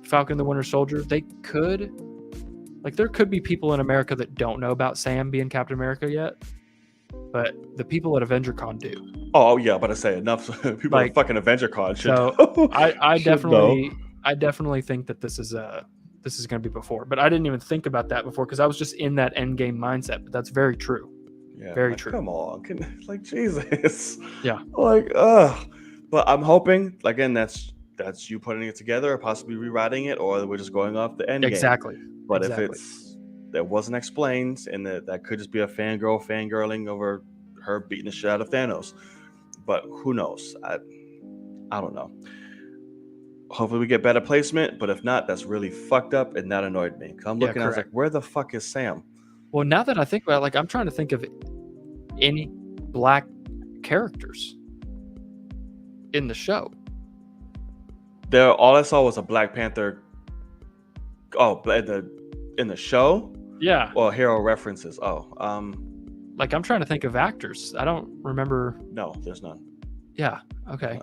Falcon the Winter Soldier, there could be people in America that don't know about Sam being Captain America yet, but the people at AvengerCon do. Oh yeah, but I say enough people at fucking AvengerCon should. So I definitely think that this is going to be before, but I didn't even think about that before because I was just in that Endgame mindset. But that's very true. Yeah, very true. Come on, like Jesus. Yeah. Like, but I'm hoping again that's you putting it together, or possibly rewriting it, or we're just going off the end exactly. Game. But if that wasn't explained, and that could just be a fangirling over her beating the shit out of Thanos. But who knows? I don't know. Hopefully we get better placement, but if not, that's really fucked up, and that annoyed me. I'm looking, I was like, where the fuck is Sam? Well, now that I think about it, like, I'm trying to think of any black characters in the show. All I saw was a Black Panther. Oh, in the show? Yeah. Well, hero references. Like, I'm trying to think of actors. I don't remember. No, there's none. Yeah. Okay.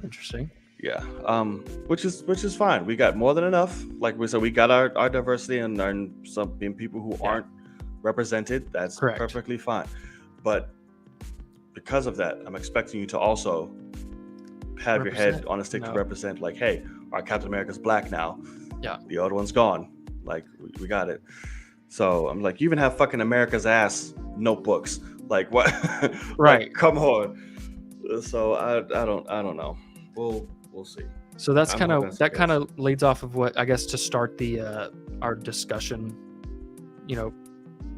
Interesting. Yeah. Which is fine. We got more than enough. Like we said, we got our diversity and some being people who aren't represented. That's correct. Perfectly fine. But because of that, I'm expecting you to also have your head on a stick to represent, like, hey, our Captain America's black now. Yeah. The other one's gone. Like, we got it. So I'm like, you even have fucking America's ass notebooks. Like, what? Right. Like, come on. So I don't know. We'll see. So that's kind of leads off of what I guess to start the our discussion,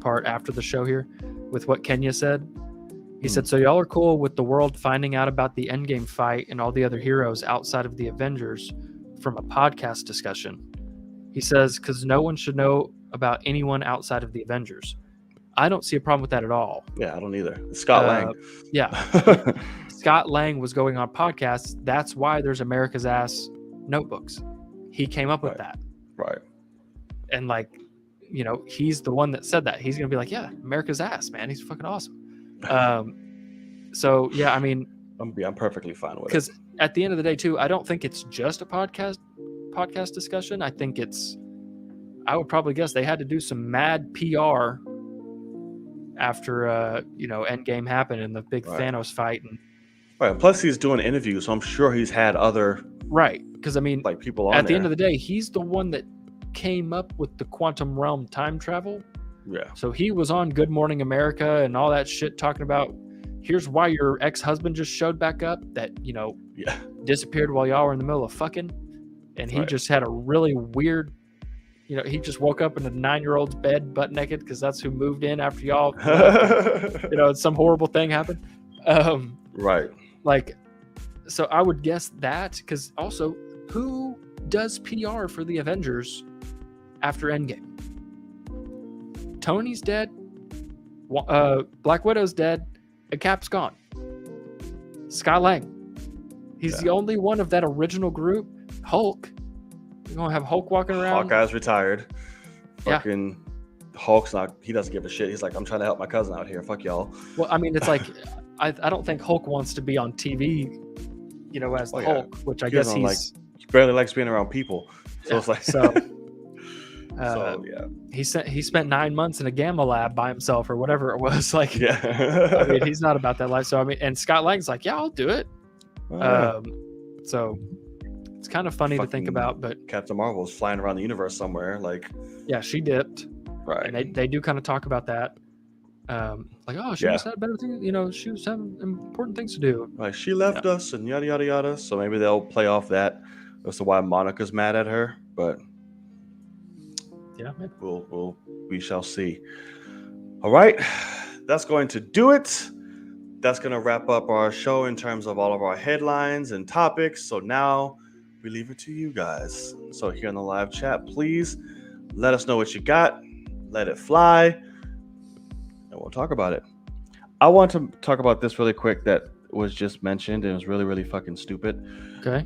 part after the show here, with what Kenya said. He said, so y'all are cool with the world finding out about the Endgame fight and all the other heroes outside of the Avengers from a podcast discussion. He says, because no one should know about anyone outside of the Avengers. I don't see a problem with that at all. Yeah, I don't either. It's Scott Lang. Yeah. Scott Lang was going on podcasts. That's why there's America's Ass notebooks. He came up with that. Right. And like, he's the one that said that. He's going to be like, yeah, America's Ass, man. He's fucking awesome. So yeah, I mean, I'm perfectly fine with it. Because at the end of the day too, I don't think it's just a podcast discussion. I think I would probably guess they had to do some mad PR after Endgame happened and the big Thanos fight. And right. Plus he's doing interviews, so I'm sure he's had other because I mean, like people on at the there. end of the day, he's the one that came up with the quantum realm time travel. Yeah. So he was on Good Morning America and all that shit talking about here's why your ex-husband just showed back up that, disappeared while y'all were in the middle of fucking. And he just had a really weird, he just woke up in a 9-year-old's bed butt naked because that's who moved in after y'all. Some horrible thing happened. Right. Like, so I would guess that because also who does PR for the Avengers after Endgame? Tony's dead, Black Widow's dead, and Cap's gone. Scott Lang. He's the only one of that original group. Hulk. You're going to have Hulk walking around. Hawkeye's retired. Fucking Hulk's he doesn't give a shit. He's like, I'm trying to help my cousin out here. Fuck y'all. Well, I mean, it's like, I don't think Hulk wants to be on TV, as the Hulk, which I guess he barely likes being around people. So it's like, he spent 9 months in a gamma lab by himself or whatever it was. Like, I mean, he's not about that life. So I mean, and Scott Lang's like, yeah, I'll do it. So it's kind of funny to think about, but Captain Marvel's flying around the universe somewhere. Like, yeah, she dipped. Right. And they do kind of talk about that. Like, oh, she just had better things. She was having important things to do. Like, she left us and yada yada yada. So maybe they'll play off that as to why Monica's mad at her. But yeah, maybe. We shall see. All right, that's going to do it. That's going to wrap up our show in terms of all of our headlines and topics. So now we leave it to you guys. So here in the live chat, please let us know what you got. Let it fly. And we'll talk about it. I want to talk about this really quick that was just mentioned. And it was really, really fucking stupid. Okay.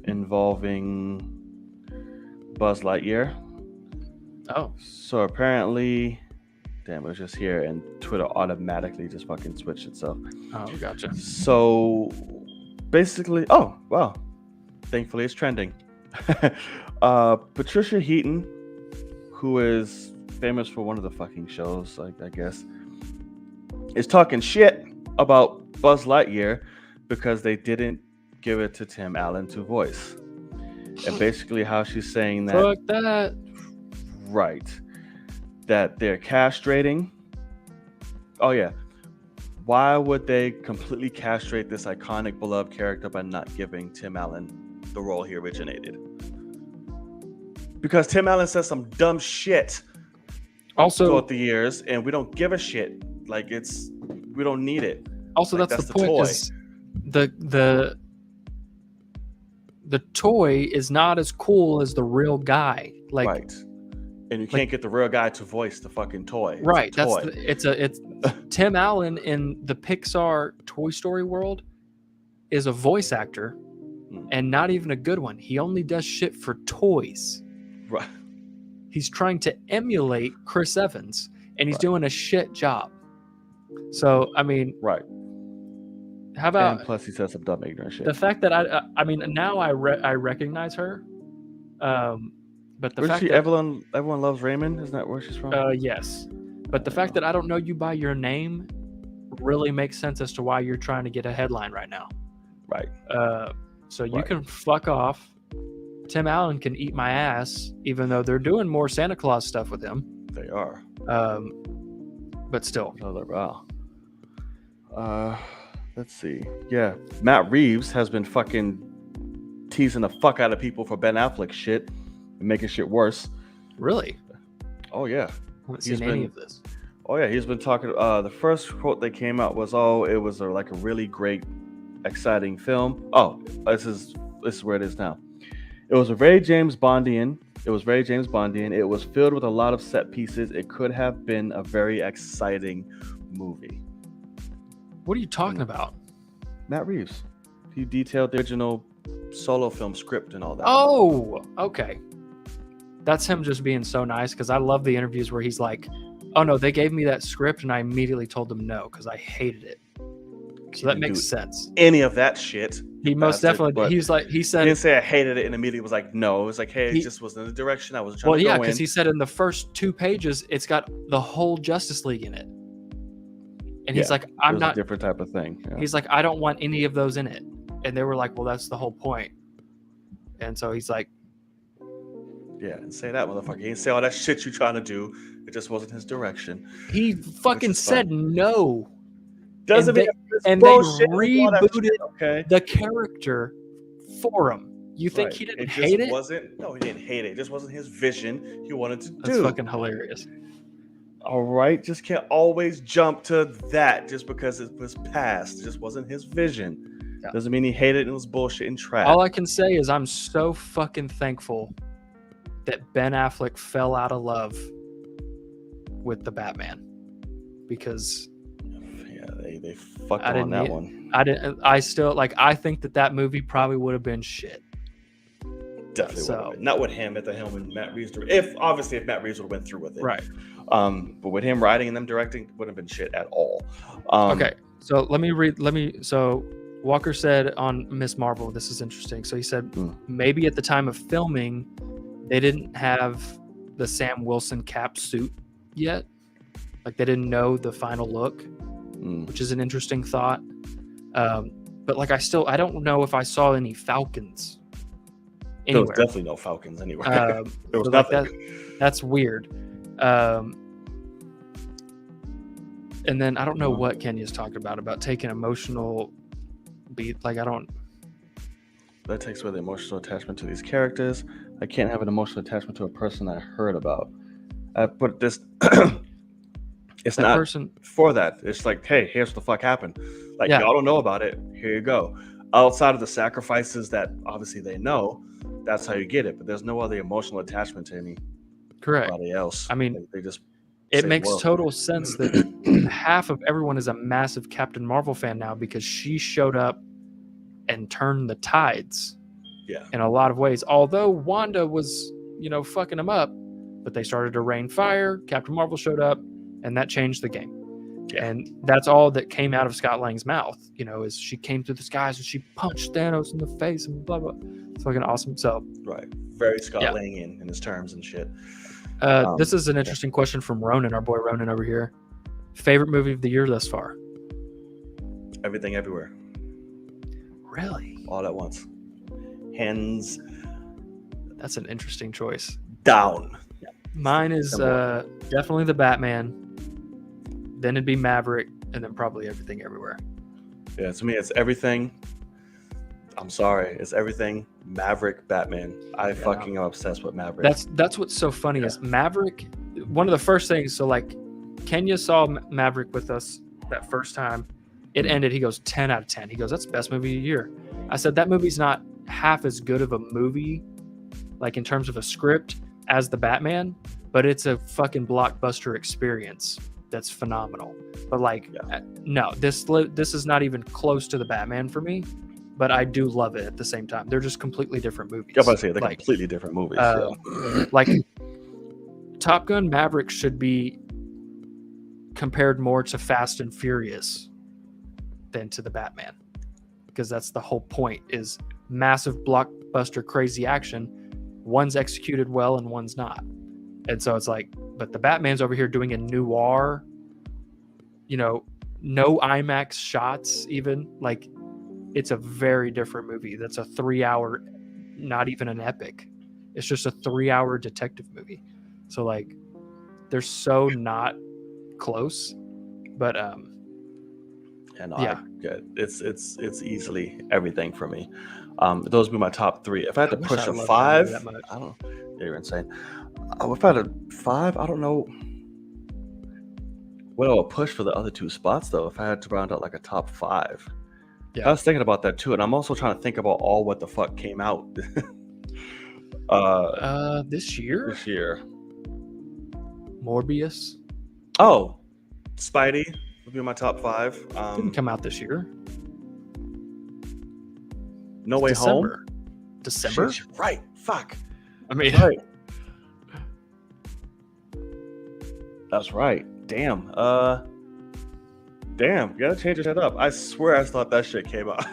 Involving Buzz Lightyear. Oh. So apparently, damn, it was just here and Twitter automatically just fucking switched itself. Oh, gotcha. So basically, oh, wow. Thankfully, it's trending. Patricia Heaton, who is famous for one of the fucking shows, like I guess, is talking shit about Buzz Lightyear because they didn't give it to Tim Allen to voice. And basically how she's saying that... Fuck that. Right. That they're castrating. Oh, yeah. Why would they completely castrate this iconic, beloved character by not giving Tim Allen the role he originated? Because Tim Allen says some dumb shit also throughout the years, and we don't give a shit. Like, we don't need it. Also, like, that's the point. Toy. Is the toy is not as cool as the real guy. Like, right. And you can't get the real guy to voice the fucking toy. It's right. a toy. It's Tim Allen in the Pixar Toy Story world is a voice actor, and not even a good one. He only does shit for toys. Right. He's trying to emulate Chris Evans, and he's doing a shit job. So, I mean, right. How about? And plus, he says some dumb, ignorant shit. The fact that I mean, now I recognize her. But the Where's fact she? that Everyone loves Raymond. Isn't that where she's from? Yes. But the fact that I don't know you by your name really makes sense as to why you're trying to get a headline right now. Right. So you Right. can fuck off. Tim Allen can eat my ass, even though they're doing more Santa Claus stuff with him. They are. But still. Wow. Let's see. Yeah, Matt Reeves has been fucking teasing the fuck out of people for Ben Affleck shit and making shit worse. Really? Oh yeah. I haven't seen any of this. Oh yeah, he's been talking. The first quote that came out was, "Oh, it was like a really great, exciting film." Oh, this is where it is now. It was very James Bondian. It was filled with a lot of set pieces. It could have been a very exciting movie. What are you talking about? Matt Reeves. He detailed the original solo film script and all that. Oh, okay. That's him just being so nice, because I love the interviews where he's like, oh no, they gave me that script and I immediately told them no because I hated it. So that makes sense. Any of that shit. He most definitely, he said, He didn't say I hated it and immediately was like, no. It was like, hey, it just wasn't the direction I was trying to go in. because he said in the first 2 pages, it's got the whole Justice League in it. And he's like, I'm not. A different type of thing. Yeah. He's like, I don't want any of those in it. And they were like, well, that's the whole point. And so he's like, yeah, and say that, motherfucker. He didn't say all that shit you trying to do. It just wasn't his direction. He fucking said no. Doesn't mean and they rebooted the character for him. You think he didn't hate it? No, he didn't hate it. It just wasn't his vision he wanted to do. That's fucking hilarious. All right, just can't always jump to that just because it was past. It just wasn't his vision. Yeah. Doesn't mean he hated it and it was bullshit and trash. All I can say is I'm so fucking thankful that Ben Affleck fell out of love with the Batman, because they fucked on that one. I think that movie probably would have been shit. Definitely would have been. Not with him at the helm and Matt Reeves. If Matt Reeves would have went through with it. Right. But with him writing and them directing, wouldn't have been shit at all. Okay. So so Walker said on Miss Marvel, this is interesting. So he said maybe at the time of filming, they didn't have the Sam Wilson Cap suit yet. Like they didn't know the final look, which is an interesting thought. But like I don't know if I saw any Falcons anywhere. There was definitely no Falcons anywhere. There was nothing. That's weird. And then I don't know what Kenya's talked about taking emotional beat. Like that takes away the emotional attachment to these characters. I can't have an emotional attachment to a person I heard about. But this, it's not person for that. It's like, hey, here's what the fuck happened. Like y'all don't know about it. Here you go. Outside of the sacrifices that obviously they know, that's how you get it. But there's no other emotional attachment to anybody else. I mean, they just. It makes total sense that half of everyone is a massive Captain Marvel fan now because she showed up and turned the tides. Yeah. In a lot of ways. Although Wanda was, fucking them up, but they started to rain fire. Captain Marvel showed up, and that changed the game. Yeah. And that's all that came out of Scott Lang's mouth, is she came through the skies and she punched Thanos in the face and blah, blah. It's fucking awesome. So right. Very Scott Lang in his terms and shit. This is an interesting question from Ronan, our boy Ronan over here. Favorite movie of the year thus far? Everything Everywhere. Really? All at once. Hands. That's an interesting choice. Down. Yeah. Mine is definitely the Batman. Then it'd be Maverick, and then probably Everything Everywhere. Yeah, to me, it's everything. I'm sorry, it's everything. Maverick, Batman. I fucking am obsessed with Maverick. That's what's so funny is Maverick. One of the first things. So like, Kenya saw Maverick with us that first time. It ended. He goes 10 out of 10. He goes, that's the best movie of the year. I said that movie's not half as good of a movie, like in terms of a script, as the Batman, but it's a fucking blockbuster experience that's phenomenal. But like, no, this is not even close to the Batman for me. But I do love it at the same time. They're just completely different movies. I was about to say they're completely different movies. Like Top Gun Maverick should be compared more to Fast and Furious than to the Batman, because that's the whole point: is massive blockbuster crazy action. One's executed well and one's not, and so it's like, but the Batman's over here doing a noir, no IMAX shots, even like. it's a very different movie. That's a 3-hour, not even an epic. It's just a 3-hour detective movie. So like, they're so not close, but it's easily everything for me. Those would be my top 3. If I had to wish push I a loved that 5, movie that much. I don't know. Yeah, you're insane. If I had a 5, I don't know what I would push for the other 2 spots though. If I had to round out like a top 5, Yeah. I was thinking about that too, and I'm also trying to think about all what the fuck came out This year, this year. Morbius Oh, Spidey would be in my top 5. didn't come out this year. No Way December. Home. December. Shit, right? Fuck. I mean, Right. That's right. Damn. Damn. You gotta change your head up. I swear I thought that shit came out.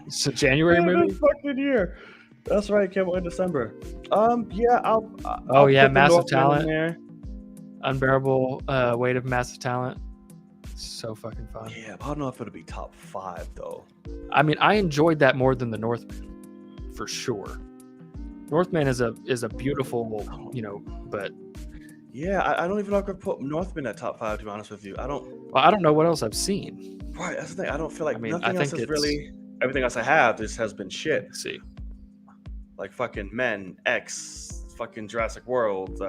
it's a January movie. This fucking year. That's right. It came out in December. Yeah. I'll Oh yeah, put the Massive Northman in Talent. there. Unbearable weight of massive talent. So fucking fun. Yeah, but I don't know if it'll be top 5 though. I mean, I enjoyed that more than the Northman, for sure. Northman is a beautiful, but Yeah, I don't even know if I could put Northman at top 5. To be honest with you, I don't. well, I don't know what else I've seen. Right, that's the thing. I don't feel like I nothing else think is really. Everything else I have just has been shit. Let's see. Like fucking Men, X, fucking Jurassic World,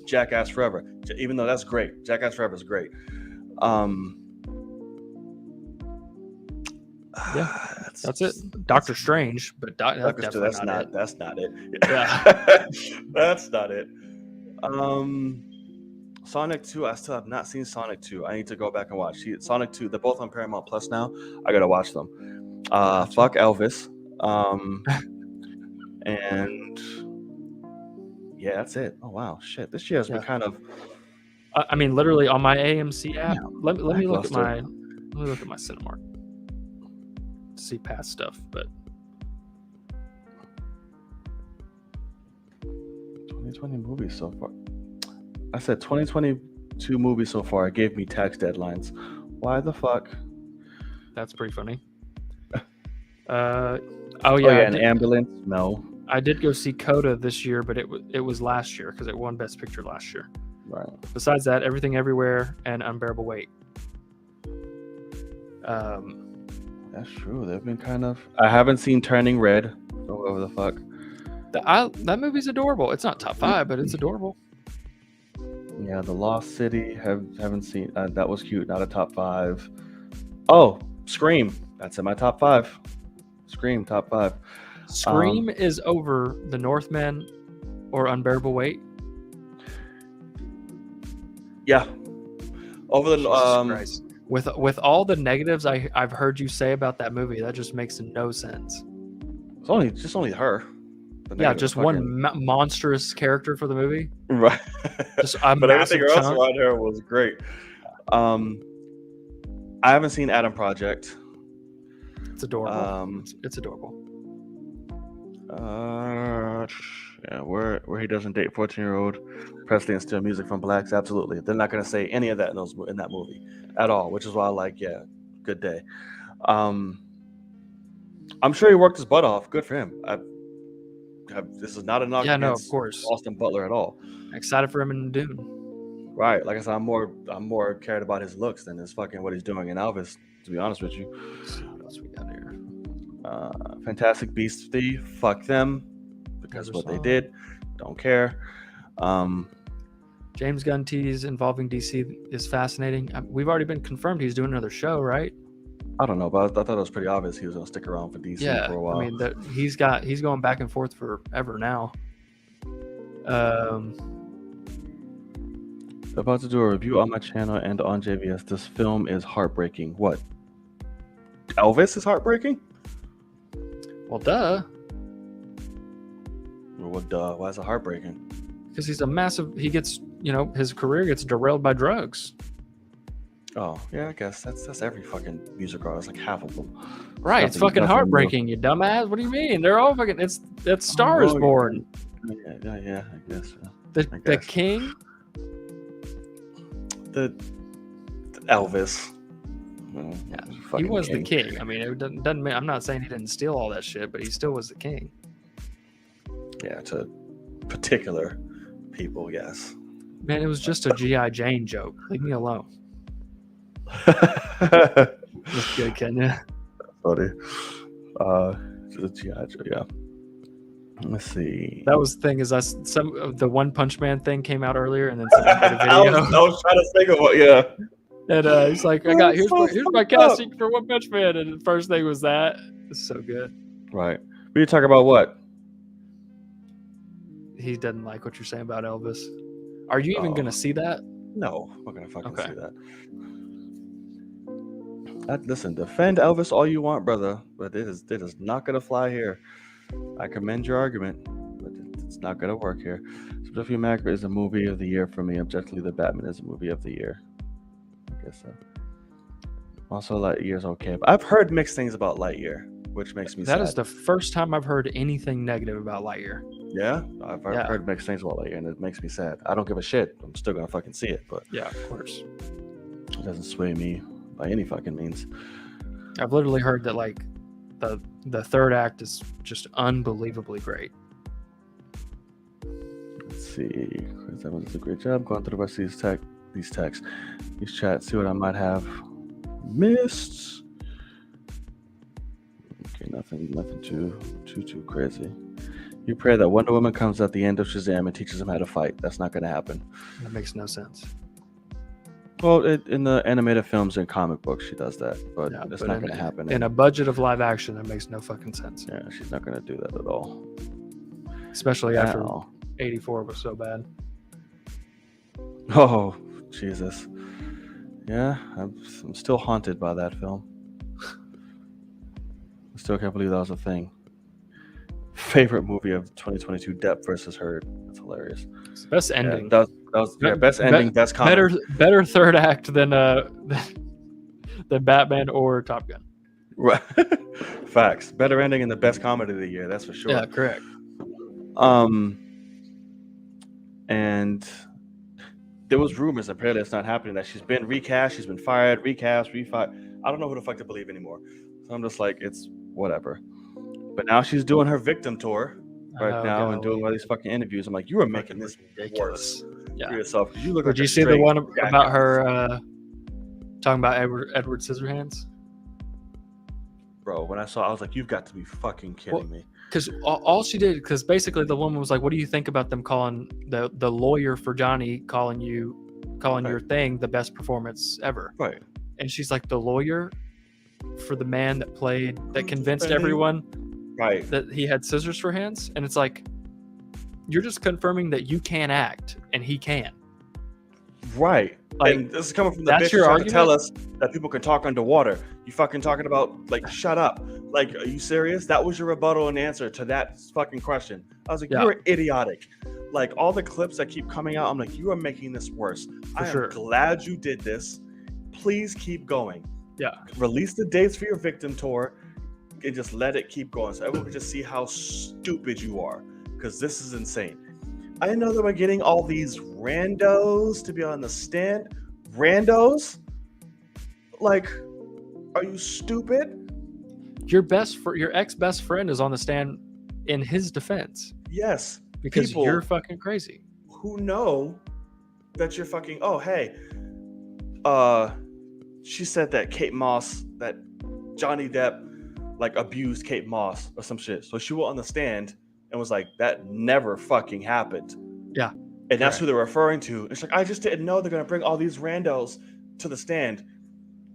Jackass Forever. Even though that's great, Jackass Forever is great. Yeah, that's it. Doctor Strange, but that's not it. That's not it. Yeah. That's not it. Sonic 2. I still have not seen Sonic 2. I need to go back and watch. Sonic 2. They're both on Paramount Plus now. I gotta watch them. Fuck Elvis. And yeah, that's it. Oh wow, shit. This year has been kind of. I mean, literally on my AMC app. Let me look at lackluster. my Cinemark. See past stuff, but 2020 movies so far. I said 2022 movies so far. It gave me tax deadlines. Why the fuck? that's pretty funny. Oh Yeah, yeah, an ambulance. No. I did go see Coda this year, but it was last year because it won Best Picture last year. Right. Besides that, Everything Everywhere and Unbearable Weight. That's true. They've been kind of. I haven't seen Turning Red. Or whatever the fuck. That movie's adorable. It's not top 5, but it's adorable. Yeah, The Lost City. Haven't seen. That was cute. Not a top 5. Oh, Scream. That's in my top 5. Scream top 5. Scream is over The Northman or Unbearable Weight. Yeah. Over the Jesus Christ. With all the negatives I've heard you say about that movie, that just makes no sense. It's only her. Yeah, just one monstrous character for the movie. Right. Just a but everything massive else chunk. around her was great. I haven't seen Adam Project. It's adorable. It's adorable. Yeah, where he doesn't date 14-year-old Presley and steal music from blacks. Absolutely, they're not going to say any of that in that movie at all, which is why I like. Yeah, good day. I'm sure he worked his butt off. Good for him. This is not a knock against of course. Austin Butler at all. Excited for him in Dune. Right, like I said, I'm more cared about his looks than his fucking what he's doing in Elvis. To be honest with you. Let's see what else we got here. Fantastic Beasts 3, fuck them because Never what they saw it. did, don't care. James Gunn tease involving DC is fascinating. We've already been confirmed he's doing another show, right? I don't know, but I thought it was pretty obvious he was going to stick around for DC Yeah, for a while. I mean he's going back and forth forever now. About to do a review on my channel and on JVS. This film is heartbreaking. What? Elvis is heartbreaking? Well, duh. Well, duh. Why is it heartbreaking? Because he's a massive. He gets, his career gets derailed by drugs. Oh, yeah, I guess that's every fucking music artist, like half of them. Right, it's fucking heartbreaking, you dumbass. What do you mean? They're all fucking. It's Star is Born. Yeah, I guess. The King. The Elvis. Yeah, he Fucking was the king. king. I mean, it doesn't mean, I'm not saying he didn't steal all that shit, but he still was the king. Yeah, to particular people, yes. Man, it was just a G.I. Jane joke. Leave me alone. Funny. That's good, Kenya. The G.I. Joe, yeah. Let's see. That was the thing is some of the One Punch Man thing came out earlier, and then someone made a I video. was trying to think about, yeah. And he's like, here's my fucked casting for One Punch Man, and the first thing was that. It's so good. Right. We talk about what? He doesn't like what you're saying about Elvis. Are you even gonna see that? No, I'm not gonna fucking Okay. see that. Listen, defend Elvis all you want, brother, but it is not gonna fly here. I commend your argument, but it's not gonna work here. So if you Mac is a movie of the year for me. Objectively, The Batman is a movie of the year. I guess so. Also, Lightyear's okay, but I've heard mixed things about Lightyear, which makes me sad. That is the first time I've heard anything negative about Lightyear. Yeah, I've heard mixed things about Lightyear, and it makes me sad. I don't give a shit. I'm still gonna fucking see it, but Yeah, of course. it doesn't sway me by any fucking means. I've literally heard that like the third act is just unbelievably great. Let's see. Chris Evans does a great job going through the rest of these texts, these chats, see what I might have missed. Okay, nothing too crazy. You pray that Wonder Woman comes at the end of Shazam and teaches him how to fight. That's not going to happen. That makes no sense. Well, in the animated films and comic books, she does that, but Yeah, it's but not going to happen. In a budget of live action, that makes no fucking sense. Yeah, she's not going to do that at all. Especially after Now. 84 was so bad. Oh, Jesus. Yeah, I'm still haunted by that film. I still can't believe that was a thing. Favorite movie of 2022, Depp versus Heard. That's hilarious. It's the best ending. Yeah, that was best ending, best comedy. Better third act than Batman or Top Gun. Right. Facts. Better ending and the best comedy of the year. That's for sure. Yeah, correct. And there was rumors, apparently it's not happening, that she's been recast, she's been fired, recast, refired. I don't know who the fuck to believe anymore. So I'm just like, it's whatever. But now she's doing her victim tour right now and doing all these fucking interviews. I'm like, you are making this ridiculous for yourself. You look. Did you see the one about her talking about Edward Scissorhands? Bro, when I saw, I was like, you've got to be fucking kidding me. Because all she did, because basically the woman was like, what do you think about them calling the lawyer for Johnny calling your thing the best performance ever? Right. And she's like, the lawyer for the man that convinced everyone that he had scissors for hands? And it's like, you're just confirming that you can act and he can. Right. Like, and this is coming from the bitch your trying argument? to tell us that people can talk underwater. You fucking talking about, like, shut up. Like, are you serious? That was your rebuttal and answer to that fucking question. I was like, you're idiotic. Like, all the clips that keep coming out, I'm like, you are making this worse. I am glad you did this. Please keep going. Yeah. Release the dates for your victim tour and just let it keep going so everyone can just see how stupid you are, because this is insane. I didn't know they were getting all these randos to be on the stand. Randos? Like, are you stupid? Your ex-best friend is on the stand in his defense. Yes. Because people you're fucking crazy. Who know that you're fucking, oh, hey, she said that that Johnny Depp, like, abused Kate Moss or some shit. So she went on the stand and was like, that never fucking happened. Yeah. And that's who they're referring to. It's like, I just didn't know they're going to bring all these randos to the stand.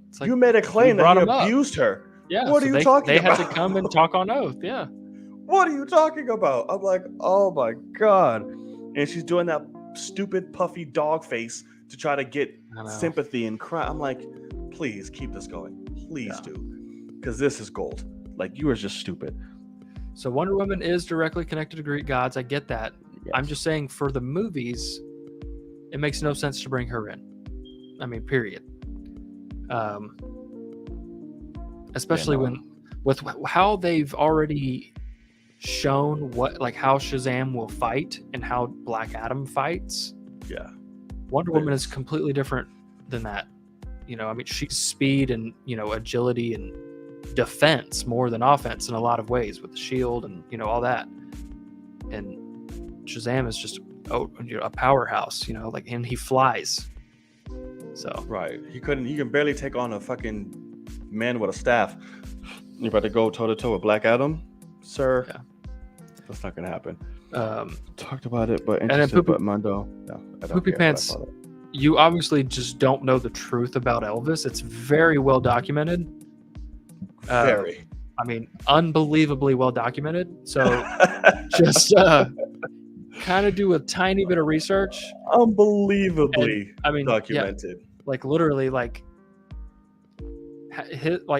It's like, you made a claim that he abused her. Yeah. What are you talking about? They had to come and talk on oath. Yeah. What are you talking about? I'm like, oh my God. And she's doing that stupid puffy dog face to try to get sympathy and cry. I'm like, please keep this going. Please do. Because this is gold. Like, you are just stupid. So Wonder Woman is directly connected to Greek gods. I get that. Yes. I'm just saying, for the movies, it makes no sense to bring her in. I mean, period. Especially with how they've already shown how Shazam will fight and how Black Adam fights. Yeah. Wonder Woman is completely different than that. I mean, she's speed and agility and defense more than offense in a lot of ways with the shield and all that. And Shazam is just a powerhouse, like, and he flies. So right, he can barely take on a fucking man with a staff. You're about to go toe to toe with Black Adam, sir? Yeah. That's not gonna happen. Talked about it, but and then interested, but Mondo. No, I don't Poopy care Pants. about it. You obviously just don't know the truth about Elvis. It's very well documented. Very. I mean, unbelievably well documented. So just kind of do a tiny bit of research. Unbelievably Yeah, documented. like literally, like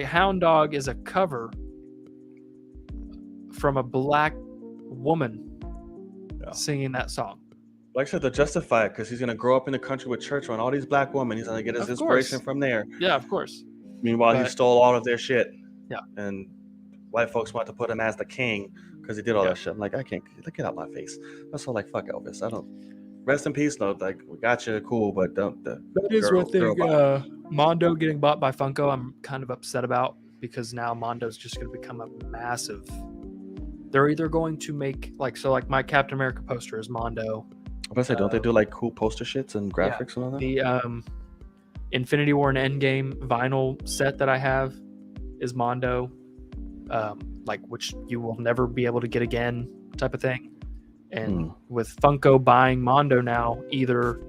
Hound Dog is a cover from a black woman singing that song. Like I said, to justify it, because he's gonna grow up in the country with church on all these black women. He's gonna get his inspiration from there. Yeah, of course. Meanwhile, he stole all of their shit. Yeah. And white folks want to put him as the king because he did all that shit. I'm like, I can't get out my face. That's all like, fuck Elvis. I don't. Rest in peace. No, like, we got you, cool, but don't. That is one thing. Mondo getting bought by Funko, I'm kind of upset about, because now Mondo's just going to become a massive. They're either going to make like my Captain America poster is Mondo. I was gonna say, don't they do like cool poster shits and graphics and all that? The Infinity War and Endgame vinyl set that I have is Mondo, like, which you will never be able to get again, type of thing. And with Funko buying Mondo now, either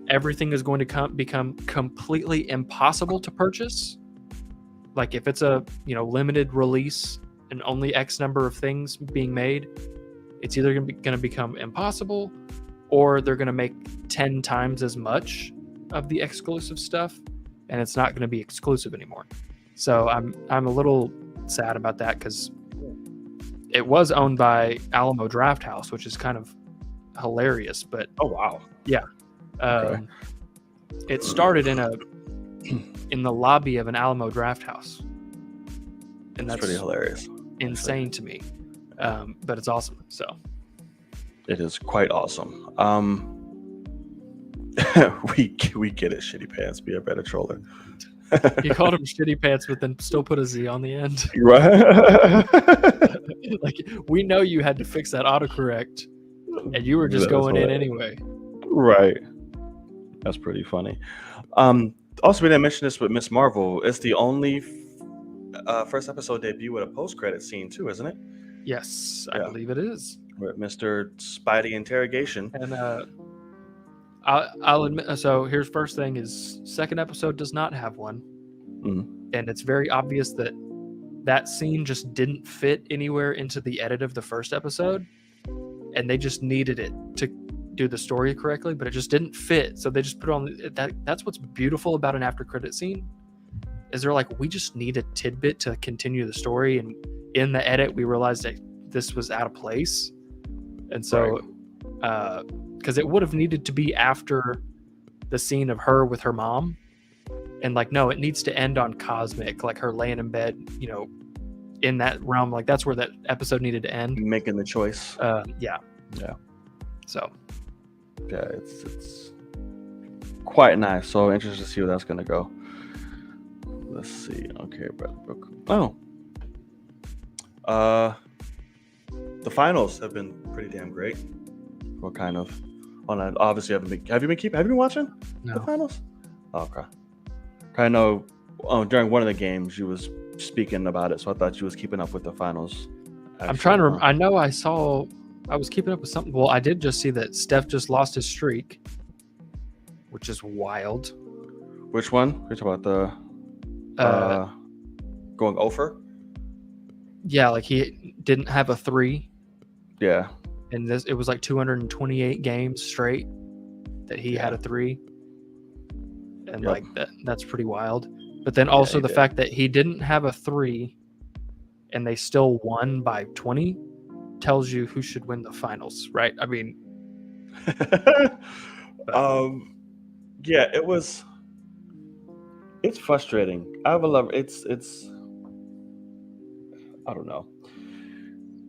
everything is going to become completely impossible to purchase. Like if it's a limited release and only X number of things being made, it's either going to become impossible, or they're going to make 10 times as much of the exclusive stuff, and it's not going to be exclusive anymore. So I'm a little sad about that, because it was owned by Alamo Drafthouse, which is kind of hilarious. But oh wow, yeah, it started in the lobby of an Alamo Drafthouse, and that's pretty hilarious, insane to me. But it's awesome. So it is quite awesome. We get it, Shitty Pants. Be a better troller. You called him Shitty Pants, but then still put a Z on the end. Right. Like, we know you had to fix that autocorrect, and you were just going in anyway. Right. That's pretty funny. Also, we didn't mention this, but Miss Marvel is the only first episode debut with a post-credit scene too, isn't it? Yes, I believe it is. With Mr. Spidey interrogation. And I'll admit, so here's first thing is second episode does not have one. And it's very obvious that scene just didn't fit anywhere into the edit of the first episode, and they just needed it to do the story correctly, but it just didn't fit, so they just put it on that's what's beautiful about an after credit scene, is they're like, we just need a tidbit to continue the story, and in the edit we realized that this was out of place. And so because it would have needed to be after the scene of her with her mom, and like, no, it needs to end on cosmic, like her laying in bed, in that realm. Like, that's where that episode needed to end, making the choice. Yeah. So yeah, it's quite nice. So interested to see where that's gonna go. Let's see. Okay, Bradley Brooke. The finals have been pretty damn great. What kind of? Obviously, have you been watching the finals? Okay. I know during one of the games you was speaking about it, so I thought you was keeping up with the finals. I'm trying to. I know I was keeping up with something. Well, I did just see that Steph just lost his streak, which is wild. Which one? You're talking about the going over? Yeah, like he didn't have a 3. Yeah. And it was like 228 games straight that he had a 3. And like that's pretty wild. But then also the fact that he didn't have a 3 and they still won by 20 tells you who should win the finals, right? I mean, yeah, it's frustrating. I don't know.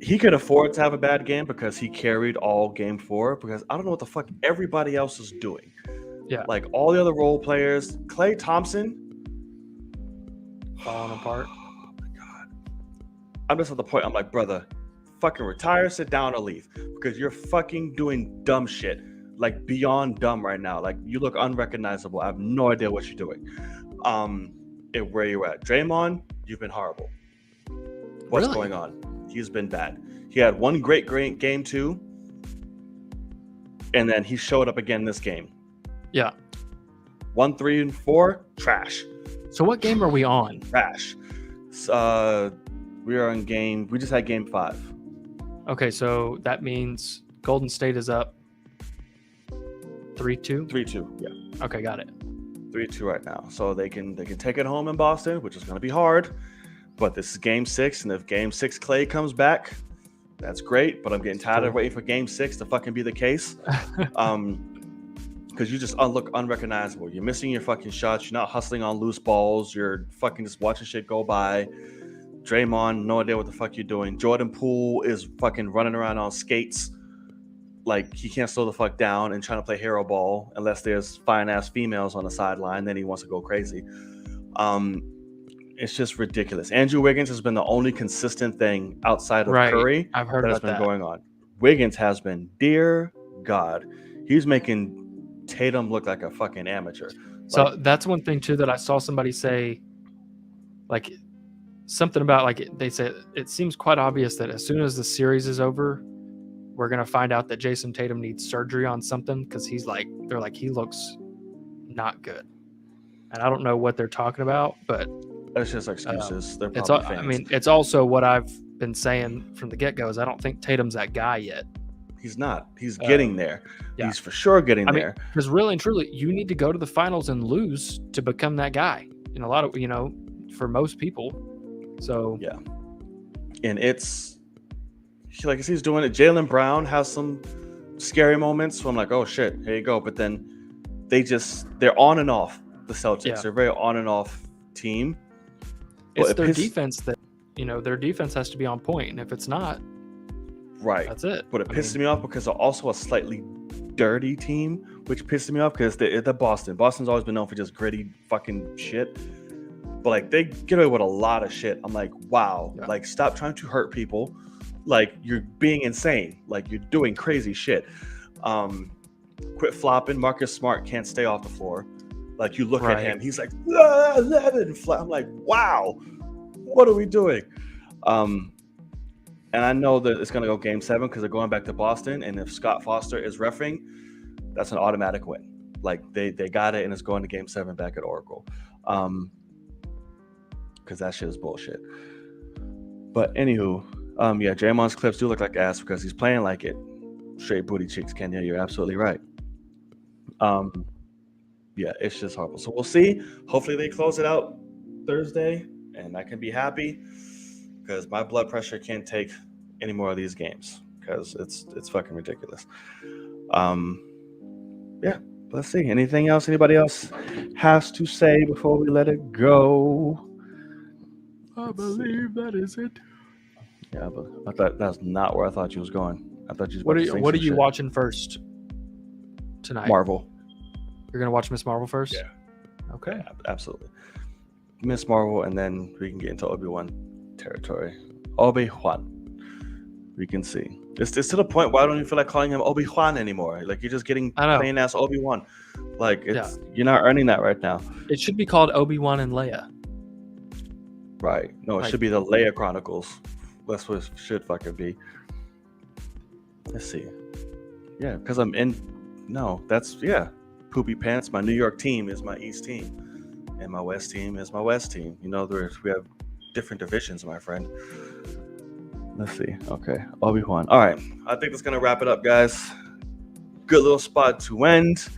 He could afford to have a bad game because he carried all game 4, because I don't know what the fuck everybody else is doing. Yeah. Like all the other role players, Klay Thompson Falling apart. Oh my god. I'm just at the point. I'm like, brother, fucking retire, sit down, or leave because you're fucking doing dumb shit, like beyond dumb right now. Like you look unrecognizable. I have no idea what you're doing. And where you're at, Draymond, you've been horrible. What's Really? going on? He's been bad. He had one great game too, and then he showed up again this game. Yeah. 1, 3, and 4, trash. So what game are we on? Trash. We are on game. We just had game 5. Okay, so that means Golden State is up 3-2. 3-2. Yeah. Okay, got it. 3-2 right now. So they can take it home in Boston, which is going to be hard. But this is game 6, and if game 6 Klay comes back, that's great. But I'm getting tired of waiting for game 6 to fucking be the case. Because you just look unrecognizable. You're missing your fucking shots. You're not hustling on loose balls. You're fucking just watching shit go by. Draymond, no idea what the fuck you're doing. Jordan Poole is fucking running around on skates. Like, he can't slow the fuck down and trying to play hero ball unless there's fine-ass females on the sideline. Then he wants to go crazy. It's just ridiculous. Andrew Wiggins has been the only consistent thing outside of Curry I've heard that has about been that. going on. Wiggins has been, dear God, he's making Tatum look like a fucking amateur. So that's one thing too that I saw somebody say, like something about like they said it seems quite obvious that as soon as the series is over, we're gonna find out that Jason Tatum needs surgery on something because they're like he looks not good, and I don't know what they're talking about, but it's just excuses. They're it's probably fans. I mean it's also what I've been saying from the get-go is I don't think Tatum's that guy yet. He's not. He's getting there. Yeah. He's for sure getting there. Because really and truly, you need to go to the finals and lose to become that guy. And a lot of, for most people. So yeah. And it's like he's doing it. Jaylen Brown has some scary moments. So I'm like, oh shit, here you go. But then they're on and off the Celtics. Yeah. They're a very on and off team. It's their defense that, their defense has to be on point. And if it's not, right, that's it. But it pisses me off because they're also a slightly dirty team, which pisses me off because they're Boston. Boston's always been known for just gritty fucking shit. But like they get away with a lot of shit. I'm like, wow, like stop trying to hurt people. Like you're being insane. Like you're doing crazy shit. Quit flopping. Marcus Smart can't stay off the floor. Like you look at him, he's like 11 flat. I'm like, wow, what are we doing? And I know that it's going to go game 7 because they're going back to Boston. And if Scott Foster is reffing, that's an automatic win. Like they got it and it's going to game 7 back at Oracle. Because that shit is bullshit. But anywho, yeah, Draymond's clips do look like ass because he's playing like it. Straight booty cheeks, Kenya. You're absolutely right. Yeah, it's just horrible. So we'll see. Hopefully they close it out Thursday and I can be happy because my blood pressure can't take any more of these games because it's fucking ridiculous. Yeah, let's see. Anything else anybody else has to say before we let it go? I believe that is it. Yeah, but I thought that's not where I thought you was going. I thought you was What are you watching first tonight? Marvel. You're gonna watch Miss Marvel first? Yeah. Okay. Yeah, absolutely. Miss Marvel, and then we can get into Obi-Wan territory. Obi-Wan. We can see. It's to the point where I don't even feel like calling him Obi-Wan anymore. Like you're just getting plain ass Obi-Wan. Like you're not earning that right now. It should be called Obi-Wan and Leia. Right. No, it should be the Leia Chronicles. That's what it should fucking be. Let's see. Yeah, because I'm in. No, that's Poopy Pants. My New York team is my East team, and my West team is my West team. We have different divisions, my friend. Let's see. Okay, Obi-Wan. All right, I think that's gonna wrap it up, guys. Good little spot to end.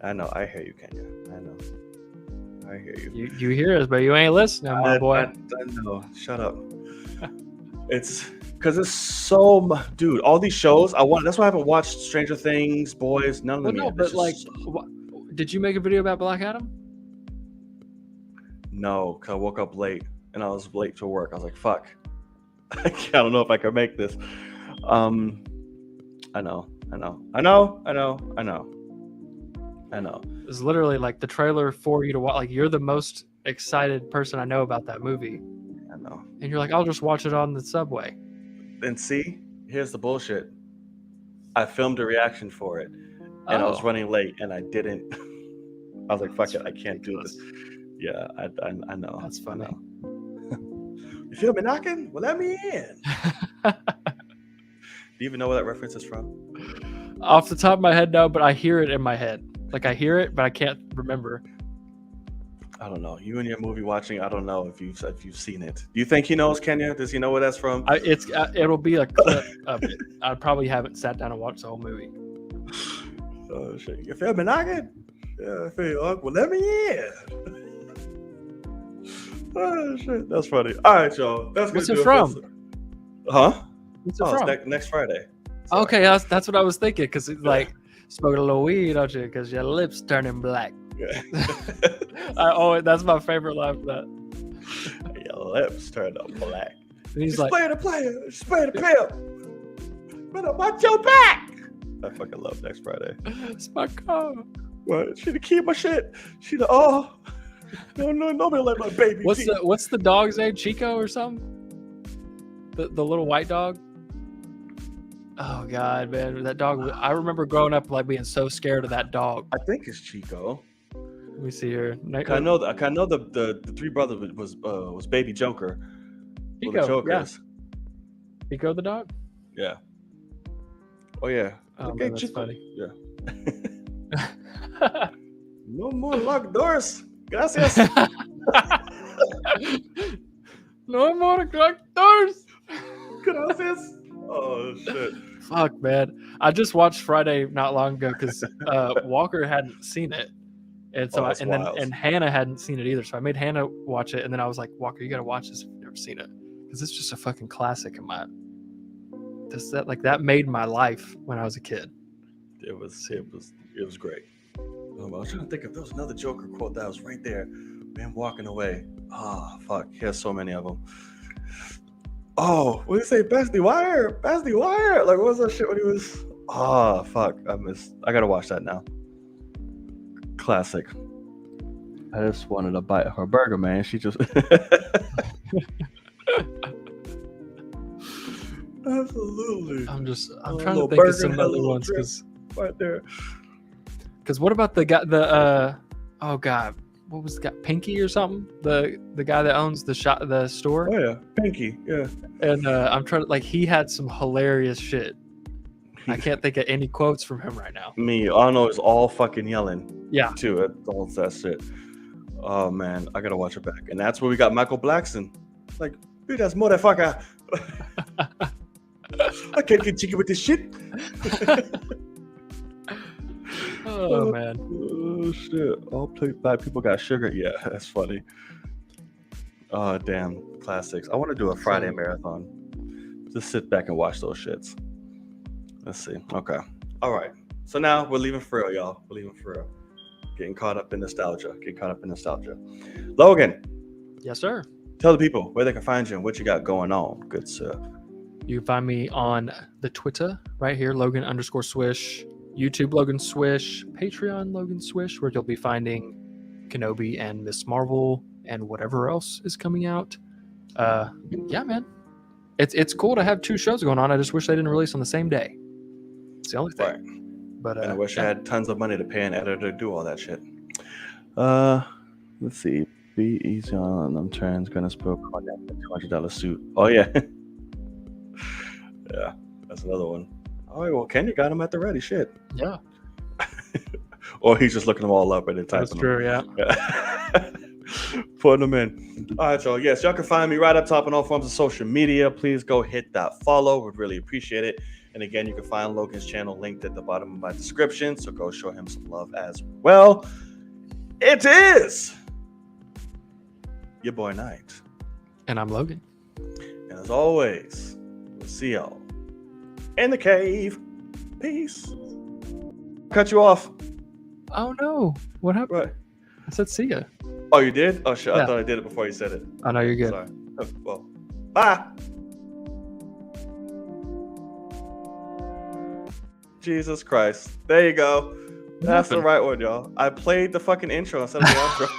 I know. I hear you, Kenya. I know. I hear you. You hear us, but you ain't listening, my boy. I know. Shut up. It's because it's so dude. All these shows I want. That's why I haven't watched Stranger Things, Boys. None of them. No, but like, did you make a video about Black Adam? No, because I woke up late and I was late for work. I was like, "Fuck, I don't know if I can make this." I know. I know. It's literally like the trailer for you to watch. Like, you're the most excited person I know about that movie. I know. And you're like, I'll just watch it on the subway. And see, here's the bullshit. I filmed a reaction for it, and I was running late, and I didn't. I was like, fuck it, I can't do this. Yeah, I know. That's funny. I know. You feel me knocking? Well, let me in. Do you even know where that reference is from? Off the top of my head, no, but I hear it in my head. Like, I hear it, but I can't remember. I don't know. You and your movie watching, I don't know if you've seen it. Do you think he knows, Kenya? Does he know where that's from? It'll be a clip of it. I probably haven't sat down and watched the whole movie. Oh shit! You feel me knocking? Yeah, I feel. Well, let me in. Oh shit! That's funny. All right, y'all. That's What's gonna it do from? Huh? What's it Oh, from? it's next Friday. Sorry. Okay, that's what I was thinking. Because it's like, smoke a little weed, don't you? Because your lips turning black. Yeah. That's my favorite line for that. Your lips turned up black. And he's You like, spray the player, spray the pimp. Better watch your back. I fucking love next Friday. it's my car. What? She'd keep my shit. She'd no, nobody let my baby. What's the dog's name? Chico or something? The little white dog. Oh God, man, that dog! I remember growing up like being so scared of that dog. I think it's Chico. Let me see here. I know the three brothers was Baby Joker. Well, the Chico, Jokers. Chico the dog. Yeah. Oh yeah. Oh, Okay, man, that's Chico. funny. Yeah. No more locked doors. Gracias. No more locked doors. Gracias. Oh shit. Fuck, man. I just watched Friday not long ago because Walker hadn't seen it. And so that's wild. and Hannah hadn't seen it either. So I made Hannah watch it, and then I was like, Walker, you gotta watch this if you've never seen it. Because it's just a fucking classic in my that made my life when I was a kid. It was great. I was trying to think if there was another Joker quote that was right there. Man walking away. Oh fuck. He has so many of them. Oh, what did he say? Pass the wire. Pass the wire. Like, what was that shit when he was? Oh, fuck. I gotta watch that now. Classic. I just wanted to bite her burger, man. She just. Absolutely. I'm trying to think of some other ones because right there. Because what about the guy? Oh God, what was the guy? Pinky or something? The guy that owns the store. Oh yeah, Pinky. Yeah. And I'm trying to he had some hilarious shit. I can't think of any quotes from him right now. All I know is all fucking yelling. Yeah. Too. That's all that shit. Oh man, I gotta watch it back. And that's where we got Michael Blackson. Like, be that motherfucker. I can't get jiggy with this shit. Oh man. Oh shit. All black people got sugar. Yeah, that's funny. Oh damn. Classics. I want to do a Friday marathon. Just sit back and watch those shits. Let's see. Okay. All right. So now we're leaving for real, y'all. We're leaving for real. Getting caught up in nostalgia. Logan. Yes, sir. Tell the people where they can find you and what you got going on. Good sir. You can find me on the Twitter right here, Logan_Swish, YouTube Logan Swish, Patreon Logan Swish, where you'll be finding Kenobi and Miss Marvel and whatever else is coming out. Yeah, man. It's cool to have two shows going on. I just wish they didn't release on the same day. It's the only thing. Right. But and I wish I had tons of money to pay an editor to do all that shit. Let's see. Be easy on them turns. Gonna spill cognac in a $200 suit. Oh yeah. Yeah, that's another one. All right, well, Kenya got him at the ready. Shit. Yeah. Or he's just looking them all up and then typing That's true, them. Yeah. Putting them in. All right, y'all. Yes, y'all can find me right up top on all forms of social media. Please go hit that follow. We'd really appreciate it. And again, you can find Logan's channel linked at the bottom of my description. So go show him some love as well. It is your boy Knight. And I'm Logan. And as always, we'll see y'all in the cave. Peace. Cut you off. Oh no. What happened? Right. I said see ya. Oh, you did? Oh shit. Yeah. I thought I did it before you said it. I know you're good. Sorry. Well, bye. Jesus Christ. There you go. That's the happened? right one, y'all. I played the fucking intro instead of the outro.